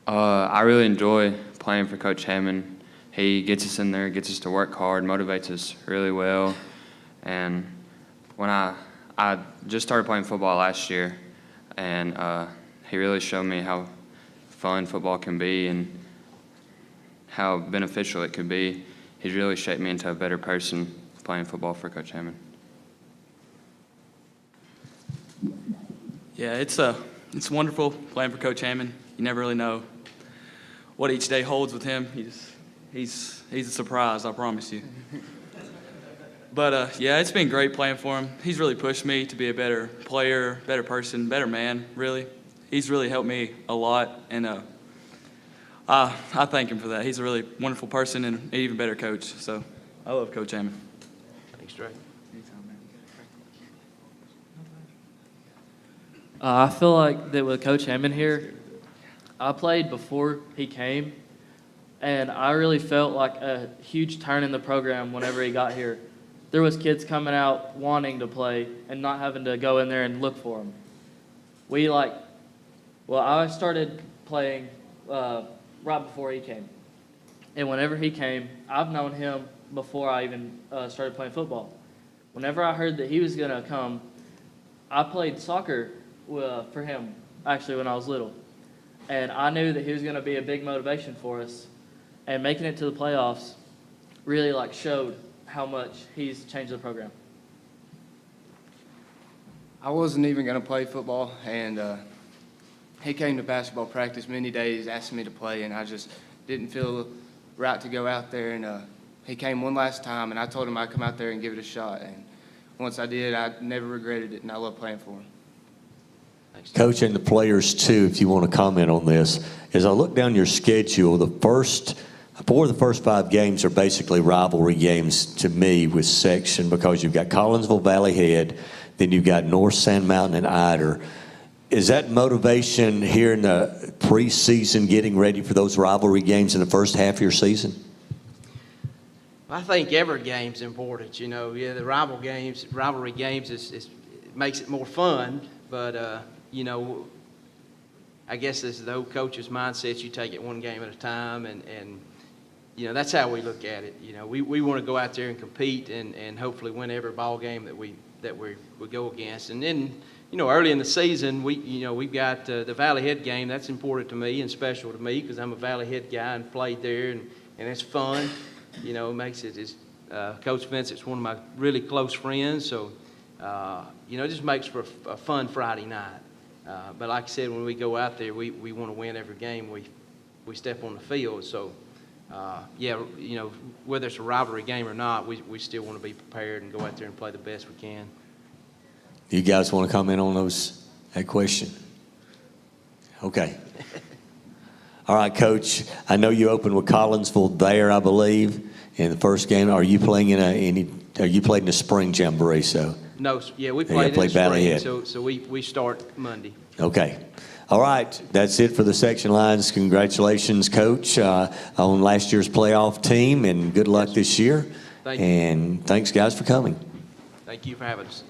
[SPEAKER 18] I really enjoy playing for Coach Hammond. He gets us in there, gets us to work hard, motivates us really well. And when I just started playing football last year, and he really showed me how fun football can be and how beneficial it could be. He's really shaped me into a better person playing football for Coach Hammond.
[SPEAKER 2] Yeah, it's wonderful playing for Coach Hammond. You never really know what each day holds with him. He's a surprise, I promise you. But yeah, it's been great playing for him. He's really pushed me to be a better player, better person, better man, really. He's really helped me a lot, and I thank him for that. He's a really wonderful person and an even better coach. So I love Coach Hammond.
[SPEAKER 9] Thanks, Trey.
[SPEAKER 21] I feel like that with Coach Hammond here, I played before he came, and I really felt like a huge turn in the program whenever he got here. There was kids coming out wanting to play and not having to go in there and look for them. I started playing right before he came. And whenever he came, I've known him before I even started playing football. Whenever I heard that he was going to come, I played soccer for him, actually, when I was little. And I knew that he was going to be a big motivation for us. And making it to the playoffs really showed how much he's changed the program.
[SPEAKER 17] I wasn't even going to play football, and he came to basketball practice many days asking me to play, and I just didn't feel right to go out there. And he came one last time, and I told him I'd come out there and give it a shot. And once I did, I never regretted it, and I love playing for him.
[SPEAKER 1] Coach, and the players too, if you want to comment on this. As I look down your schedule, four of the first 5 games are basically rivalry games to me with section, because you've got Collinsville, Valley Head, then you've got North Sand Mountain and Ider. Is that motivation here in the preseason, getting ready for those rivalry games in the first half of your season?
[SPEAKER 9] I think every game's important. The rivalry games it makes it more fun, but I guess as the old coach's mindset, you take it one game at a time, and that's how we look at it. We want to go out there and compete and hopefully win every ball game that we go against. And then, early in the season, we've got the Valley Head game. That's important to me and special to me because I'm a Valley Head guy and played there, and it's fun. It makes it Coach Vincent's one of my really close friends, so it just makes for a fun Friday night. But like I said, when we go out there, we want to win every game we step on the field. So, whether it's a rivalry game or not, we still want to be prepared and go out there and play the best we can.
[SPEAKER 1] You guys want to comment on that question? Okay. All right, Coach. I know you opened with Collinsville there, I believe, in the first game. Are you playing you played in the spring jamboree? So.
[SPEAKER 9] No, we played in the spring, so we start Monday. Okay.
[SPEAKER 1] All right, that's it for the section lines. Congratulations, Coach, on last year's playoff team, and good luck this year.
[SPEAKER 9] Thank you.
[SPEAKER 1] And thanks, guys, for coming.
[SPEAKER 9] Thank you for having us.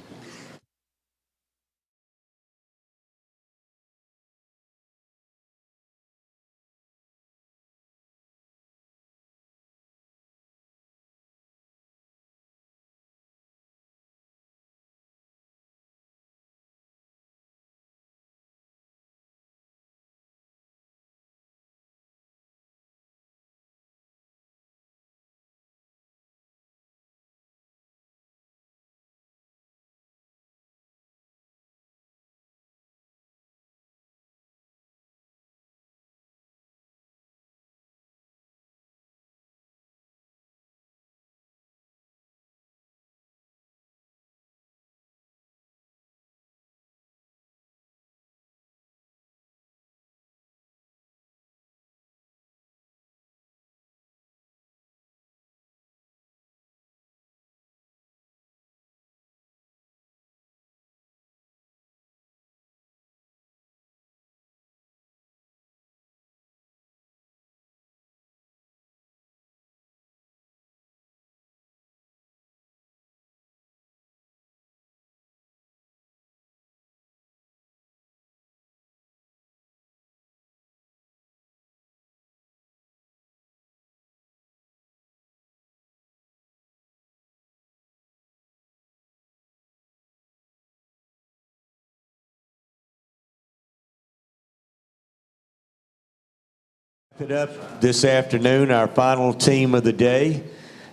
[SPEAKER 1] It up this afternoon. Our final team of the day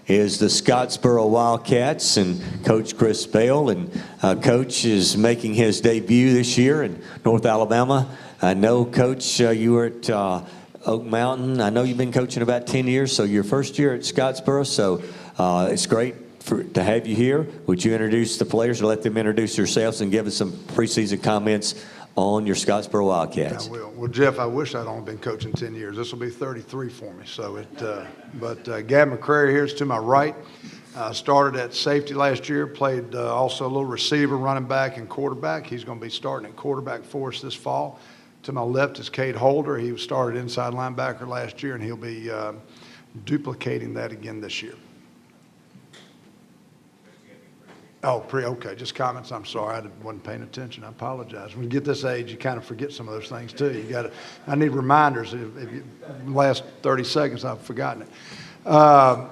[SPEAKER 1] is the Scottsboro Wildcats and Coach Chris Bale. And Coach is making his debut this year in North Alabama. I know, Coach, you were at Oak Mountain. I know you've been coaching about 10 years, so your first year at Scottsboro. So it's great to have you here. Would you introduce the players or let them introduce themselves and give us some preseason comments on your Scottsboro Wildcats?
[SPEAKER 13] I will. Well, Jeff, I wish I'd only been coaching 10 years. This will be 33 for me. So Gab McCrary here is to my right. Started at safety last year, played also a little receiver, running back, and quarterback. He's going to be starting at quarterback for us this fall. To my left is Cade Holder. He started inside linebacker last year, and he'll be duplicating that again this year. Okay, just comments. I'm sorry, I wasn't paying attention. I apologize. When you get this age, you kind of forget some of those things too. I need reminders. If last 30 seconds, I've forgotten it.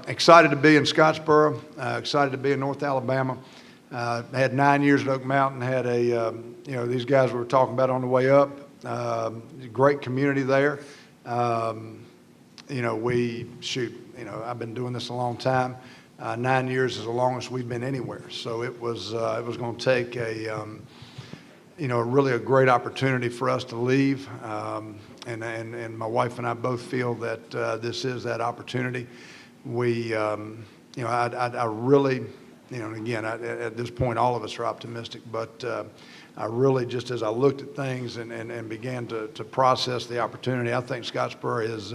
[SPEAKER 13] Excited to be in Scottsboro. Excited to be in North Alabama. Had 9 years at Oak Mountain. Had these guys we were talking about on the way up. Great community there. I've been doing this a long time. 9 years is the longest we've been anywhere. So it was going to take really a great opportunity for us to leave. And my wife and I both feel that this is that opportunity. I really, and again, at this point, all of us are optimistic, but I really, just as I looked at things and began to process the opportunity, I think Scottsboro is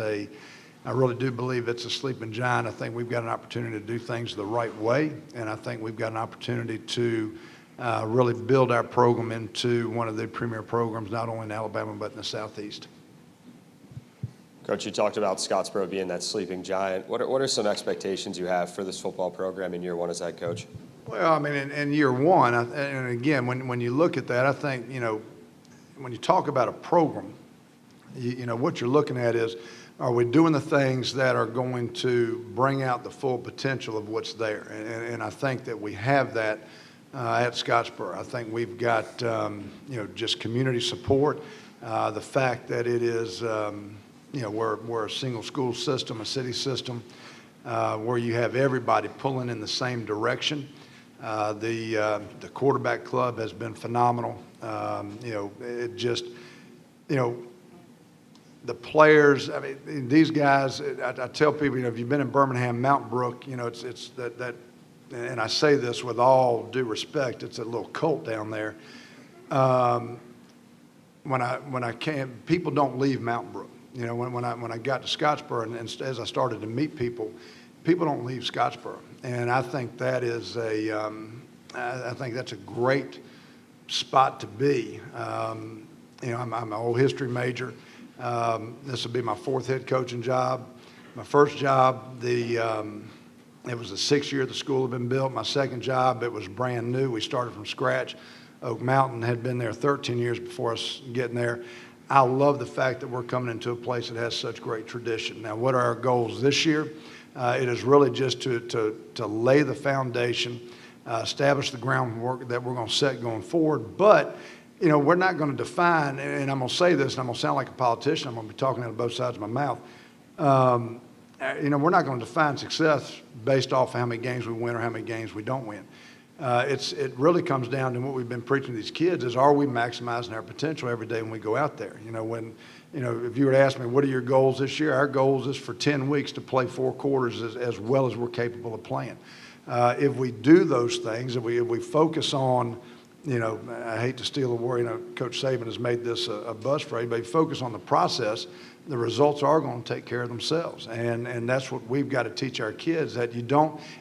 [SPEAKER 13] I really do believe it's a sleeping giant. I think we've got an opportunity to do things the right way, and I think we've got an opportunity to really build our program into one of the premier programs, not only in Alabama, but in the Southeast.
[SPEAKER 20] Coach, you talked about Scottsboro being that sleeping giant. What are some expectations you have for this football program in year one as head coach?
[SPEAKER 13] Well, I mean, in year one, and again, when you look at that, I think, when you talk about a program, what you're looking at is, are we doing the things that are going to bring out the full potential of what's there? And I think that we have that at Scottsboro. I think we've got, just community support, the fact that it is, we're a single school system, a city system, where you have everybody pulling in the same direction. The quarterback club has been phenomenal. The players, I mean, these guys, I tell people, if you've been in Birmingham, Mountain Brook, it's that, and I say this with all due respect, it's a little cult down there. When I came, people don't leave Mountain Brook. When I got to Scottsboro and as I started to meet people don't leave Scottsboro, and I think that is I think that's a great spot to be. I'm an old history major. This will be my fourth head coaching job. My first job, it was the 6th year the school had been built. My second job, it was brand new. We started from scratch. Oak Mountain had been there 13 years before us getting there. I love the fact that we're coming into a place that has such great tradition. Now, what are our goals this year? It is really just to lay the foundation, establish the groundwork that we're going to set going forward. But we're not going to define, and I'm going to say this, and I'm going to sound like a politician. I'm going to be talking out of both sides of my mouth. We're not going to define success based off of how many games we win or how many games we don't win. It really comes down to what we've been preaching to these kids is, are we maximizing our potential every day when we go out there? If you were to ask me, what are your goals this year? Our goals is for 10 weeks to play 4 quarters as well as we're capable of playing. If we do those things, if we focus on, I hate to steal a word, Coach Saban has made this a buzz phrase, but focus on the process, the results are going to take care of themselves. And that's what we've got to teach our kids, that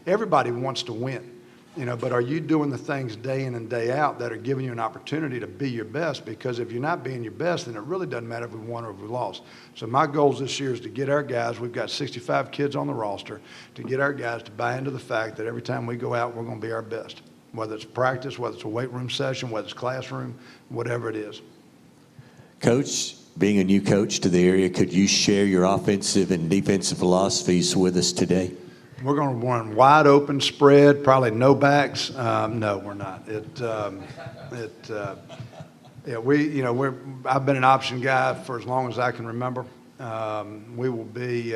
[SPEAKER 13] everybody wants to win, but are you doing the things day in and day out that are giving you an opportunity to be your best? Because if you're not being your best, then it really doesn't matter if we won or if we lost. So my goals this year is to get our guys, we've got 65 kids on the roster, to get our guys to buy into the fact that every time we go out, we're going to be our best. Whether it's practice, whether it's a weight room session, whether it's classroom, whatever it is.
[SPEAKER 1] Coach, being a new coach to the area, could you share your offensive and defensive philosophies with us today?
[SPEAKER 13] We're going to run wide open spread, probably no backs. No, we're not. I've been an option guy for as long as I can remember. We will be,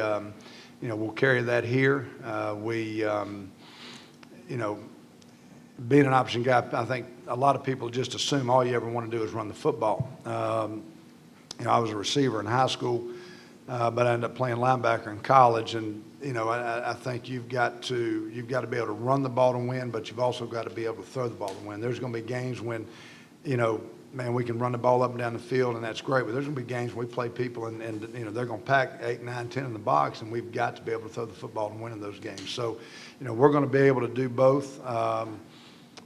[SPEAKER 13] we'll carry that here. Being an option guy, I think a lot of people just assume all you ever want to do is run the football. I was a receiver in high school, but I ended up playing linebacker in college, and I think you've got to be able to run the ball to win, but you've also got to be able to throw the ball to win. There's going to be games when, man, we can run the ball up and down the field, and that's great. But there's going to be games when we play people, and they're going to pack 8, 9, 10 in the box, and we've got to be able to throw the football and win in those games. So, we're going to be able to do both.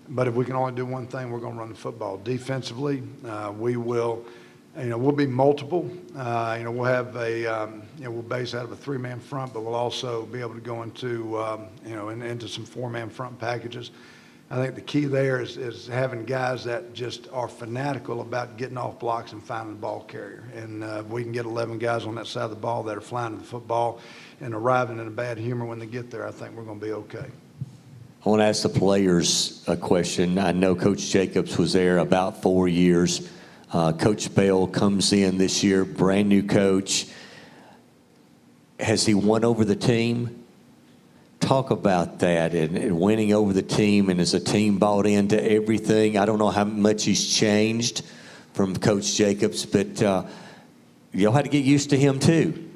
[SPEAKER 13] But if we can only do one thing, we're going to run the football. Defensively, we will, we'll be multiple. We'll have we'll base out of a 3-man front, but we'll also be able to go into, into some 4-man front packages. I think the key there is having guys that just are fanatical about getting off blocks and finding the ball carrier. And if we can get 11 guys on that side of the ball that are flying to the football and arriving in a bad humor when they get there, I think we're going to be okay.
[SPEAKER 1] I want to ask the players a question. I know Coach Jacobs was there about 4 years. Coach Bell comes in this year, brand new coach. Has he won over the team? Talk about that and winning over the team, and has the team bought into everything? I don't know how much he's changed from Coach Jacobs, but y'all had to get used to him too.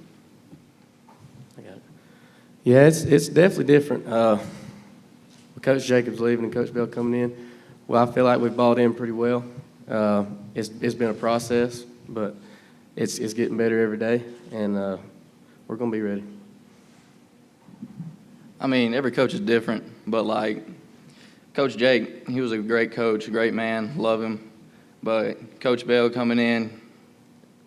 [SPEAKER 4] Yeah, it's definitely different. With Coach Jacobs leaving and Coach Bell coming in, well, I feel like we've bought in pretty well. It's been a process, but it's getting better every day, and we're going to be ready.
[SPEAKER 2] I mean, every coach is different, but like Coach Jake, he was a great coach, a great man, love him. But Coach Bell coming in,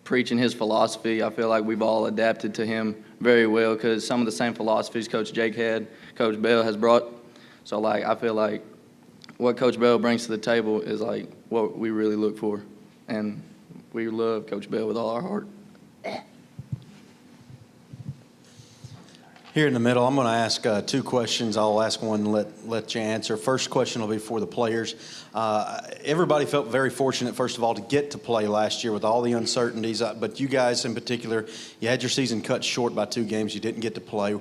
[SPEAKER 2] preaching his philosophy, I feel like we've all adapted to him very well because some of the same philosophies Coach Jake had, Coach Bell has brought. So, like, I feel like what Coach Bell brings to the table is, like, what we really look for. And we love Coach Bell with all our heart.
[SPEAKER 7] Here in the middle, I'm going to ask 2 questions. I'll ask one and let you answer. First question will be for the players. Everybody felt very fortunate, first of all, to get to play last year with all the uncertainties. But you guys in particular, you had your season cut short by 2 games. You didn't get to play.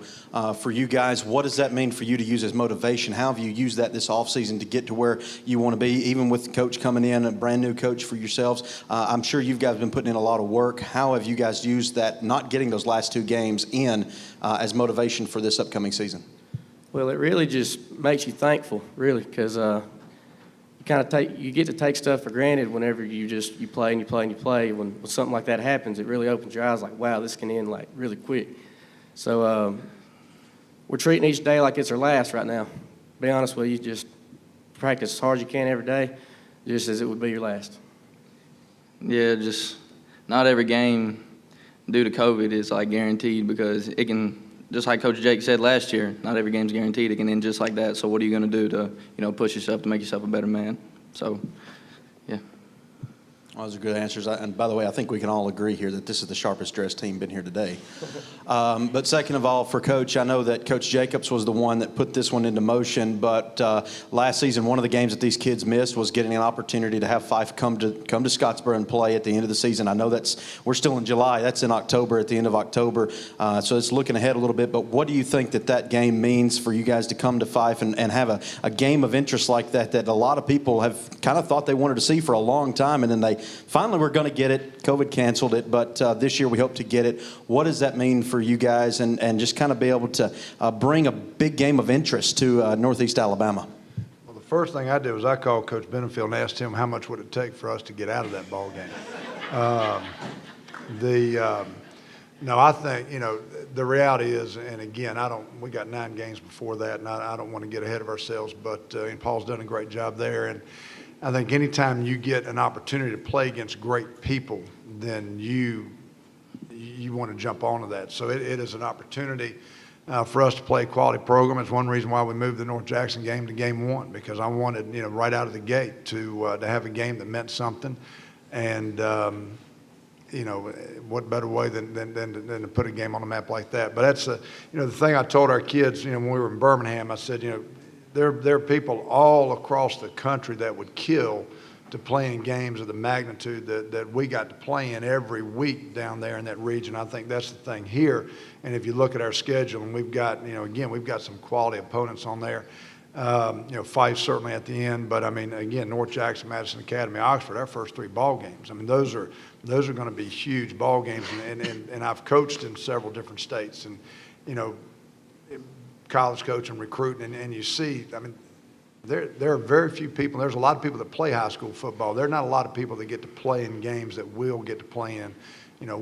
[SPEAKER 7] For you guys, what does that mean for you to use as motivation? How have you used that this offseason to get to where you want to be, even with Coach coming in, a brand new coach for yourselves? I'm sure you guys have been putting in a lot of work. How have you guys used that, not getting those last 2 games in, as motivation for this upcoming season?
[SPEAKER 4] Well, it really just makes you thankful, really, because you get to take stuff for granted whenever you play and you play and you play. When something like that happens, it really opens your eyes like, wow, this can end like really quick. So we're treating each day like it's our last right now. To be honest with you, just practice as hard as you can every day, just as it would be your last.
[SPEAKER 2] Yeah, just not every game due to COVID is like guaranteed because it can, just like Coach Jake said last year, not every game's guaranteed. It can end just like that. So what are you going to do to, push yourself to make yourself a better man? So, yeah.
[SPEAKER 7] Well, those are good answers. And by the way, I think we can all agree here that this is the sharpest dressed team been here today. But second of all, for Coach, I know that Coach Jacobs was the one that put this one into motion. But last season, one of the games that these kids missed was getting an opportunity to have Fife come to Scottsboro and play at the end of the season. I know we're still in July. That's in October, at the end of October. So it's looking ahead a little bit. But what do you think that game means for you guys to come to Fife and have a game of interest like that a lot of people have kind of thought they wanted to see for a long time, and then they finally were going to get it. COVID canceled it, but this year we hope to get it. What does that mean for you guys and just kind of be able to bring a big game of interest to Northeast Alabama?
[SPEAKER 13] Well, the first thing I did was I called Coach Benefield and asked him how much would it take for us to get out of that ball game. No, I think, the reality is, and again, we got 9 games before that, and I don't want to get ahead of ourselves, but Paul's done a great job there. And I think anytime you get an opportunity to play against great people, then you want to jump onto that. So it is an opportunity for us to play a quality program. It's one reason why we moved the North Jackson game to game 1, because I wanted, right out of the gate to have a game that meant something. And, what better way than to put a game on the map like that? But that's, the thing I told our kids, when we were in Birmingham, I said, there are people all across the country that would kill to play in games of the magnitude that we got to play in every week down there in that region. I think that's the thing here. And if you look at our schedule, and we've got, again, we've got some quality opponents on there. Fife certainly at the end, but I mean, again, North Jackson, Madison Academy, Oxford, our first 3 ball games. I mean, those are going to be huge ball games, and I've coached in several different states, and college coaching, recruiting, and you see, I mean, there are very few people. There's a lot of people that play high school football. There are not a lot of people that get to play in games that will get to play in,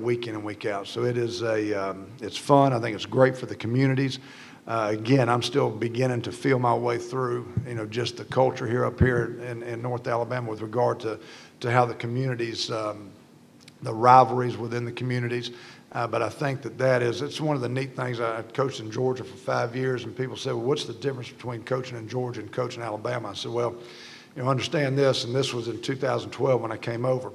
[SPEAKER 13] week in and week out. So it is it's fun. I think it's great for the communities. Again, I'm still beginning to feel my way through, just the culture up here in North Alabama with regard to how the communities, the rivalries within the communities. But I think it's one of the neat things. I coached in Georgia for 5 years, and people say, well, what's the difference between coaching in Georgia and coaching in Alabama? I said, well, understand this, and this was in 2012 when I came over.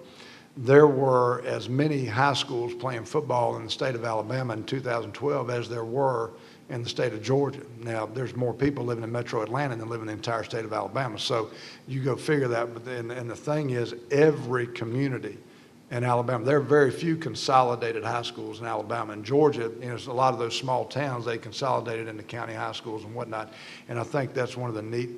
[SPEAKER 13] There were as many high schools playing football in the state of Alabama in 2012 as there were in the state of Georgia. Now, there's more people living in metro Atlanta than live in the entire state of Alabama. So you go figure that. But and the thing is, every community in Alabama, there are very few consolidated high schools in Alabama. In Georgia, a lot of those small towns, they consolidated into county high schools and whatnot. And I think that's one of the neat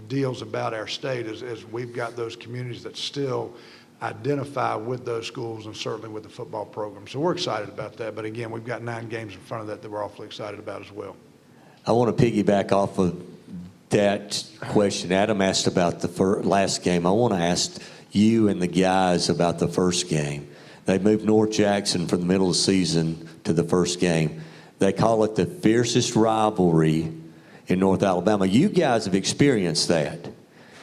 [SPEAKER 13] deals about our state is we've got those communities that still identify with those schools and certainly with the football program. So we're excited about that. But again, we've got 9 games in front of that we're awfully excited about as well.
[SPEAKER 1] I want to piggyback off of that question Adam asked about the last game. I want to ask you and the guys about the first game. They moved North Jackson from the middle of the season to the first game. They call it the fiercest rivalry in North Alabama. You guys have experienced that.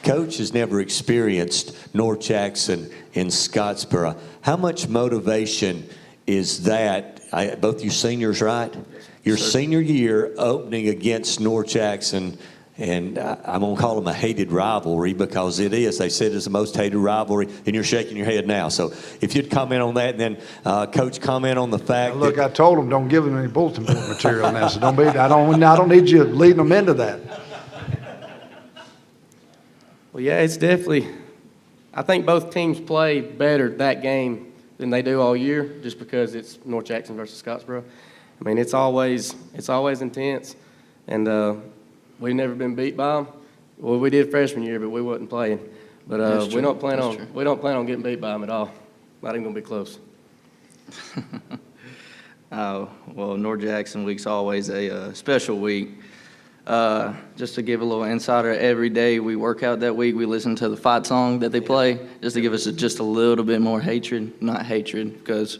[SPEAKER 1] Coach has never experienced North Jackson in Scottsboro. How much motivation is that? Both you seniors, right? Your senior year opening against North Jackson, and I'm going to call them a hated rivalry because it is. They said it's the most hated rivalry, and you're shaking your head now. So if you'd comment on that, and then Coach comment on the fact
[SPEAKER 13] now, look, I told them don't give them any bulletin board material now, so I don't need you leading them into that.
[SPEAKER 4] Well, yeah, it's definitely – I think both teams play better that game than they do all year just because it's North Jackson versus Scottsboro. I mean, it's always intense, and we've never been beat by them. Well, we did freshman year, but we wasn't playing. But we don't plan on getting beat by them at all. Not even going to be close.
[SPEAKER 8] Well, North Jackson week's always a special week. Just to give a little insider, every day we work out that week, we listen to the fight song that they play, just to give us just a little bit more hatred. Not hatred, because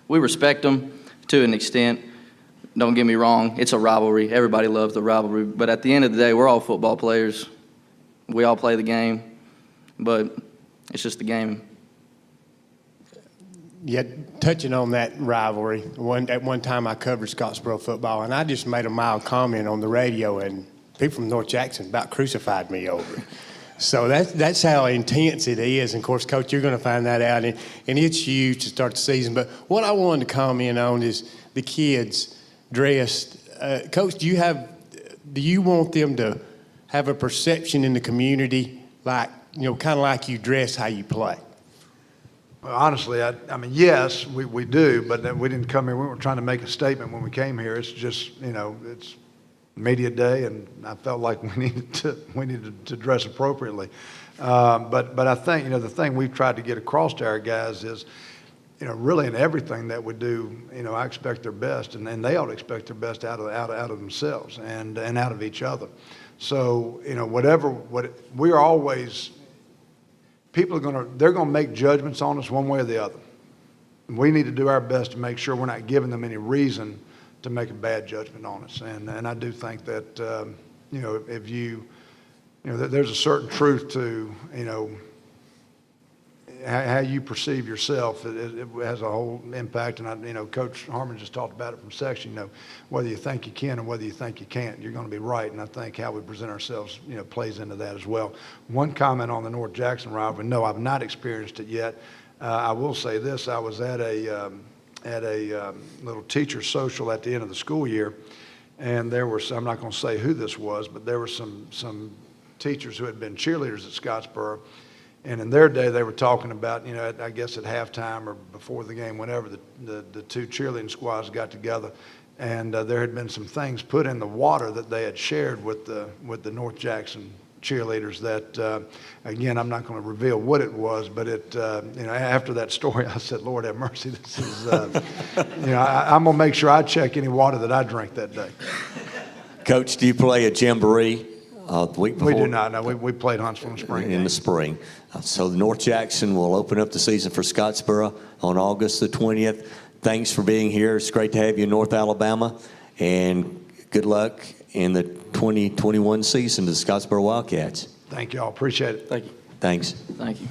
[SPEAKER 8] we respect them to an extent. Don't get me wrong, it's a rivalry. Everybody loves the rivalry. But at the end of the day, we're all football players. We all play the game, but it's just a game.
[SPEAKER 6] Yeah, touching on that rivalry, at one time I covered Scottsboro football, and I just made a mild comment on the radio, and people from North Jackson about crucified me over it. So that's how intense it is. And, of course, Coach, you're going to find that out, and it's huge to start the season. But what I wanted to comment on is the kids dressed. Coach, do you want them to have a perception in the community like, kind of like you dress, how you play?
[SPEAKER 13] Well, honestly, I mean, yes, we do, but we didn't come here. We weren't trying to make a statement when we came here. It's just, it's media day, and I felt like we needed to dress appropriately. But I think, the thing we've tried to get across to our guys is, really in everything that we do, I expect their best, and they ought to expect their best out of themselves and out of each other. So, we're always. People they're going to make judgments on us one way or the other. We need to do our best to make sure we're not giving them any reason to make a bad judgment on us. And I do think that, if there's a certain truth to, how you perceive yourself. It has a whole impact. And Coach Harmon just talked about it from section, whether you think you can and whether you think you can't, you're going to be right. And I think how we present ourselves, plays into that as well. One comment on the North Jackson rivalry. No, I've not experienced it yet. I will say this. I was at a little teacher social at the end of the school year, and there were some, I'm not going to say who this was, but there were some teachers who had been cheerleaders at Scottsboro. And in their day, they were talking about, I guess at halftime or before the game, whenever the two cheerleading squads got together, and there had been some things put in the water that they had shared with the North Jackson cheerleaders that, again, I'm not going to reveal what it was, but after that story, I said, Lord have mercy, this is, I'm going to make sure I check any water that I drink that day.
[SPEAKER 1] Coach, do you play a jamboree the week before?
[SPEAKER 13] We do not, no. We played Huntsville in the spring.
[SPEAKER 1] In the spring. So North Jackson will open up the season for Scottsboro on August the 20th. Thanks for being here. It's great to have you in North Alabama. And good luck in the 2021 season to the Scottsboro Wildcats.
[SPEAKER 13] Thank you all. Appreciate it.
[SPEAKER 4] Thank you.
[SPEAKER 1] Thanks.
[SPEAKER 8] Thank you.